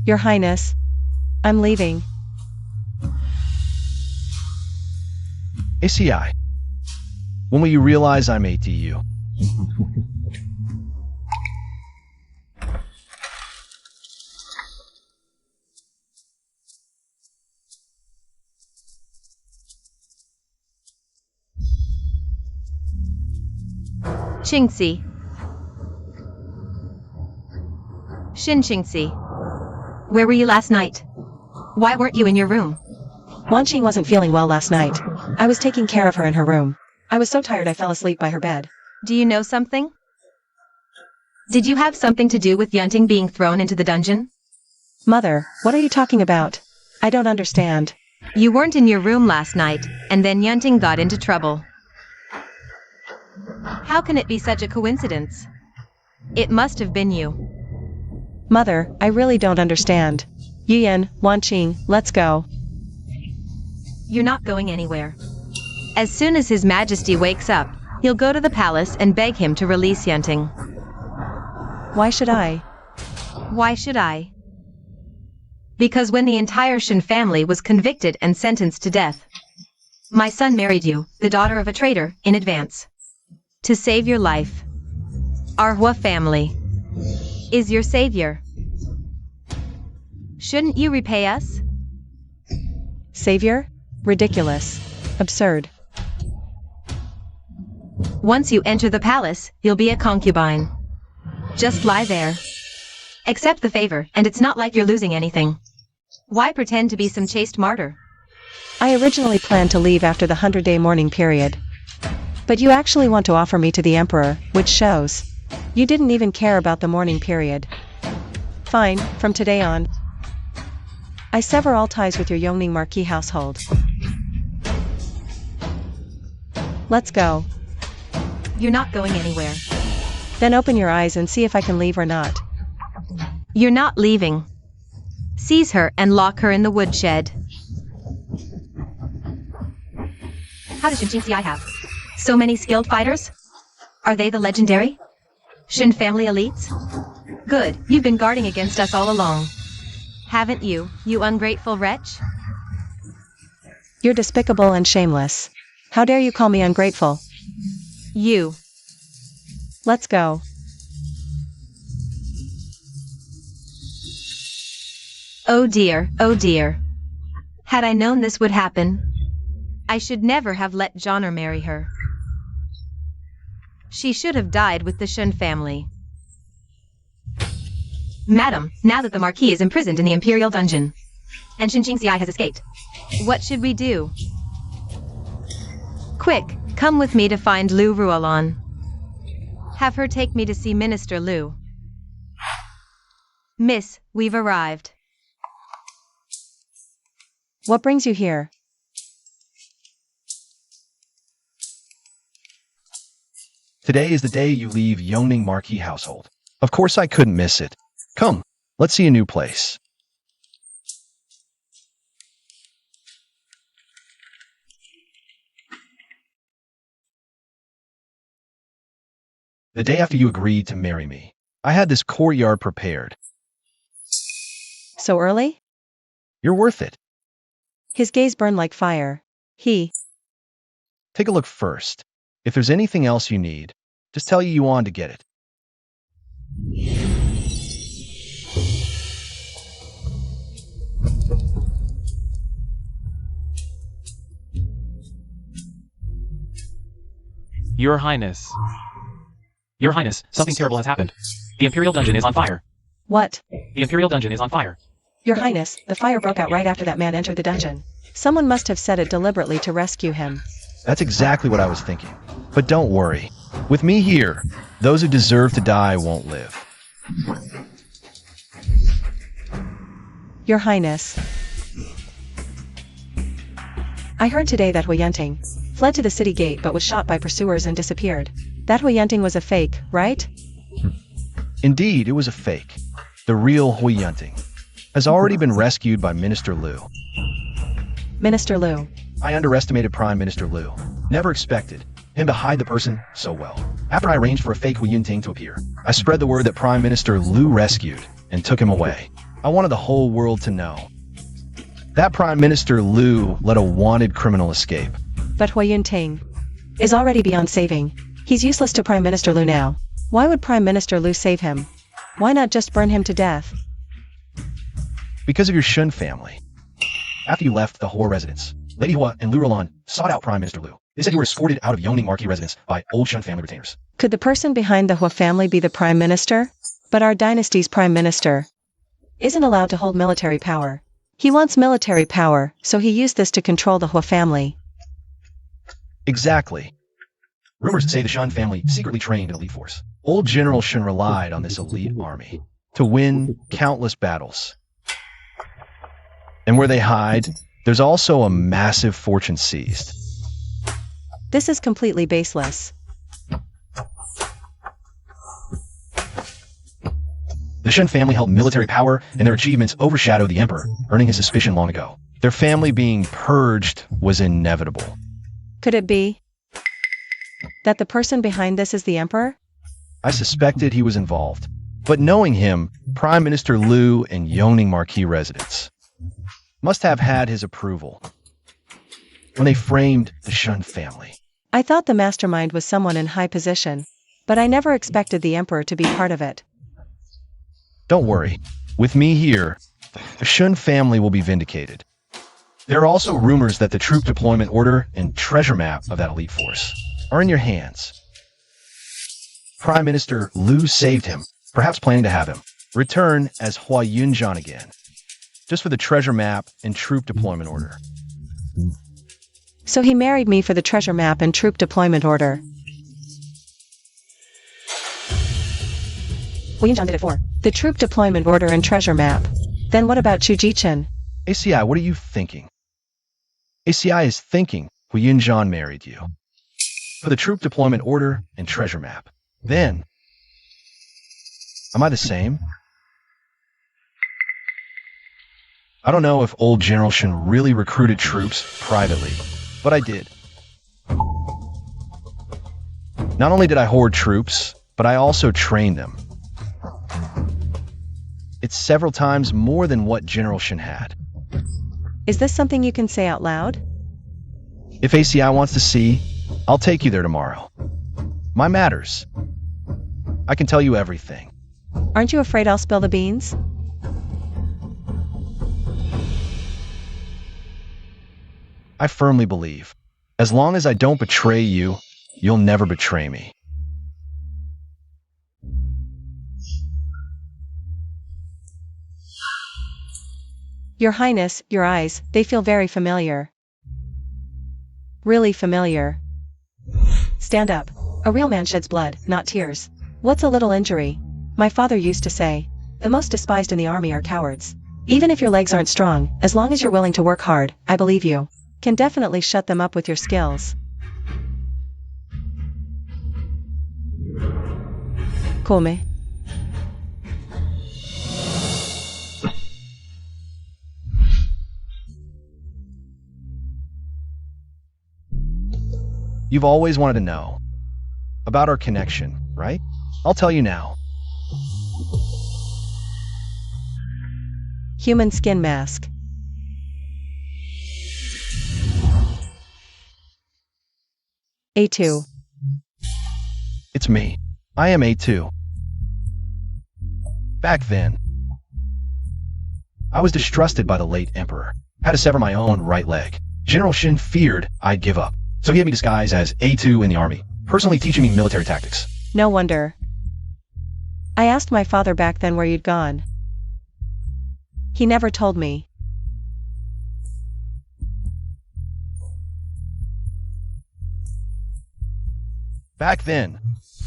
Your Highness, I'm leaving. ACI, when will you realize I'm ATU? Qingxi. Qingxi. Where were you last night? Why weren't you in your room? Wanqing wasn't feeling well last night. I was taking care of her in her room. I was so tired I fell asleep by her bed. Do you know something? Did you have something to do with Yunting being thrown into the dungeon? Mother, what are you talking about? I don't understand. You weren't in your room last night, and then Yunting got into trouble. How can it be such a coincidence? It must have been you. Mother, I really don't understand. Yuyan, Wanqing, let's go. You're not going anywhere. As soon as His Majesty wakes up, he'll go to the palace and beg him to release Yunting. Why should I? Why should I? Because when the entire Shen family was convicted and sentenced to death, my son married you, the daughter of a traitor, in advance. To save your life. Our Hua family is your savior. Shouldn't you repay us? Savior? Ridiculous. Absurd. Once you enter the palace, you'll be a concubine. Just lie there. Accept the favor, and it's not like you're losing anything. Why pretend to be some chaste martyr? I originally planned to leave after the 100-day mourning period. But you actually want to offer me to the Emperor, which shows. You didn't even care about the mourning period. Fine, from today on, I sever all ties with your Yongning Marquis household. Let's go. You're not going anywhere. Then open your eyes and see if I can leave or not. You're not leaving. Seize her and lock her in the woodshed. How does Jingxi have? So many skilled fighters? Are they the legendary Shen family elites? Good, you've been guarding against us all along. Haven't you, you ungrateful wretch? You're despicable and shameless. How dare you call me ungrateful? You. Let's go. Oh dear, oh dear. Had I known this would happen, I should never have let Johnner marry her. She should have died with the Shen family. Madam, now that the Marquis is imprisoned in the Imperial Dungeon, and Shen Jingxi has escaped, what should we do? Quick, come with me to find Lu Ruolan. Have her take me to see Minister Lu. Miss, we've arrived. What brings you here? Today is the day you leave Yongning Marquis household. Of course I couldn't miss it. Come, let's see a new place. The day after you agreed to marry me, I had this courtyard prepared. So early? You're worth it. His gaze burned like fire. Take a look first. If there's anything else you need, just tell Yuan to get it. Your Highness. Your Highness, something terrible has happened. The Imperial Dungeon is on fire. What? The Imperial Dungeon is on fire. Your Highness, the fire broke out right after that man entered the dungeon. Someone must have set it deliberately to rescue him. That's exactly what I was thinking. But don't worry. With me here, those who deserve to die won't live. Your Highness. I heard today that Hui Yunting fled to the city gate but was shot by pursuers and disappeared. That Hui Yunting was a fake, right? Indeed, it was a fake. The real Hui Yunting has already been rescued by Minister Lu. Minister Lu. I underestimated Prime Minister Lu. Never expected him to hide the person so well. After I arranged for a fake Hui Yunting to appear, I spread the word that Prime Minister Lu rescued and took him away. I wanted the whole world to know that Prime Minister Lu let a wanted criminal escape. But Hui Yunting is already beyond saving. He's useless to Prime Minister Lu now. Why would Prime Minister Lu save him? Why not just burn him to death? Because of your Shun family. After you left the Hua residence, Lady Hua and Lu Rolan sought out Prime Minister Lu. They said you were escorted out of Yongning Marquis residence by old Shun family retainers. Could the person behind the Hua family be the Prime Minister? But our dynasty's Prime Minister isn't allowed to hold military power. He wants military power, so he used this to control the Hua family. Exactly. Rumors say the Shun family secretly trained an elite force. Old General Shun relied on this elite army to win countless battles. And where they hide, there's also a massive fortune seized. This is completely baseless. The Shun family held military power, and their achievements overshadowed the Emperor, earning his suspicion long ago. Their family being purged was inevitable. Could it be that the person behind this is the emperor? I suspected he was involved, but knowing him, Prime Minister Liu and Yongning Marquis residents must have had his approval when they framed the Shun family. I thought the mastermind was someone in high position, but I never expected the emperor to be part of it. Don't worry, with me here, the Shun family will be vindicated. There are also rumors that the troop deployment order and treasure map of that elite force are in your hands. Prime Minister Liu saved him, perhaps planning to have him return as Hua Yunjian again, just for the treasure map and troop deployment order. So he married me for the treasure map and troop deployment order. Yunjian did it for the troop deployment order and treasure map. Then what about Chu Jichen? ACI, what are you thinking? ACI is thinking Hu Yunjian married you for the troop deployment order and treasure map. Then, am I the same? I don't know if old General Shen really recruited troops privately, but I did. Not only did I hoard troops, but I also trained them. It's several times more than what General Shen had. Is this something you can say out loud? If ACI wants to see, I'll take you there tomorrow. My matters. I can tell you everything. Aren't you afraid I'll spill the beans? I firmly believe, as long as I don't betray you, you'll never betray me. Your Highness, your eyes, they feel very familiar. Really familiar. Stand up. A real man sheds blood, not tears. What's a little injury? My father used to say, the most despised in the army are cowards. Even if your legs aren't strong, as long as you're willing to work hard, I believe you can definitely shut them up with your skills. Come. You've always wanted to know about our connection, right? I'll tell you now. Human skin mask. A2. It's me. I am A2. Back then, I was distrusted by the late emperor. Had to sever my own right leg. General Shin feared I'd give up, so he had me disguised as A2 in the army, personally teaching me military tactics. No wonder. I asked my father back then where you'd gone. He never told me. Back then,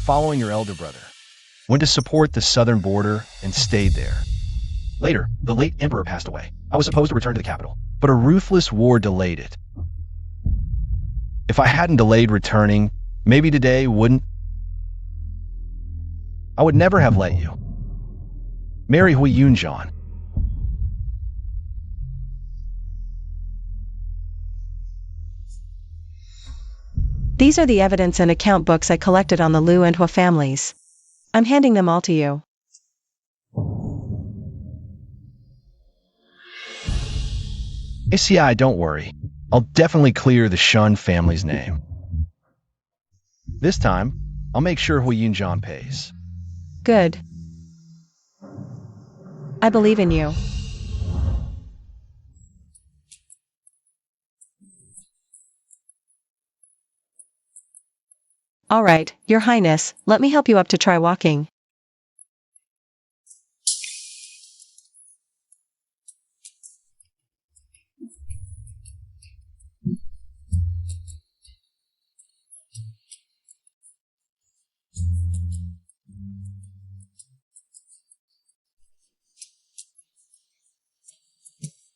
following your elder brother, went to support the southern border and stayed there. Later, the late emperor passed away. I was supposed to return to the capital, but a ruthless war delayed it. If I hadn't delayed returning, maybe today wouldn't. I would never have let you marry Hui Yunjian. These are the evidence and account books I collected on the Liu and Hua families. I'm handing them all to you. ACI, don't worry. I'll definitely clear the Shun family's name. This time, I'll make sure Hui Yunjian pays. Good. I believe in you. All right, Your Highness, let me help you up to try walking.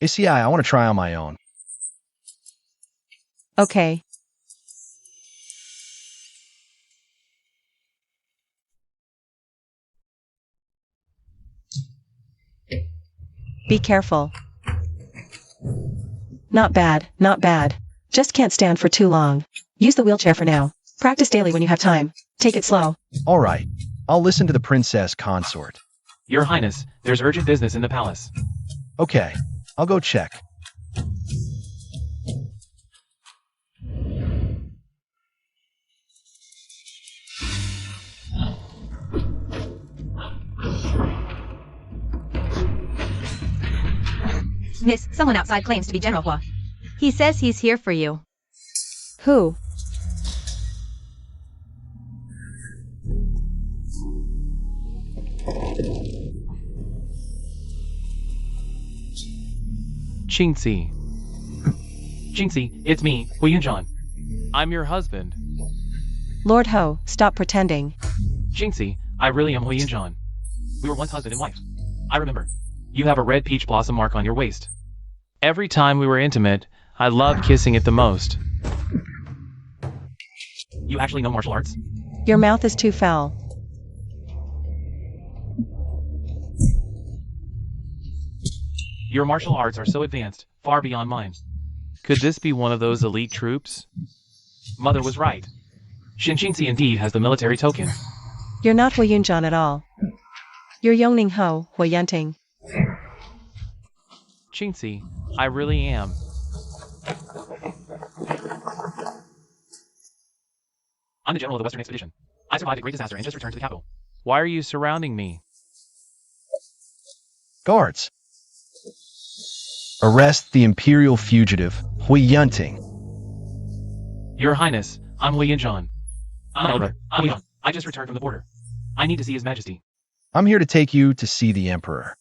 ACI, I want to try on my own. Okay. Be careful. Not bad, not bad. Just can't stand for too long. Use the wheelchair for now. Practice daily when you have time. Take it slow. All right. I'll listen to the princess consort. Your Highness, there's urgent business in the palace. Okay. I'll go check. Miss, someone outside claims to be General Hua. He says he's here for you. Who? Qingxi. Qingxi, it's me, Hui Yunjian. I'm your husband. Lord Ho, stop pretending. Qingxi, I really am Hui Yunjian. We were once husband and wife. I remember. You have a red peach blossom mark on your waist. Every time we were intimate, I loved kissing it the most. You actually know martial arts? Your mouth is too foul. Your martial arts are so advanced, far beyond mine. Could this be one of those elite troops? Mother was right. Qingxi indeed has the military token. You're not Hui Yunjian at all. You're Yongning Ho, Hui Yunting. Qingxi, I really am. I'm the general of the Western Expedition. I survived a great disaster and just returned to the capital. Why are you surrounding me? Guards. Arrest the imperial fugitive, Hui Yunting. Your Highness, I'm Hui Yunjian. I just returned from the border. I need to see His Majesty. I'm here to take you to see the Emperor.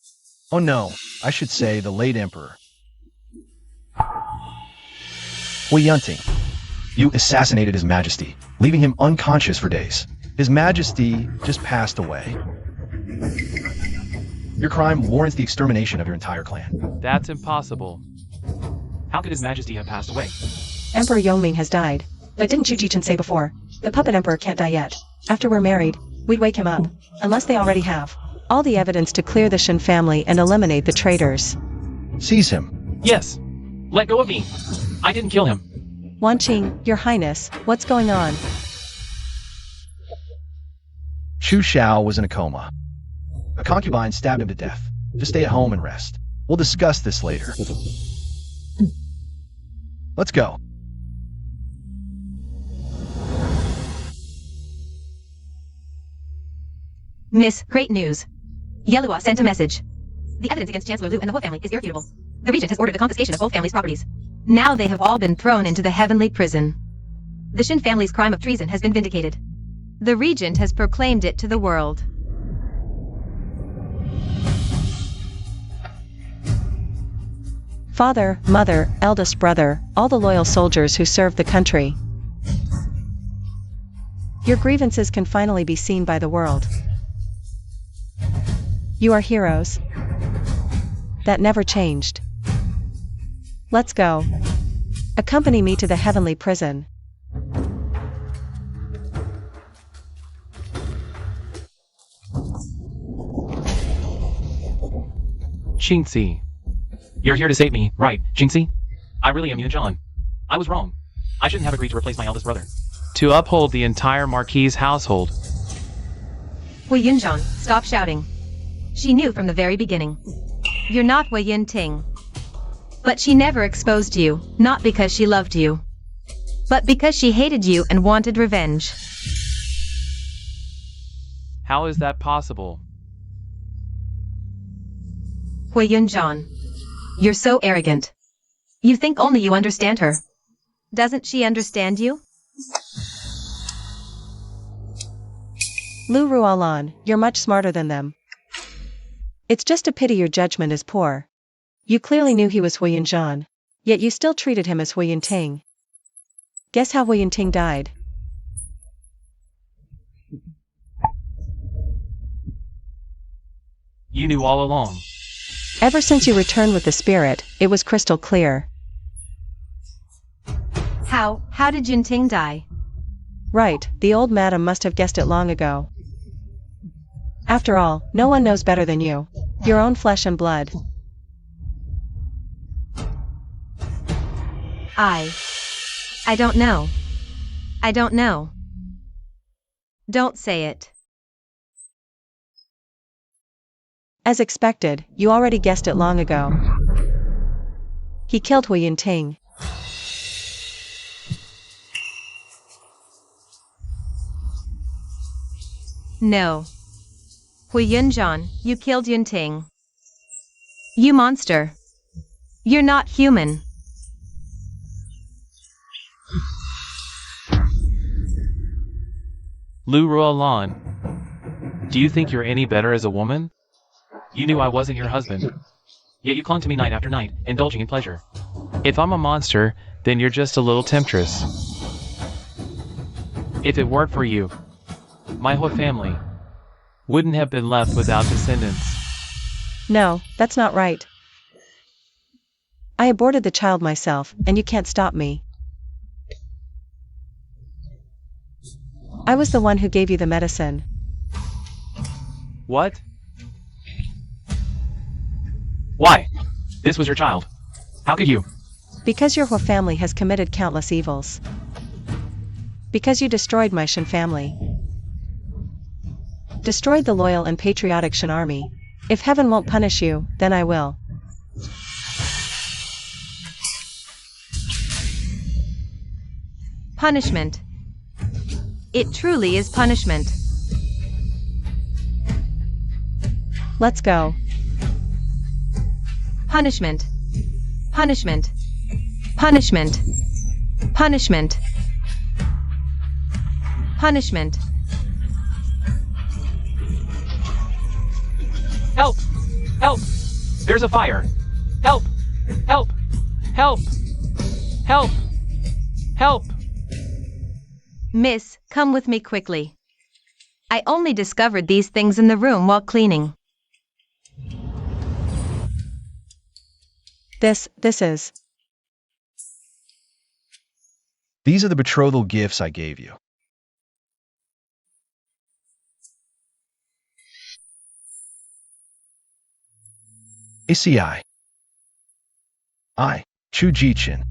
Oh no, I should say the late Emperor. Hui Yunting, you assassinated His Majesty, leaving him unconscious for days. His Majesty just passed away. Your crime warrants the extermination of your entire clan. That's impossible. How could His Majesty have passed away? Emperor Yongming has died. But didn't you Jichen say before? The puppet emperor can't die yet. After we're married, we'd wake him up. Unless they already have. All the evidence to clear the Shen family and eliminate the traitors. Seize him. Yes. Let go of me. I didn't kill him. Wanqing, Your Highness, what's going on? Chu Xiao was in a coma. A concubine stabbed him to death. Just stay at home and rest. We'll discuss this later. Let's go. Miss, great news. Yelua sent a message. The evidence against Chancellor Lu and the Hua family is irrefutable. The Regent has ordered the confiscation of both families' properties. Now they have all been thrown into the heavenly prison. The Shen family's crime of treason has been vindicated. The Regent has proclaimed it to the world. Father, mother, eldest brother, all the loyal soldiers who served the country. Your grievances can finally be seen by the world. You are heroes. That never changed. Let's go. Accompany me to the heavenly prison. Qingxi. You're here to save me, right, Qingxi? I really am Yunjian. I was wrong. I shouldn't have agreed to replace my eldest brother. To uphold the entire Marquis household. Hui Yunjian, stop shouting. She knew from the very beginning. You're not Hui Yunting. But she never exposed you, not because she loved you, but because she hated you and wanted revenge. How is that possible? Hui Yunjian, you're so arrogant. You think only you understand her. Doesn't she understand you? Lu Rualan, you're much smarter than them. It's just a pity your judgment is poor. You clearly knew he was Hui Yunjian, yet you still treated him as Hui Yunting. Guess how Hui Yunting died? You knew all along. Ever since you returned with the spirit, it was crystal clear. How did Yunting die? Right, the old madam must have guessed it long ago. After all, no one knows better than you. Your own flesh and blood. I don't know. I don't know. Don't say it. As expected, you already guessed it long ago. He killed Hui Yunting. No. Hui Yunjian, you killed Yunting. You monster. You're not human. Lu Ruolan, do you think you're any better as a woman? You knew I wasn't your husband. Yet you clung to me night after night, indulging in pleasure. If I'm a monster, then you're just a little temptress. If it weren't for you, my whole family wouldn't have been left without descendants. No, that's not right. I aborted the child myself, and you can't stop me. I was the one who gave you the medicine. What? Why? This was your child. How could you? Because your whole family has committed countless evils. Because you destroyed my Shen family. Destroyed the loyal and patriotic Shen army. If heaven won't punish you, then I will. Punishment. It truly is punishment. Let's go. Punishment. Punishment. Punishment. Punishment. Punishment. Help! Help! There's a fire! Help! Help! Help! Help! Help! Miss, come with me quickly. I only discovered these things in the room while cleaning. This is. These are the betrothal gifts I gave you. ACI. I, Chu Jichin.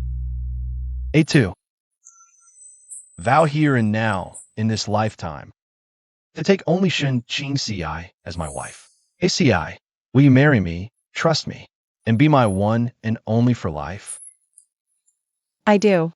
A2. Vow here and now, in this lifetime, to take only Shen Qingci as my wife. ACI, will you marry me, trust me, and be my one and only for life? I do.